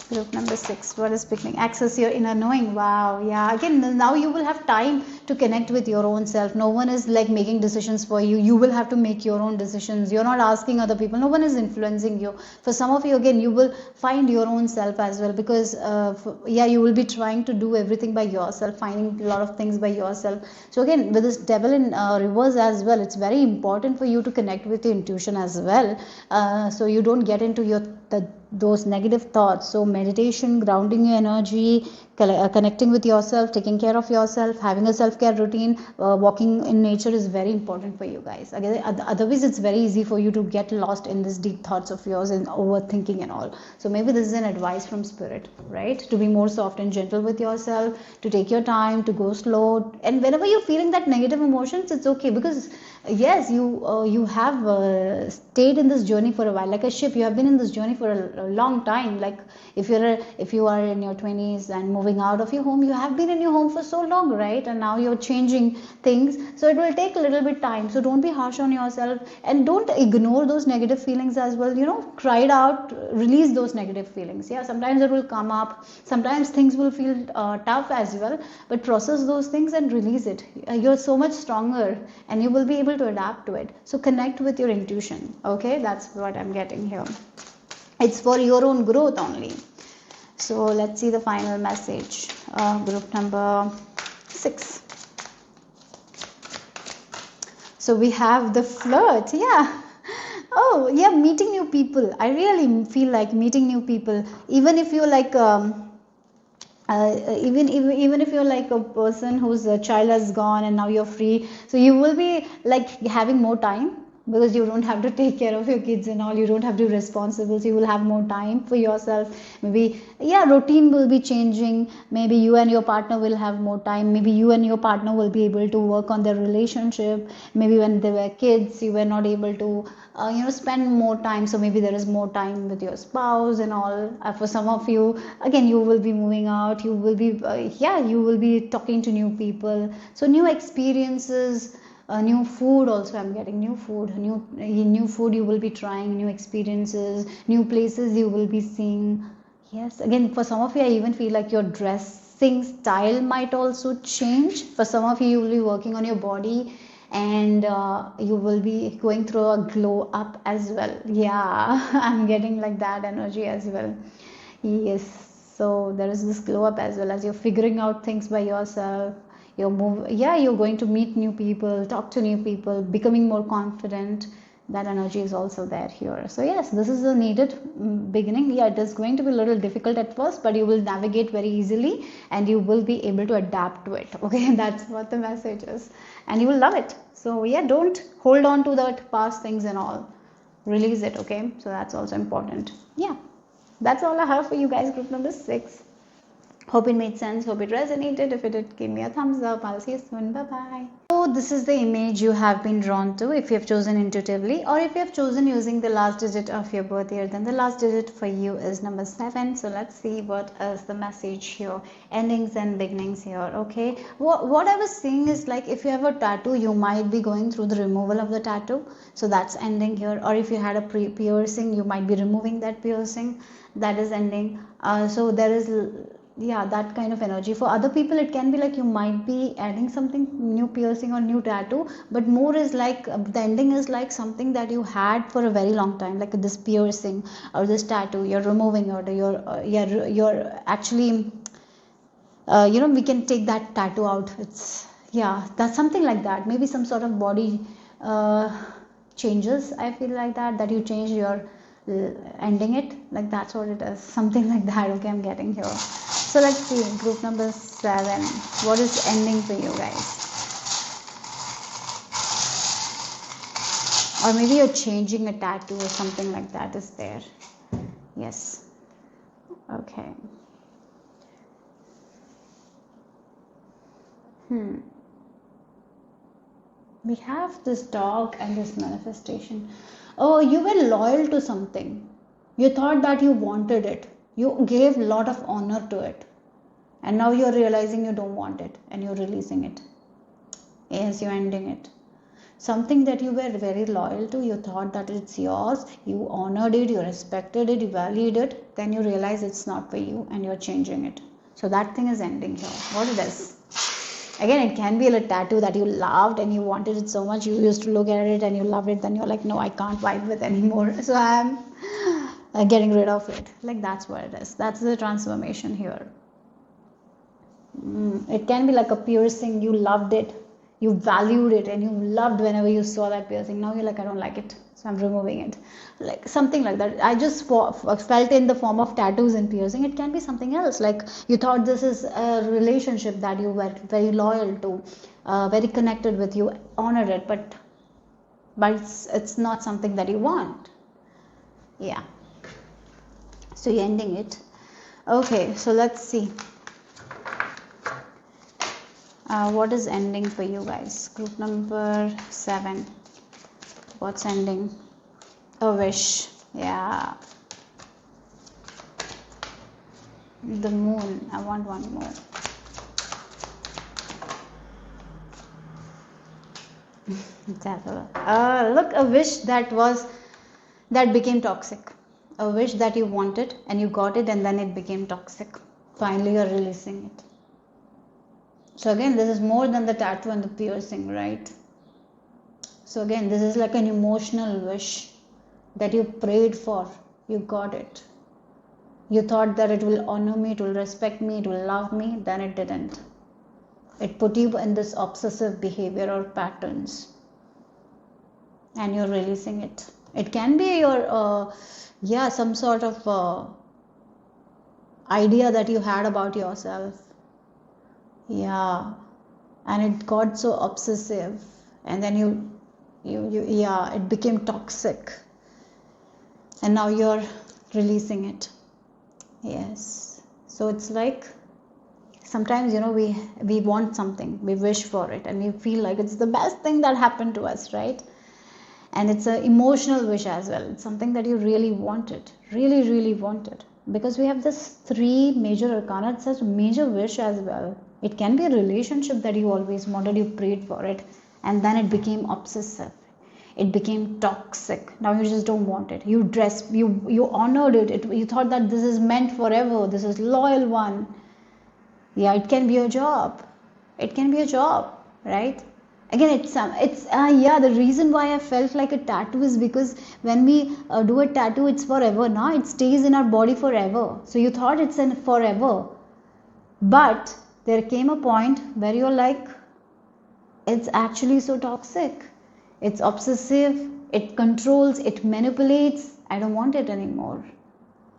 Group number 6, what is beginning? Access your inner knowing. Wow, yeah, again, now you will have time to connect with your own self. No one is like making decisions for you. You will have to make your own decisions. You're not asking other people. No one is influencing you. For some of you, again, you will find your own self as well, because you will be trying to do everything by yourself, finding a lot of things by yourself. So again, with this devil in reverse as well, it's very important for you to connect with your intuition as well, so you don't get into your those negative thoughts. So meditation, grounding your energy, connecting with yourself, taking care of yourself, having a self-care routine, walking in nature is very important for you guys. Again, otherwise it's very easy for you to get lost in these deep thoughts of yours and overthinking and all. So maybe this is an advice from spirit, right? To be more soft and gentle with yourself, to take your time, to go slow, and whenever you're feeling that negative emotions, it's okay, because yes, you have stayed in this journey for a while, like a ship. You have been in this journey for a long time. Like if you are in your 20s and moving out of your home, you have been in your home for so long, right? And now you're changing things, so it will take a little bit time. So don't be harsh on yourself, and don't ignore those negative feelings as well. Cry it out, release those negative feelings. Yeah, sometimes it will come up, sometimes things will feel tough as well, but process those things and release it. You're so much stronger, and you will be able to adapt to it. So connect with your intuition. Okay, that's what I'm getting here. It's for your own growth only. So let's see the final message. Group number 6. So we have the flirt. Yeah. Oh yeah, meeting new people. I really feel like meeting new people, even if you're like even if you're like a person whose child has gone and now you're free, so you will be like having more time, because you don't have to take care of your kids and all, you don't have to be responsible, so you will have more time for yourself. Maybe, yeah, routine will be changing. Maybe you and your partner will have more time. Maybe you and your partner will be able to work on their relationship. Maybe when they were kids, you were not able to spend more time, so maybe there is more time with your spouse and all. For some of you, again, you will be moving out, you will be you will be talking to new people, so new experiences. New food also, I'm getting new food you will be trying, new experiences, new places you will be seeing. Yes, again, for some of you, I even feel like your dressing style might also change. For some of you, you will be working on your body, and you will be going through a glow up as well. Yeah, I'm getting like that energy as well. Yes, so there is this glow up as well, as you're figuring out things by yourself. You're going to meet new people, talk to new people, becoming more confident. That energy is also there here. So yes, this is a needed beginning. Yeah, it is going to be a little difficult at first, but you will navigate very easily, and you will be able to adapt to it. Okay, that's what the message is, and you will love it. So yeah, don't hold on to that past things and all, release it. Okay, so that's also important. Yeah, that's all I have for you guys, group number 6. Hope it made sense. Hope it resonated. If it did, give me a thumbs up. I'll see you soon. Bye bye. So this is the image you have been drawn to, if you have chosen intuitively, or if you have chosen using the last digit of your birth year, then the last digit for you is number 7. So let's see what is the message here. Endings and beginnings here. Okay. What I was saying is, like, if you have a tattoo, you might be going through the removal of the tattoo. So that's ending here. Or if you had a piercing, you might be removing that piercing. That is ending. So there is, yeah, that kind of energy. For other people, it can be like you might be adding something, new piercing or new tattoo, but more is like the ending is like something that you had for a very long time, like this piercing or this tattoo you're removing, or you're actually we can take that tattoo out. It's, yeah, that's something like that. Maybe some sort of body changes. I feel like that you change your ending it, like that's what it is, something like that. Okay, I'm getting here. So let's see, group number 7, what is ending for you guys? Or maybe you're changing a tattoo or something like that is there. Yes. Okay. We have this dog and this manifestation. Oh, you were loyal to something. You thought that you wanted it. You gave a lot of honor to it. And now you're realizing you don't want it, and you're releasing it. Yes, you're ending it. Something that you were very loyal to, you thought that it's yours, you honored it, you respected it, you valued it, then you realize it's not for you, and you're changing it. So that thing is ending here. What it is? Again, it can be a tattoo that you loved and you wanted it so much, you used to look at it and you loved it, then you're like, no, I can't vibe with anymore, so I'm getting rid of it. Like, that's what it is. That's the transformation here. It can be like a piercing, you loved it, You valued it and you loved whenever you saw that piercing. Now you're like, I don't like it, so I'm removing it. Like something like that. I just felt in the form of tattoos and piercing. It can be something else. Like you thought this is a relationship that you were very loyal to, very connected with. You honored it, but it's not something that you want. Yeah. So you're ending it. Okay, so let's see. What is ending for you guys? Group number 7. What's ending? A wish. Yeah. The moon. I want one more. Look, a wish that became toxic. A wish that you wanted and you got it, and then it became toxic. Finally, you're releasing it. So again, this is more than the tattoo and the piercing, right? So again, this is like an emotional wish that you prayed for. You got it. You thought that it will honor me, it will respect me, it will love me. Then it didn't. It put you in this obsessive behavior or patterns. And you're releasing it. It can be your, some sort of idea that you had about yourself. Yeah. And it got so obsessive. And then it became toxic. And now you're releasing it. Yes. So it's like, sometimes, we want something, we wish for it, and we feel like it's the best thing that happened to us, right? And it's an emotional wish as well. It's something that you really wanted, really, really wanted. Because we have this 3 major arcana, it's such a major wish as well. It can be a relationship that you always wanted, you prayed for it, and then it became obsessive. It became toxic. Now you just don't want it. You honored it. You thought that this is meant forever. This is loyal one. Yeah, it can be a job. It can be a job, right? Again, the reason why I felt like a tattoo is because when we do a tattoo, it's forever. Now it stays in our body forever. So you thought it's in forever, but there came a point where you're like, it's actually so toxic. It's obsessive. It controls. It manipulates. I don't want it anymore.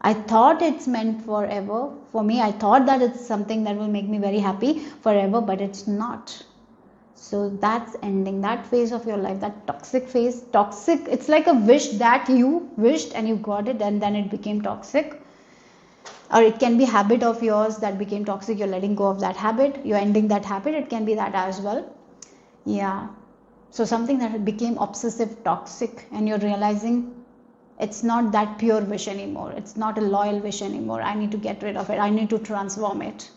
I thought it's meant forever. For me, I thought that it's something that will make me very happy forever, but it's not. So that's ending that phase of your life, that toxic phase. Toxic, it's like a wish that you wished and you got it, and then it became toxic. Or it can be habit of yours that became toxic. You're letting go of that habit. You're ending that habit. It can be that as well. Yeah. So something that became obsessive, toxic, and you're realizing it's not that pure wish anymore. It's not a loyal wish anymore. I need to get rid of it. I need to transform it.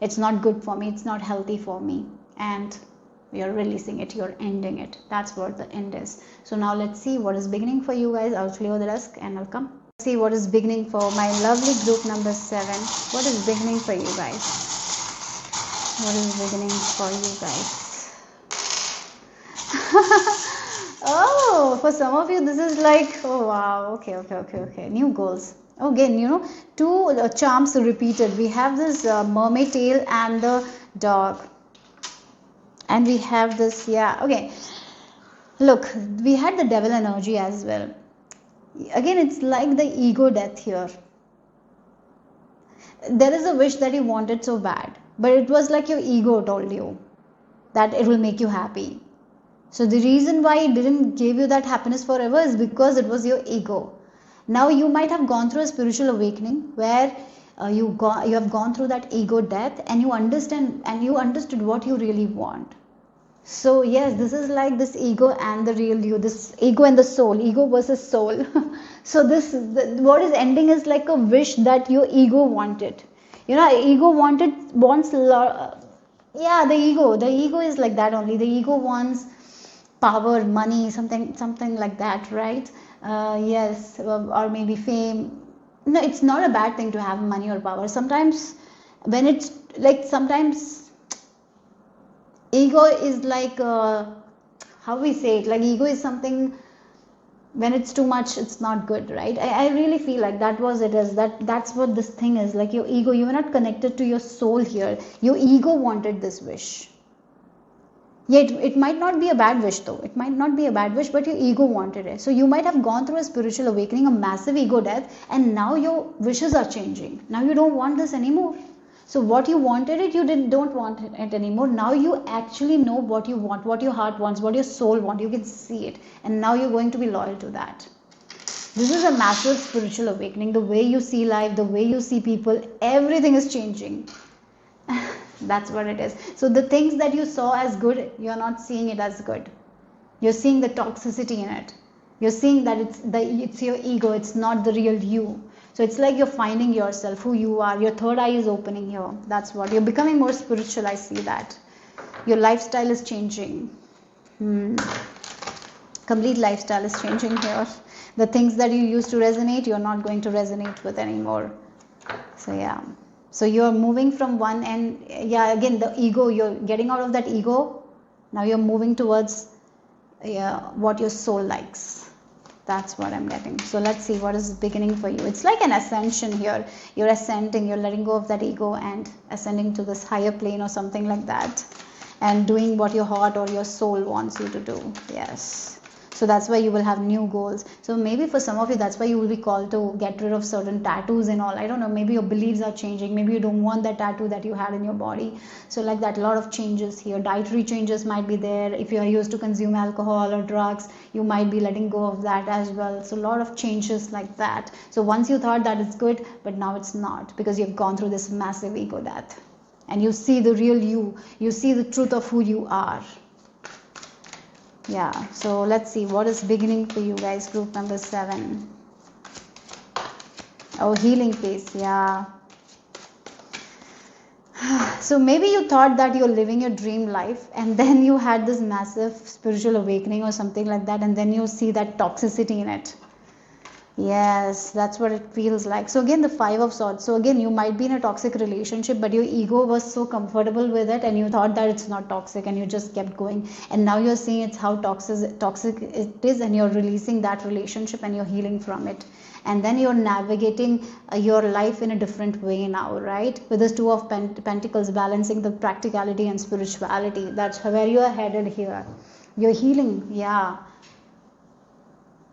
It's not good for me. It's not healthy for me. And you're releasing it. You're ending it. That's what the end is. So now let's see what is beginning for you guys. I'll clear the desk and I'll come. See what is beginning for my lovely group number 7. What is beginning for you guys? What is beginning for you guys? Oh, for some of you this is like, oh wow, okay, new goals. Again, 2 charms repeated. We have this mermaid tail and the dog, and we have this, look, we had the devil energy as well. Again, it's like the ego death here. There is a wish that you wanted so bad, but it was like your ego told you that it will make you happy. So the reason why it didn't give you that happiness forever is because it was your ego. Now you might have gone through a spiritual awakening where you have gone through that ego death, and you understood what you really want. So yes, this is like this ego and the real you, this ego and the soul, ego versus soul. So what is ending is like a wish that your ego wanted. Ego wants the ego is like that only. The ego wants power, money, something like that, right? Yes, or maybe fame. No, it's not a bad thing to have money or power. Sometimes when it's like, sometimes ego is like, how we say it, like ego is something, when it's too much, it's not good, right? I really feel like that's what this thing is, like your ego, you were not connected to your soul here. Your ego wanted this wish. Yeah, it might not be a bad wish though. It might not be a bad wish, but your ego wanted it. So you might have gone through a spiritual awakening, a massive ego death, and now your wishes are changing. Now you don't want this anymore. So what you wanted it, you don't want it anymore. Now you actually know what you want, what your heart wants, what your soul wants. You can see it, and now you're going to be loyal to that. This is a massive spiritual awakening. The way you see life, the way you see people, everything is changing. That's what it is. So the things that you saw as good, you're not seeing it as good. You're seeing the toxicity in it. You're seeing that it's your ego, it's not the real you. So it's like you're finding yourself, who you are. Your third eye is opening here. That's what. You're becoming more spiritual. I see that. Your lifestyle is changing. Complete lifestyle is changing here. The things that you used to resonate, you're not going to resonate with anymore. So yeah. So you're moving from one end. Yeah, again, the ego, you're getting out of that ego. Now you're moving towards what your soul likes. That's what I'm getting. So let's see what is beginning for you. It's like an ascension here. You're ascending, you're letting go of that ego and ascending to this higher plane or something like that. And doing what your heart or your soul wants you to do. Yes. So that's why you will have new goals. So maybe for some of you, that's why you will be called to get rid of certain tattoos and all. I don't know, maybe your beliefs are changing. Maybe you don't want that tattoo that you had in your body. So like that, a lot of changes here. Dietary changes might be there. If you are used to consume alcohol or drugs, you might be letting go of that as well. So a lot of changes like that. So once you thought that it's good, but now it's not, because you've gone through this massive ego death. And you see the real you. You see the truth of who you are. Yeah, so let's see what is beginning for you guys. Group number 7. Oh, healing phase. Yeah. So maybe you thought that you're living your dream life, and then you had this massive spiritual awakening or something like that, and then you see that toxicity in it. Yes, that's what it feels like. So again, the 5 of Swords. So again, you might be in a toxic relationship, but your ego was so comfortable with it, and you thought that it's not toxic, and you just kept going. And now you're seeing it's how toxic it is, and you're releasing that relationship, and you're healing from it. And then you're navigating your life in a different way now, right? With this 2 of Pentacles, balancing the practicality and spirituality. That's where you are headed here. You're healing, yeah.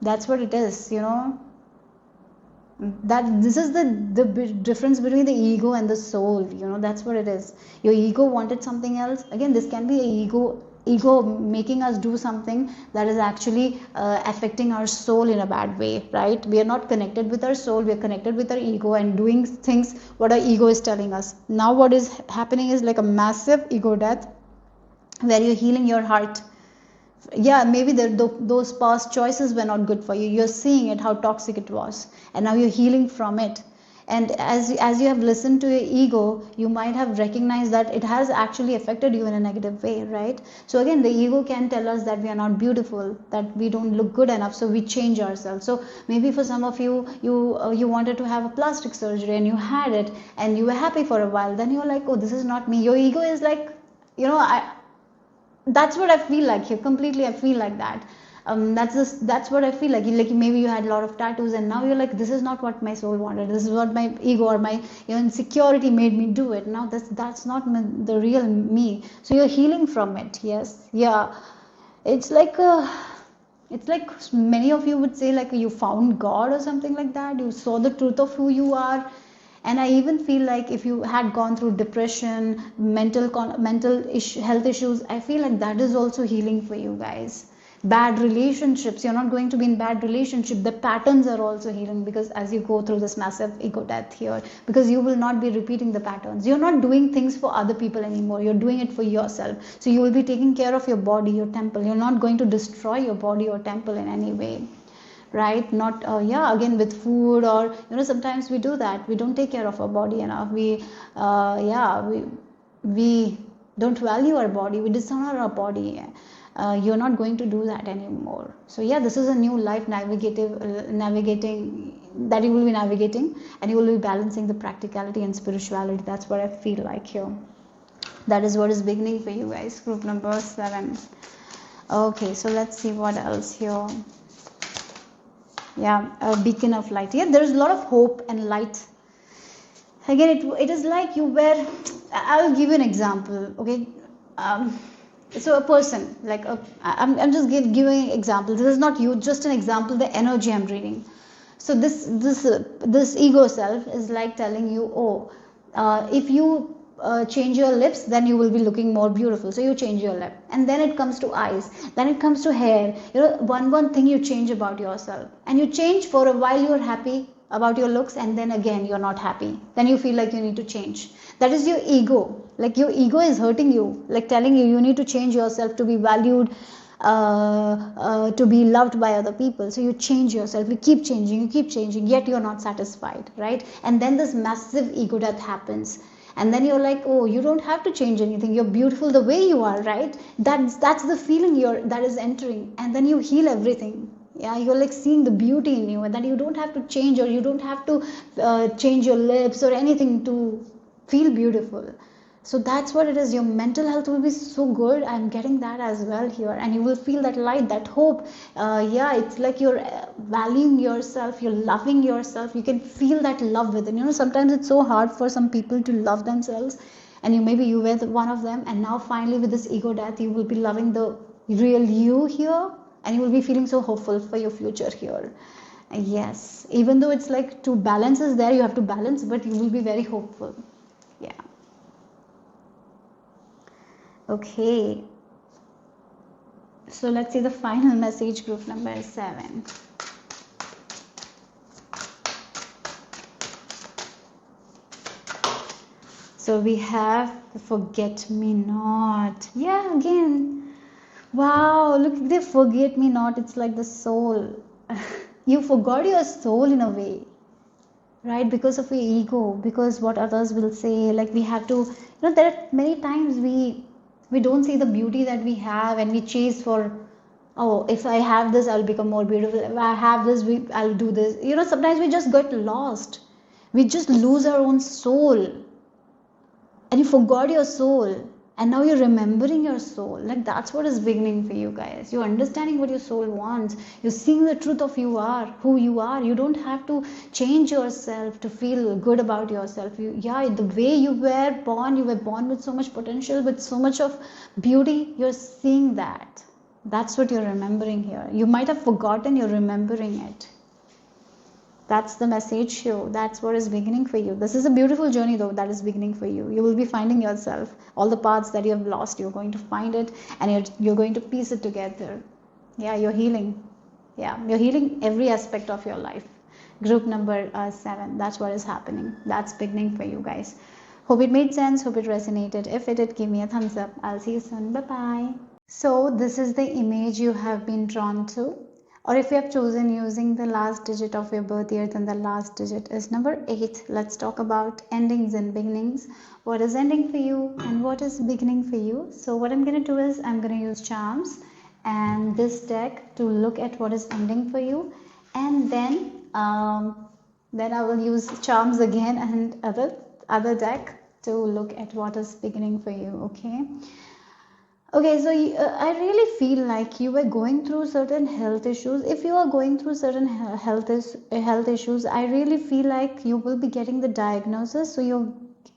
That's what it is, you know. That this is the difference between the ego and the soul, you know. That's what it is. Your ego wanted something else. Again, this can be a ego making us do something that is actually affecting our soul in a bad way, right? We are not connected with our soul, we are connected with our ego and doing things what our ego is telling us. Now what is happening is like a massive ego death, where you're healing your heart. Yeah, maybe those past choices were not good for you. You're seeing it, how toxic it was, and now you're healing from it. And as you have listened to your ego, you might have recognized that it has actually affected you in a negative way, right? So again, the ego can tell us that we are not beautiful, that we don't look good enough, so we change ourselves. So maybe for some of you, you wanted to have a plastic surgery and you had it and you were happy for a while. Then you're like, oh, this is not me. Your ego is like, you know, that's what I feel like here. Completely, I feel like that. That's what I feel like. Like maybe you had a lot of tattoos, and now you're like, this is not what my soul wanted. This is what my ego or my insecurity made me do it. Now that's not the real me. So you're healing from it. Yes, yeah. It's like many of you would say, like you found God or something like that. You saw the truth of who you are. And I even feel like if you had gone through depression, mental health issues, I feel like that is also healing for you guys. Bad relationships, you're not going to be in bad relationship. The patterns are also healing, because as you go through this massive ego death here, because you will not be repeating the patterns. You're not doing things for other people anymore. You're doing it for yourself. So you will be taking care of your body, your temple. You're not going to destroy your body or temple in any way. Right? Not again with food, or sometimes we do that. We don't take care of our body enough. We don't value our body. We dishonor our body. You're not going to do that anymore. So yeah, this is a new life navigating that you will be navigating, and you will be balancing the practicality and spirituality. That's what I feel like here. That is what is beginning for you guys. Group number 7. Okay, so let's see what else here. Yeah, a beacon of light. Yeah, there is a lot of hope and light. Again, it is like you were. I'll give you an example. Okay, So a person, like I'm just giving an example. This is not you, just an example, the energy I'm reading. So this ego self is like telling you, oh, if you change your lips, then you will be looking more beautiful. So you change your lip, and then it comes to eyes, then it comes to hair. You know, one thing you change about yourself, and you change for a while. You're happy about your looks, and then again you're not happy. Then you feel like you need to change. That is your ego. Like your ego is hurting you, like telling you you need to change yourself to be valued, to be loved by other people. So you change yourself, you keep changing, yet you're not satisfied, right? And then this massive ego death happens, and then you're like, oh, you don't have to change anything, you're beautiful the way you are, right? That's the feeling that is entering, and then you heal everything. Yeah, you're like seeing the beauty in you, and that you don't have to change, or you don't have to change your lips or anything to feel beautiful. So that's what it is. Your mental health will be so good. I'm getting that as well here, and you will feel that light, that hope. Yeah, it's like you're valuing yourself, you're loving yourself. You can feel that love within. You know, sometimes it's so hard for some people to love themselves, and you were one of them, and now finally with this ego death, you will be loving the real you here, and you will be feeling so hopeful for your future here. Yes, even though it's like two balances there, you have to balance, but you will be very hopeful. Yeah. Okay, so let's see the final message, group number 7. So we have the forget me not. Yeah, again. Wow, look, they forget me not. It's like the soul. You forgot your soul in a way, right? Because of your ego, because what others will say. Like we have to, there are many times we don't see the beauty that we have, and we chase for, oh, if I have this, I'll become more beautiful. If I have this, I'll do this. Sometimes we just get lost. We just lose our own soul, and you forgot your soul, and now you're remembering your soul. Like that's what is beginning for you guys. You're understanding what your soul wants. You're seeing the truth of who you are. You don't have to change yourself to feel good about yourself. The way you were born with so much potential, with so much of beauty. You're seeing that. That's what you're remembering here. You might have forgotten, you're remembering it. That's the message here. That's what is beginning for you. This is a beautiful journey though that is beginning for you. You will be finding yourself. All the parts that you have lost, you're going to find it, and you're going to piece it together. Yeah, you're healing. Yeah, you're healing every aspect of your life. Group number 7. That's what is happening. That's beginning for you guys. Hope it made sense. Hope it resonated. If it did, give me a thumbs up. I'll see you soon. Bye-bye. So this is the image you have been drawn to. Or if you have chosen using the last digit of your birth year, then the last digit is number 8. Let's talk about endings and beginnings. What is ending for you and what is beginning for you? So what I'm going to do is I'm going to use charms and this deck to look at what is ending for you, and then I will use charms again and other deck to look at what is beginning for you. Okay, so I really feel like you were going through certain health issues. If you are going through certain health issues, I really feel like you will be getting the diagnosis. So you're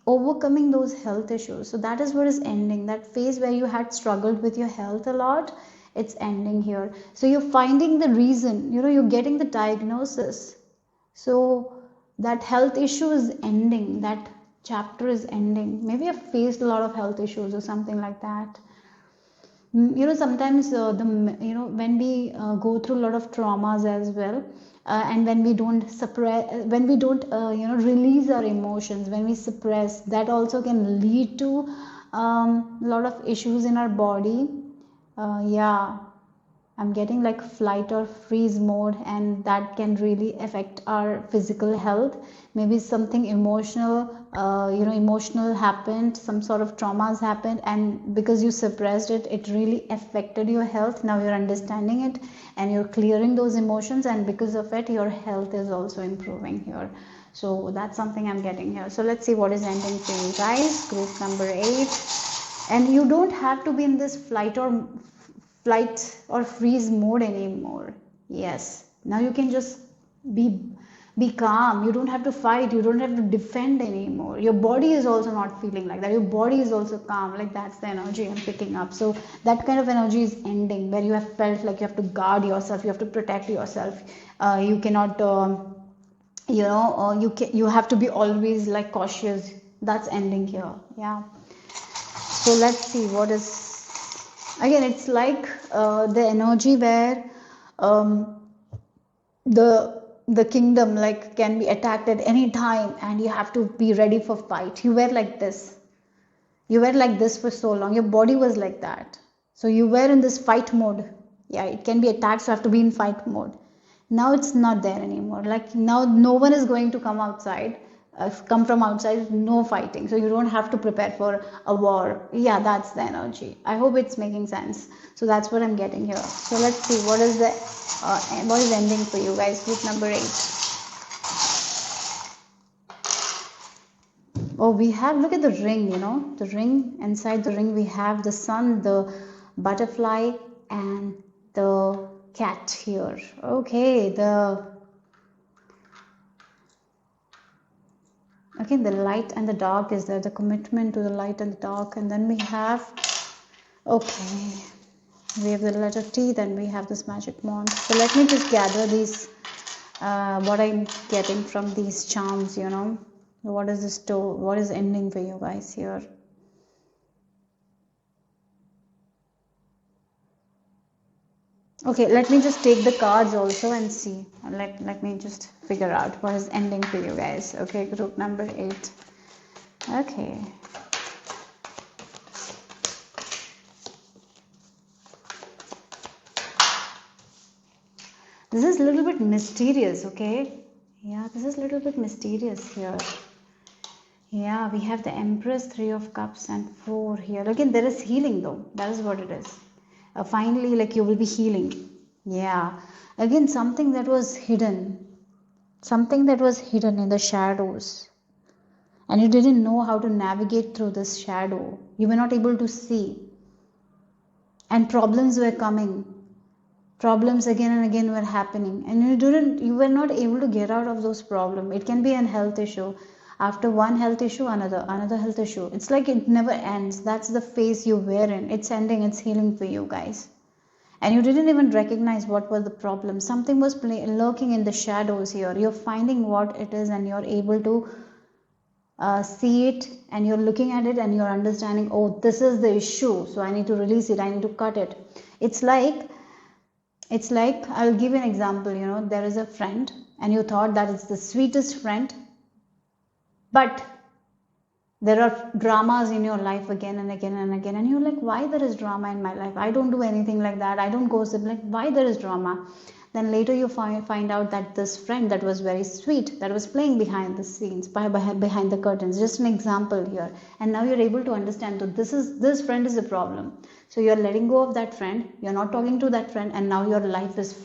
overcoming those health issues. So that is what is ending. That phase where you had struggled with your health a lot, it's ending here. So you're finding the reason, you're getting the diagnosis. So that health issue is ending. That chapter is ending. Maybe you've faced a lot of health issues or something like that. Sometimes when we go through a lot of traumas as well, and when we don't release our emotions, when we suppress, that also can lead to a lot of issues in our body. I'm getting like flight or freeze mode, and that can really affect our physical health. Maybe something emotional, emotional happened, some sort of traumas happened, and because you suppressed it, it really affected your health. Now you're understanding it and you're clearing those emotions, and because of it, your health is also improving here. So that's something I'm getting here. So let's see what is ending for you guys. Group number 8. And you don't have to be in this flight or freeze mode anymore. Yes, now you can just be Be calm. You don't have to fight. You don't have to defend anymore. Your body is also not feeling like that. Your body is also calm. Like that's the energy I'm picking up. So that kind of energy is ending, where you have felt like you have to guard yourself. You have to protect yourself. You cannot, you have to be always like cautious. That's ending here. Yeah. So let's see what is, again, it's like the energy where um, the kingdom like can be attacked at any time, and you have to be ready for fight. You were like this. You were like this for so long. Your body was like that. So you were in this fight mode. Yeah, it can be attacked, so you have to be in fight mode. Now it's not there anymore. Like now no one is going to come outside, come from outside, no fighting. So you don't have to prepare for a war. Yeah, that's the energy. I hope it's making sense. So that's what I'm getting here. So let's see what is ending for you guys. Group number 8. Oh, we have, look at the ring, the ring. Inside the ring we have the sun, the butterfly, and the cat here. Okay, the light and the dark is there, the commitment to the light and the dark. And then we have, okay, we have the letter T, then we have this magic wand. So let me just gather these, what I'm getting from these charms, what is this door, what is ending for you guys here. Okay, let me just take the cards also and see. Let me just figure out what is ending for you guys. Okay, group number 8. Okay. This is a little bit mysterious, okay? Yeah, this is a little bit mysterious here. Yeah, we have the Empress, 3 of Cups, and 4 here. Again, there is healing though. That is what it is. Finally, like you will be healing. Yeah. Again, something that was hidden. Something that was hidden in the shadows. And you didn't know how to navigate through this shadow. You were not able to see. And problems were coming. Problems again and again were happening. And you were not able to get out of those problems. It can be an health issue. After one health issue, another health issue. It's like it never ends. That's the phase you were in. It's ending, it's healing for you guys. And you didn't even recognize what was the problem. Something was lurking in the shadows here. You're finding what it is, and you're able to see it, and you're looking at it, and you're understanding, oh, this is the issue. So I need to release it. I need to cut it. It's like, I'll give you an example. There is a friend, and you thought that it's the sweetest friend. But there are dramas in your life again and again and again. And you're like, why there is drama in my life? I don't do anything like that. I don't gossip. Like, why there is drama? Then later you find out that this friend that was very sweet, that was playing behind the scenes, behind the curtains. Just an example here. And now you're able to understand that this friend is a problem. So you're letting go of that friend. You're not talking to that friend. And now your life is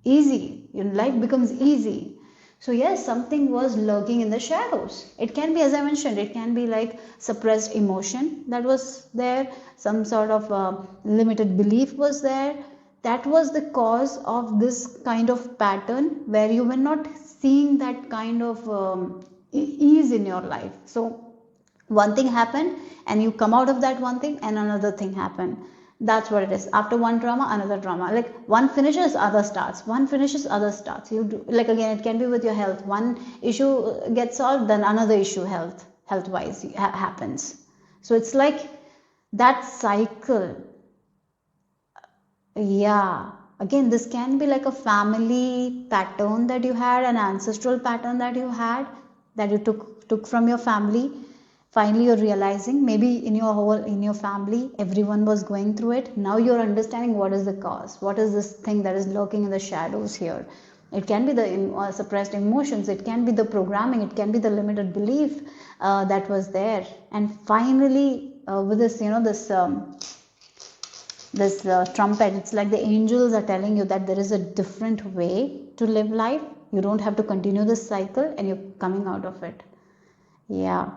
easy. Your life becomes easy. So yes, something was lurking in the shadows. It can be, as I mentioned, it can be like suppressed emotion that was there. Some sort of limited belief was there. That was the cause of this kind of pattern where you were not seeing that kind of ease in your life. So one thing happened and you come out of that one thing and another thing happened. That's what it is. After one drama, another drama. Like one finishes, other starts. One finishes, other starts. You do, like again, it can be with your health. One issue gets solved, then another issue health-wise happens. So it's like that cycle. Yeah. Again, this can be like a family pattern that you had, an ancestral pattern that you had, that you took from your family. Finally you're realizing, maybe in your family everyone was going through it. Now you're understanding what is the cause, what is this thing that is lurking in the shadows here. It can be the suppressed emotions, it can be the programming, it can be the limited belief that was there. And finally with this this trumpet, it's like the angels are telling you that there is a different way to live life. You don't have to continue this cycle, and you're coming out of it. Yeah,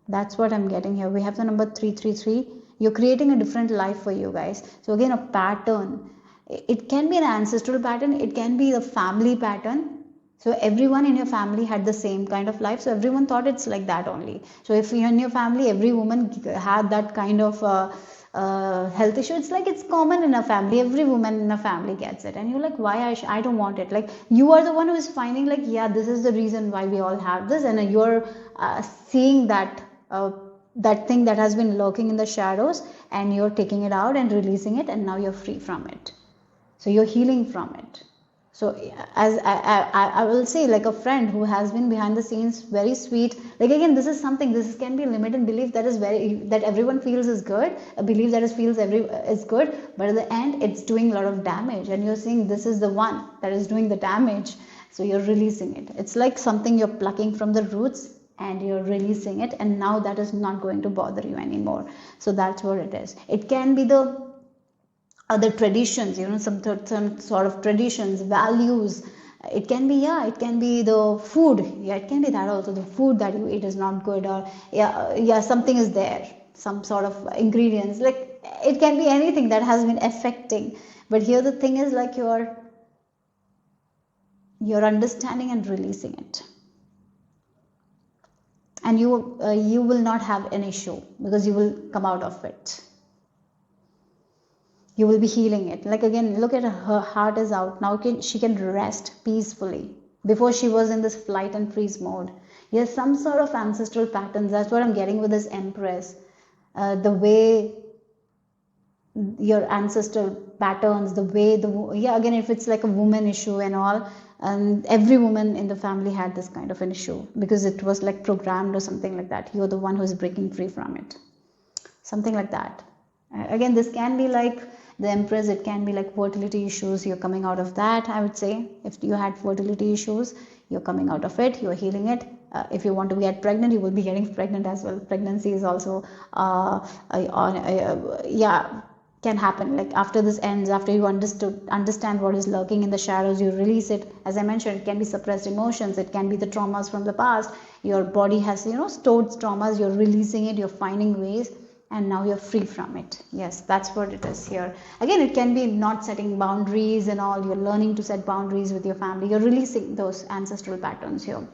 that's what I'm getting here. We have the number 333. You're creating a different life for you guys. So again, a pattern. It can be an ancestral pattern, it can be the family pattern. So everyone in your family had the same kind of life, so everyone thought it's like that only. So if you're in your family, every woman had that kind of health issue, it's like it's common in a family, every woman in a family gets it, and you're like, why I don't want it. Like, you are the one who is finding, like, yeah, this is the reason why we all have this, and you're seeing that thing that has been lurking in the shadows, and you're taking it out and releasing it, and now you're free from it. So you're healing from it. So as I will say, like a friend who has been behind the scenes, very sweet. Like, again, this is something, this can be a limited belief that is that everyone feels is good, a belief that is good, but at the end it's doing a lot of damage, and you're saying this is the one that is doing the damage. So you're releasing it. It's like something you're plucking from the roots and you're releasing it, and now that is not going to bother you anymore. So that's what it is. It can be the other traditions, some sort of traditions, values. It can be, it can be the food. It can be that also, the food that you eat is not good, or something is there, some sort of ingredients. Like, it can be anything that has been affecting. But here the thing is, like, you're understanding and releasing it, and you will not have an issue, because you will come out of it. You will be healing it. Like, again, look at her heart is out now. She can rest peacefully. Before, she was in this flight and freeze mode. Yes, some sort of ancestral patterns. That's what I'm getting with this Empress. The way your ancestral patterns, the way again, if it's like a woman issue and all, and every woman in the family had this kind of an issue, because it was like programmed or something like that. You're the one who's breaking free from it. Something like that. Again, this can be like the Empress, it can be like fertility issues. You're coming out of that, I would say. If you had fertility issues, you're coming out of it, you're healing it. If you want to get pregnant, you will be getting pregnant as well. Pregnancy is also can happen. Like, after this ends, after you understand what is lurking in the shadows, you release it. As I mentioned, it can be suppressed emotions, it can be the traumas from the past. Your body has stored traumas, you're releasing it, you're finding ways, and now you're free from it. Yes, that's what it is here. Again, it can be not setting boundaries and all. You're learning to set boundaries with your family. You're releasing those ancestral patterns here.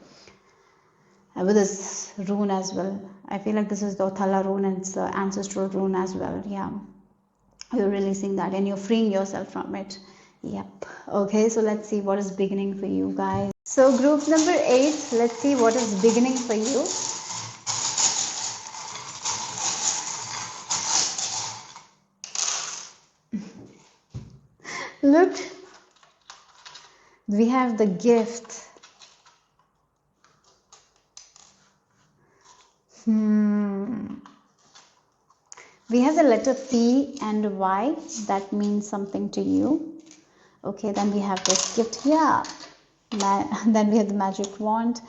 With this rune as well. I feel like this is the Othala rune, and it's the ancestral rune as well. Yeah. You're releasing that, and you're freeing yourself from it. Yep. Okay, so let's see what is beginning for you guys. So group number 8, let's see what is beginning for you. Look, we have the gift. We have the letter P and Y. That means something to you. Okay, then we have this gift. Yeah. Then we have the magic wand.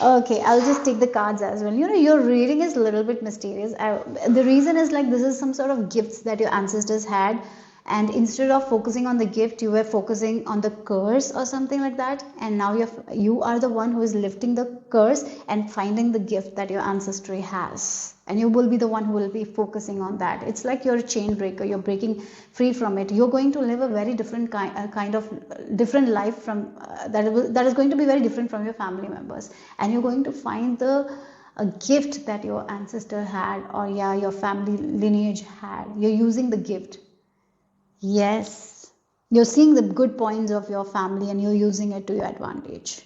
Okay, I'll just take the cards as well. Your reading is a little bit mysterious. The reason is, like, this is some sort of gifts that your ancestors had, and instead of focusing on the gift, you were focusing on the curse or something like that, and now you are the one who is lifting the curse and finding the gift that your ancestry has, and you will be the one who will be focusing on that. It's like you're a chain breaker, you're breaking free from it. You're going to live a very different kind of different life from that is going to be very different from your family members, and you're going to find a gift that your ancestor had, or your family lineage had. You're using the gift. Yes, you're seeing the good points of your family and you're using it to your advantage.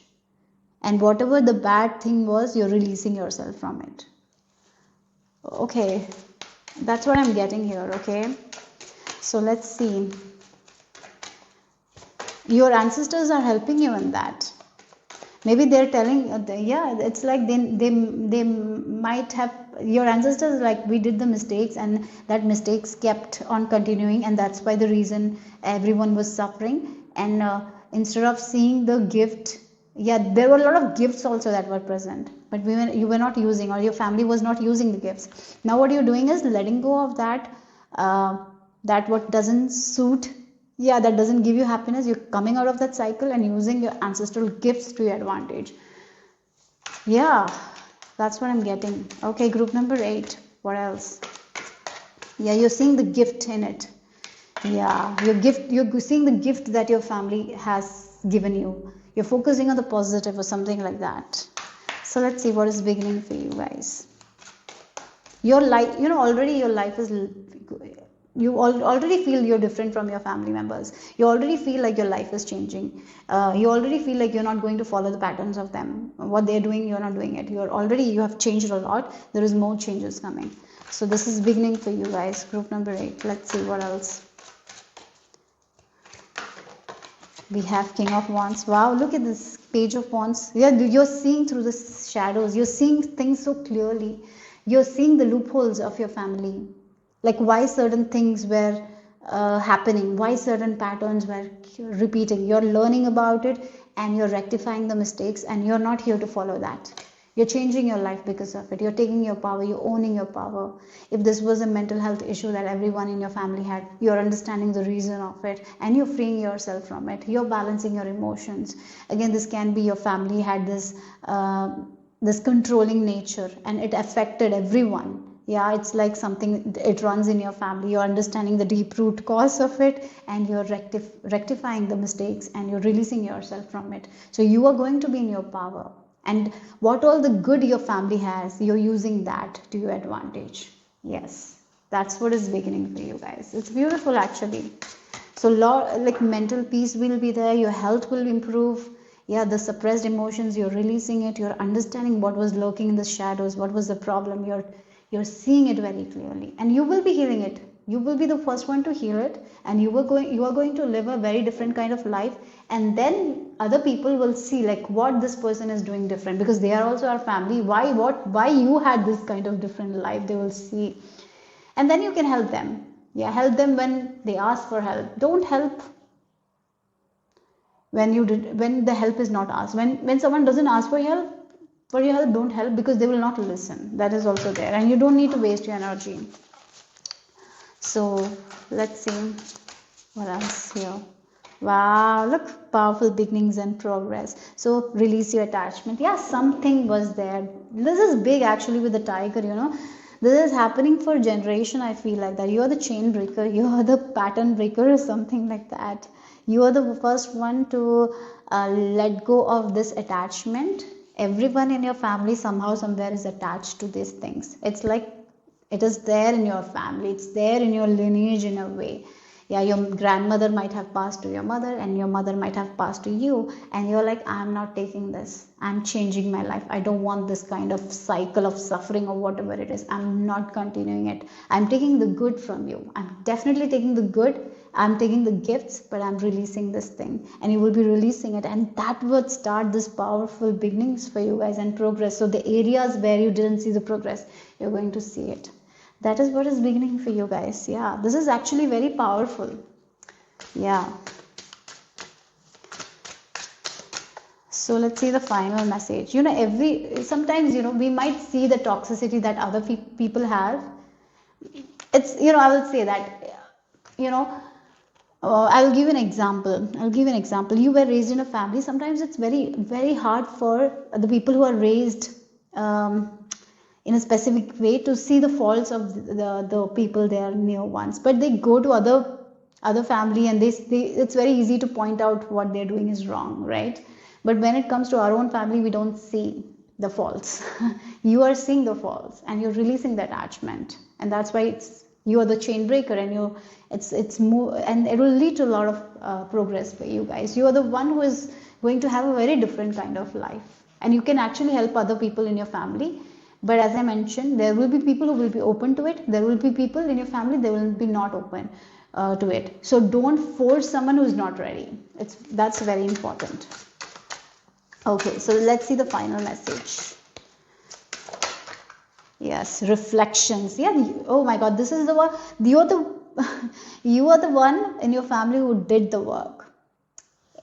And whatever the bad thing was, you're releasing yourself from it. Okay, that's what I'm getting here, okay? So let's see. Your ancestors are helping you in that. Maybe they're telling, it's like they might have, your ancestors, like, we did the mistakes, and that mistakes kept on continuing, and that's why the reason everyone was suffering. And instead of seeing the gift, there were a lot of gifts also that were present, but you were not using, or your family was not using the gifts. Now what you're doing is letting go of that, that what doesn't suit, that doesn't give you happiness. You're coming out of that cycle and using your ancestral gifts to your advantage. That's what I'm getting. Okay, group number 8. What else? You're seeing the gift in it. Yeah, you're seeing the gift that your family has given you. You're focusing on the positive or something like that. So let's see what is beginning for you guys. Your life, already your life is, already feel you're different from your family members. You already feel like your life is changing. You already feel like you're not going to follow the patterns of them. What they're doing, you're not doing it. You have changed a lot. There is more changes coming. So this is beginning for you guys. Group number 8. Let's see what else. We have King of Wands. Wow, look at this Page of Wands. Yeah, you're seeing through the shadows. You're seeing things so clearly. You're seeing the loopholes of your family. Like why certain things were happening, why certain patterns were repeating. You're learning about it and you're rectifying the mistakes, and you're not here to follow that. You're changing your life because of it. You're taking your power. You're owning your power. If this was a mental health issue that everyone in your family had, you're understanding the reason of it and you're freeing yourself from it. You're balancing your emotions. Again, this can be your family had this controlling nature and it affected everyone. Yeah, it's like something, it runs in your family. You're understanding the deep root cause of it and you're rectifying the mistakes and you're releasing yourself from it. So you are going to be in your power. And what all the good your family has, you're using that to your advantage. Yes, that's what is beginning for you guys. It's beautiful actually. So like mental peace will be there, your health will improve. Yeah, the suppressed emotions, you're releasing it, you're understanding what was lurking in the shadows, what was the problem, you're seeing it very clearly, and you will be healing it. You will be the first one to heal it, and you are going to live a very different kind of life, and then other people will see like what this person is doing different, because they are also our family. Why you had this kind of different life, they will see, and then you can help them. Yeah, help them when they ask for help. Don't help when the help is not asked. When someone doesn't ask for your help, don't help, because they will not listen. That is also there, and you don't need to waste your energy. So let's see what else here. Wow, look, powerful beginnings and progress. So release your attachment. Yeah, something was there. This is big actually with the tiger, this is happening for generation. I feel like that you are the chain breaker, you are the pattern breaker or something like that. You are the first one to let go of this attachment. Everyone in your family somehow somewhere is attached to these things. It's like it is there in your family, it's there in your lineage in a way. Yeah, your grandmother might have passed to your mother, and your mother might have passed to you, and you're like, I'm not taking this, I'm changing my life, I don't want this kind of cycle of suffering or whatever it is, I'm not continuing it, I'm taking the good from you, I'm definitely taking the good, I'm taking the gifts, but I'm releasing this thing, and you will be releasing it, and that would start this powerful beginnings for you guys and progress. So the areas where you didn't see the progress, you're going to see it. That is what is beginning for you guys. Yeah, this is actually very powerful. Yeah. So let's see the final message. Sometimes, we might see the toxicity that other people have. It's, I will say that, I'll give an example. You were raised in a family. Sometimes it's very, very hard for the people who are raised in a specific way to see the faults of the people they are near ones, but they go to other family and it's very easy to point out what they're doing is wrong, right? But when it comes to our own family, we don't see the faults. You are seeing the faults and you're releasing the attachment, and that's why you are the chain breaker, and it's more, and it will lead to a lot of progress for you guys. You are the one who is going to have a very different kind of life, and you can actually help other people in your family. But as I mentioned, there will be people who will be open to it. There will be people in your family, they will be not open to it. So don't force someone who is not ready. That's very important. Okay, so let's see the final message. Yes, reflections. Yeah, oh my God, this is the one. You are the one in your family who did the work.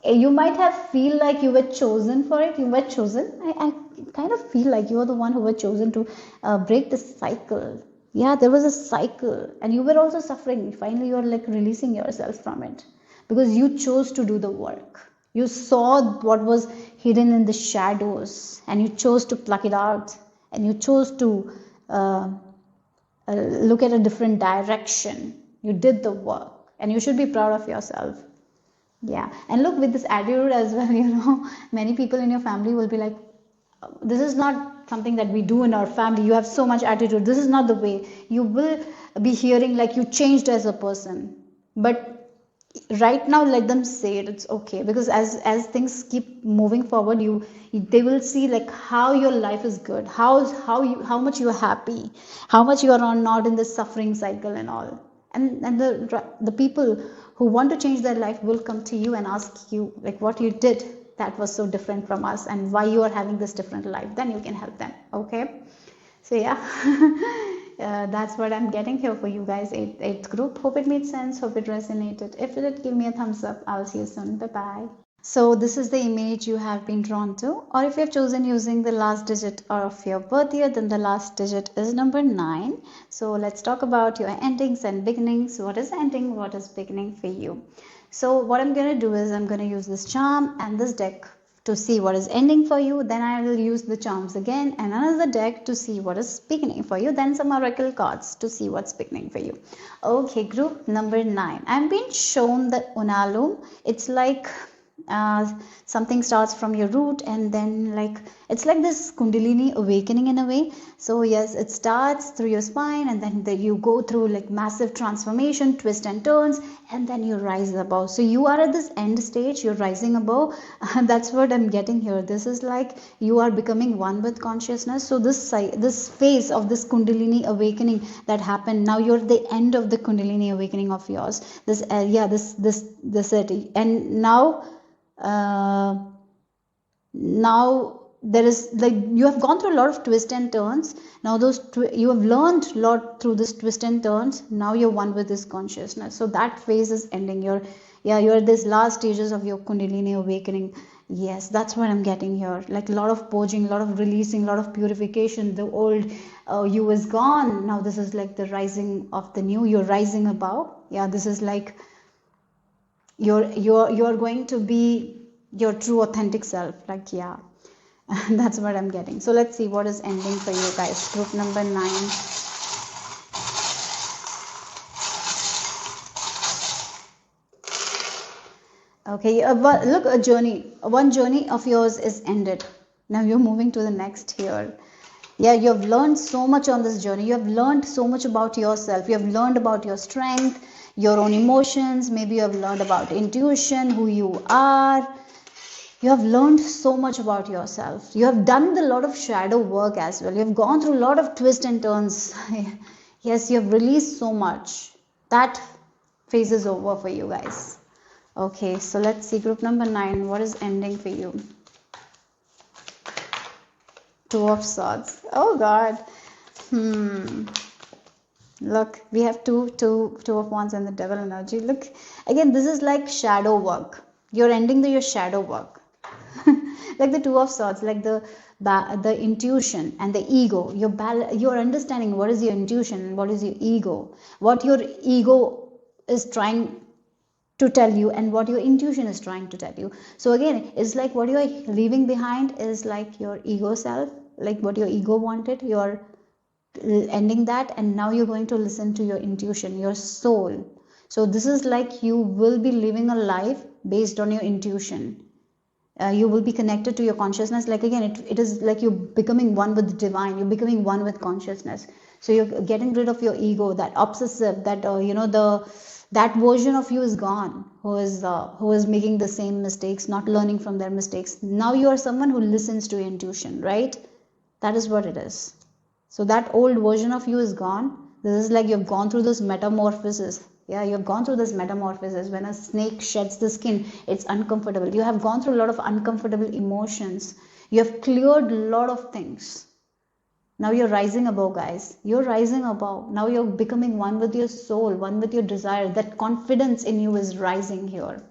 You might have feel like you were chosen for it. You were chosen. I kind of feel like you are the one who were chosen to break the cycle. Yeah, there was a cycle, and you were also suffering. Finally, you are like releasing yourself from it because you chose to do the work. You saw what was hidden in the shadows, and you chose to pluck it out, and you chose to look at a different direction. You did the work. and you should be proud of yourself. Yeah, and look, with this attitude as well, many people in your family will be like, this is not something that we do in our family. You have so much attitude. This is not the way. You will be hearing like you changed as a person. But right now, let them say it. It's okay, because as things keep moving forward, they will see like how your life is good, how much you are happy, how much you are not in this suffering cycle and all. And the people who want to change their life will come to you and ask you like what you did that was so different from us, and why you are having this different life. Then you can help them. Okay, so yeah. That's what I'm getting here for you guys. Eighth group. Hope it made sense. Hope it resonated. If it did, give me a thumbs up. I'll see you soon. Bye bye. So this is the image you have been drawn to, or if you have chosen using the last digit of your birth year, then the last digit is number 9. So let's talk about your endings and beginnings. What is ending? What is beginning for you? So what I'm going to do is I'm going to use this charm and this deck to see what is ending for you. Then I will use the charms again and another deck to see what is beginning for you. Then some oracle cards to see what's beginning for you. Okay, group number 9. I'm being shown the Unalum. It's like something starts from your root, and then like it's like this kundalini awakening in a way. So yes, it starts through your spine, and then you go through like massive transformation, twists and turns, and then you rise above. So you are at this end stage, you're rising above. That's what I'm getting here. This is like you are becoming one with consciousness. So this phase of this kundalini awakening that happened, now you're at the end of the kundalini awakening of yours. This and now there is like you have gone through a lot of twists and turns. Now you have learned a lot through this twist and turns. Now you're one with this consciousness. So that phase is ending. You're at this last stages of your kundalini awakening. Yes, that's what I'm getting here. Like a lot of purging, a lot of releasing, a lot of purification. The old you is gone. Now this is like the rising of the new. You're rising above. Yeah, this is like you're going to be your true authentic self. Like, yeah. That's what I'm getting. So let's see what is ending for you guys. Group number 9. Okay, look, one journey of yours is ended. Now you're moving to the next here. Yeah, you have learned so much on this journey. You have learned so much about yourself. You have learned about your strength, your own emotions. Maybe you have learned about intuition, who you are. You have learned so much about yourself. You have done a lot of shadow work as well. You have gone through a lot of twists and turns. Yes, you have released so much. That phase is over for you guys. Okay, so let's see group number 9. What is ending for you? 2 of Swords. Oh God. Look, we have two of Wands and the Devil energy. Look, again, this is like shadow work. You're ending your shadow work. Like the 2 of Swords, like the intuition and the ego. You're understanding what is your intuition and what is your ego. What your ego is trying to tell you and what your intuition is trying to tell you. So again, it's like what you are leaving behind is like your ego self, like what your ego wanted. You're ending that, and now you're going to listen to your intuition, your soul. So this is like you will be living a life based on your intuition. You will be connected to your consciousness. Like again, it is like you're becoming one with the divine. You're becoming one with consciousness. So you're getting rid of your ego, that obsessive, that that version of you is gone, who is making the same mistakes, not learning from their mistakes. Now you are someone who listens to your intuition, right? That is what it is. So that old version of you is gone. This is like you've gone through this metamorphosis. Yeah, you've gone through this metamorphosis. When a snake sheds the skin, it's uncomfortable. You have gone through a lot of uncomfortable emotions. You have cleared a lot of things. Now you're rising above, guys. You're rising above. Now you're becoming one with your soul, one with your desire. That confidence in you is rising here.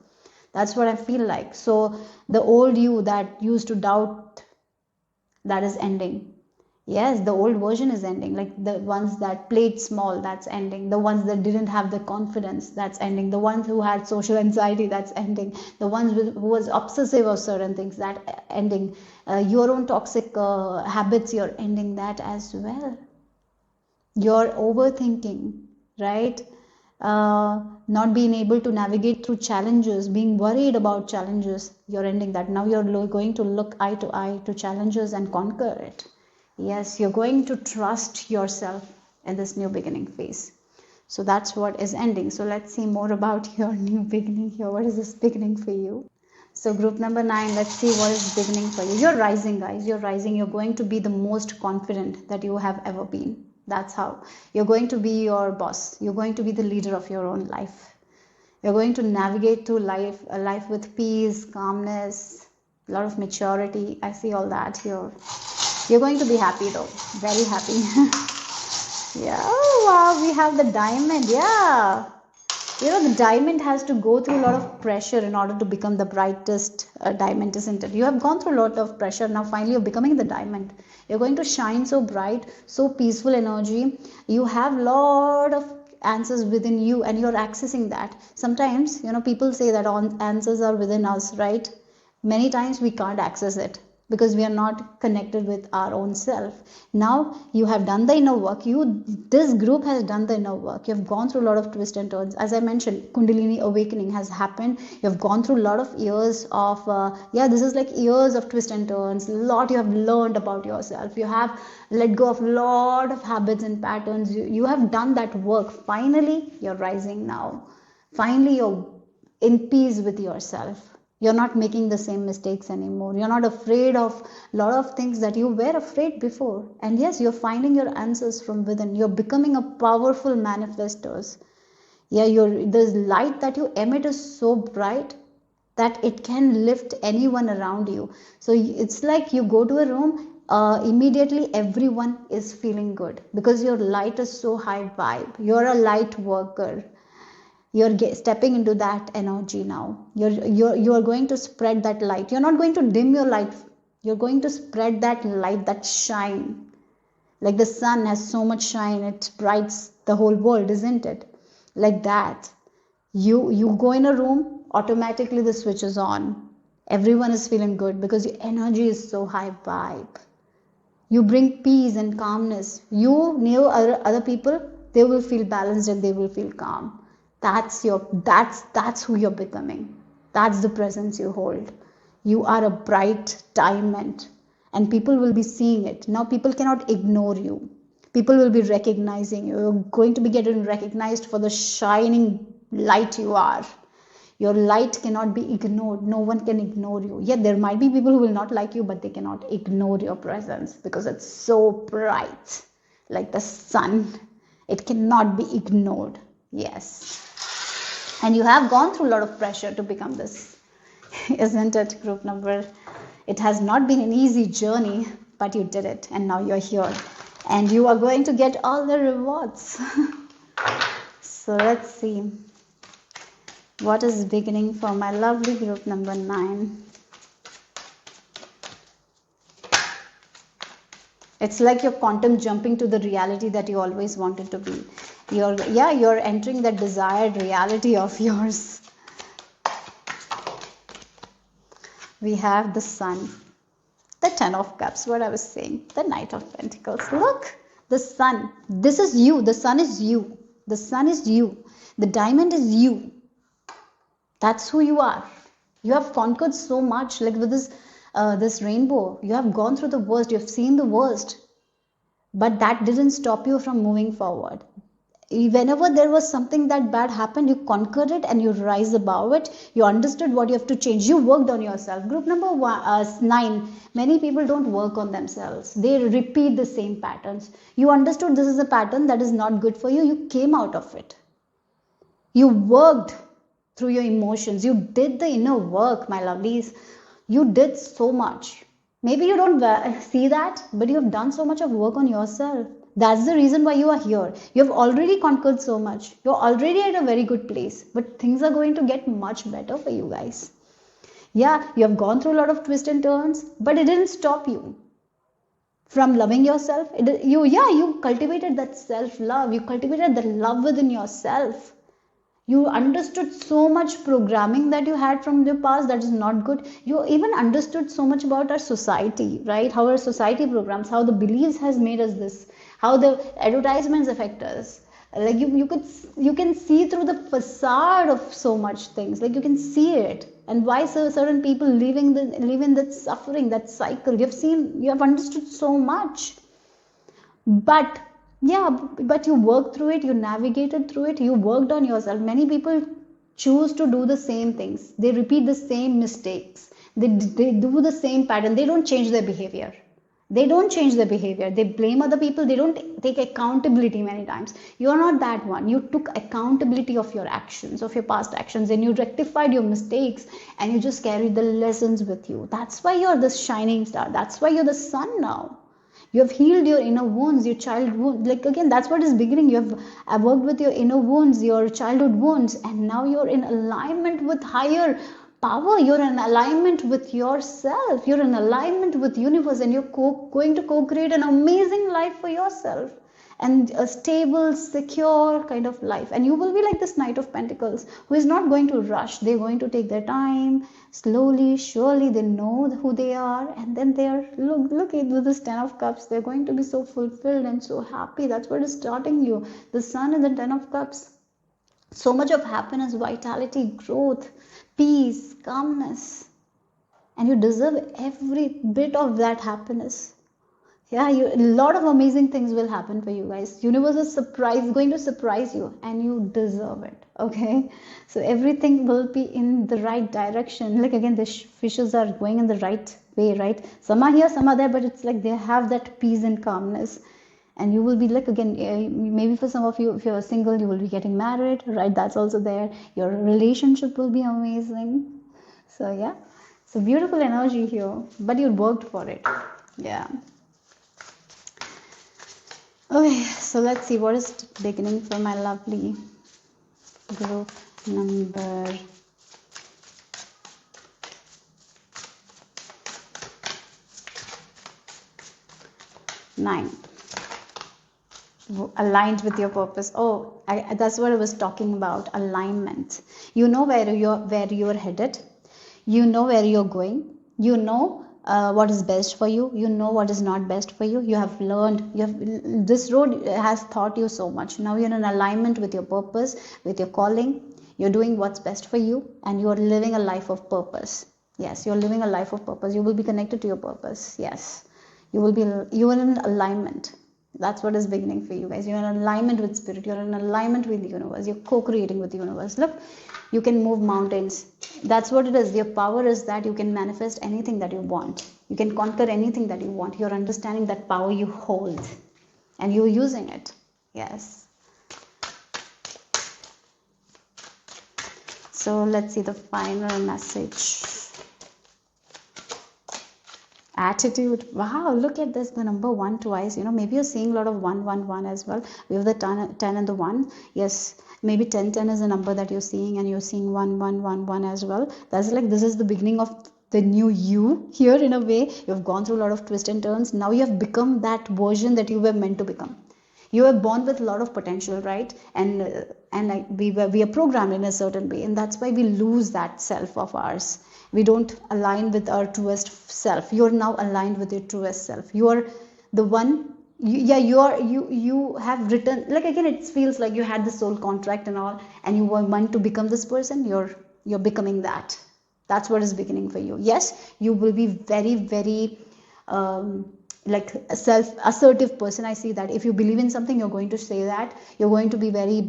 That's what I feel like. So the old you that used to doubt, that is ending. Yes, the old version is ending. Like the ones that played small, that's ending. The ones that didn't have the confidence, that's ending. The ones who had social anxiety, that's ending. The ones who was obsessive of certain things, that ending. Your own toxic habits, you're ending that as well. You're overthinking, right? not being able to navigate through challenges, being worried about challenges, you're ending that. Now you're going to look eye to eye to challenges and conquer it. Yes, you're going to trust yourself in this new beginning phase. So that's what is ending. So let's see more about your new beginning here. What is this beginning for you? So group number 9, let's see what is beginning for you. You're rising, guys. You're rising. You're going to be the most confident that you have ever been. That's how. You're going to be your boss. You're going to be the leader of your own life. You're going to navigate through life, a life with peace, calmness, a lot of maturity. I see all that here. You're going to be happy though. Very happy. Yeah. Oh, wow. We have the diamond. Yeah. You know, the diamond has to go through a lot of pressure in order to become the brightest diamond, isn't it? You have gone through a lot of pressure. Now finally you're becoming the diamond. You're going to shine so bright, so peaceful energy. You have a lot of answers within you and you're accessing that. Sometimes, you know, people say that answers are within us, right? Many times we can't access it because we are not connected with our own self. Now you have done the inner work. This group has done the inner work. You have gone through a lot of twists and turns. As I mentioned, Kundalini awakening has happened. You have gone through a lot of years of this is like years of twists and turns. A lot you have learned about yourself. You have let go of a lot of habits and patterns. You have done that work. Finally you're rising now. Finally you're in peace with yourself. You're not making the same mistakes anymore. You're not afraid of a lot of things that you were afraid before. And yes, you're finding your answers from within. You're becoming a powerful manifestors. Yeah, the light that you emit is so bright that it can lift anyone around you. So it's like you go to a room, immediately everyone is feeling good because your light is so high vibe. You're a light worker. You're stepping into that energy now. You're going to spread that light. You're not going to dim your light. You're going to spread that light, that shine. Like the sun has so much shine, it brights the whole world, isn't it? Like that. You go in a room, automatically the switch is on. Everyone is feeling good because your energy is so high vibe. You bring peace and calmness. You near other people, they will feel balanced and they will feel calm. That's who you're becoming. That's the presence you hold. You are a bright diamond and people will be seeing it. Now people cannot ignore you. People will be recognizing you. You're going to be getting recognized for the shining light you are. Your light cannot be ignored. No one can ignore you. Yet there might be people who will not like you, but they cannot ignore your presence because it's so bright, like the sun. It cannot be ignored. Yes. And you have gone through a lot of pressure to become this, isn't it, group number? It has not been an easy journey, but you did it. And now you're here. And you are going to get all the rewards. So let's see. What is beginning for my lovely group number 9? It's like you're quantum jumping to the reality that you always wanted to be. You're entering that desired reality of yours. We have the sun, the 10 of cups, what I was saying, the knight of pentacles. Look, the sun. This is you. The sun is you. The sun is you. The diamond is you. That's who you are. You have conquered so much, like with this rainbow. You have gone through the worst. You have seen the worst. But that didn't stop you from moving forward. Whenever there was something that bad happened, you conquered it and you rise above it. You understood what you have to change. You worked on yourself. Group number 9, many people don't work on themselves. They repeat the same patterns. You understood this is a pattern that is not good for you. You came out of it. You worked through your emotions. You did the inner work, my lovelies. You did so much. Maybe you don't see that, but you have done so much of work on yourself. That's the reason why you are here. You have already conquered so much. You're already at a very good place. But things are going to get much better for you guys. Yeah, you have gone through a lot of twists and turns, but it didn't stop you from loving yourself. You cultivated that self-love. You cultivated that love within yourself. You understood so much programming that you had from the past that is not good. You even understood so much about our society, right? How our society programs, how the beliefs has made us this, how the advertisements affect us, Like you can see through the facade of so much things, like you can see it. And why certain people live in that suffering, that cycle. You have understood so much. But yeah, but you worked through it, you navigated through it, you worked on yourself. Many people choose to do the same things, they repeat the same mistakes, they do the same pattern, they don't change their behavior. They blame other people, they don't take accountability. Many times you are not that one. You took accountability of your actions, of your past actions, and you rectified your mistakes, and you just carried the lessons with you. That's why you're the shining star, that's why you're the sun now. You have healed your inner wounds, your childhood wounds. Like again, that's what is beginning. You have worked with your inner wounds, your childhood wounds, and now you're in alignment with higher power. You're in alignment with yourself. You're in alignment with universe, and you're going to co-create an amazing life for yourself, and a stable, secure kind of life. And you will be like this Knight of Pentacles, who is not going to rush. They're going to take their time, slowly, surely. They know who they are, and then they're look at this Ten of Cups. They're going to be so fulfilled and so happy. That's what is starting you. The Sun and the Ten of Cups. So much of happiness, vitality, growth, peace, calmness, and you deserve every bit of that happiness. Yeah, a lot of amazing things will happen for you guys. Universe is going to surprise you, and you deserve it. Okay, so everything will be in the right direction. Like again, the fishes are going in the right way, right? Some are here, some are there, but it's like they have that peace and calmness. And you will be like, again, maybe for some of you, if you're single, you will be getting married, right? That's also there. Your relationship will be amazing. So yeah, so beautiful energy here, but you worked for it. Yeah. Okay, so let's see what is beginning for my lovely group number 9. Aligned with your purpose. That's what I was talking about, alignment. You know where you're headed, you know where you're going, you know what is best for you, you know what is not best for you. You have learned, this road has taught you so much. Now you're in alignment with your purpose, with your calling. You're doing what's best for you, and you're living a life of purpose. Yes, you're living a life of purpose. You will be connected to your purpose. Yes, you are in alignment. That's what is beginning for you guys. You're in alignment with spirit. You're in alignment with the universe. You're co-creating with the universe. Look, you can move mountains. That's what it is. Your power is that you can manifest anything that you want. You can conquer anything that you want. You're understanding that power you hold, and you're using it. Yes. So let's see the final message. Attitude. Wow, look at this, the number 1 twice. Maybe you're seeing a lot of 1 as well. We have the 10 and the 1. Yes, maybe 10 is a number that you're seeing, and you're seeing 1 as well. That's like, this is the beginning of the new you here. In a way, you've gone through a lot of twists and turns. Now you have become that version that you were meant to become. You were born with a lot of potential, right? And we are programmed in a certain way, and that's why we lose that self of ours. We don't align with our truest self. You're now aligned with your truest self. You are the one. You have written, like, again, it feels like you had the soul contract and all, and you were meant to become this person. You're becoming that. That's what is beginning for you. Yes, you will be very, very like a self-assertive person. I see that if you believe in something, you're going to say that. You're going to be very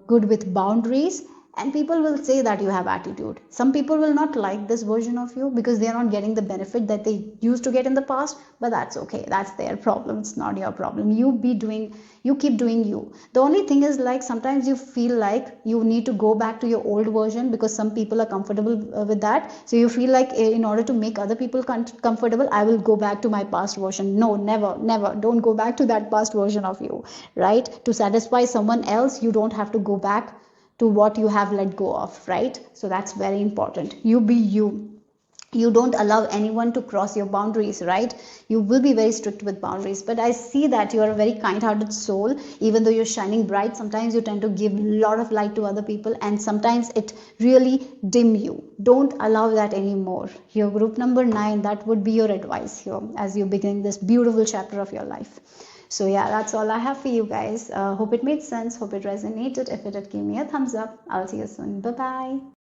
good with boundaries, and people will say that you have attitude. Some people will not like this version of you because they are not getting the benefit that they used to get in the past, but that's okay. That's their problem. It's not your problem. You keep doing you. The only thing is, like, sometimes you feel like you need to go back to your old version because some people are comfortable with that. So you feel like, in order to make other people comfortable, I will go back to my past version. No, never. Don't go back to that past version of you, right? To satisfy someone else, you don't have to go back to what you have let go of, right? So that's very important. You be you. You don't allow anyone to cross your boundaries, right? You will be very strict with boundaries. But I see that you are a very kind-hearted soul. Even though you're shining bright, sometimes you tend to give a lot of light to other people, and sometimes it really dim you. Don't allow that anymore. Your group number 9, that would be your advice here as you begin this beautiful chapter of your life. So yeah, that's all I have for you guys. Hope it made sense. Hope it resonated. If it did, give me a thumbs up. I'll see you soon. Bye bye.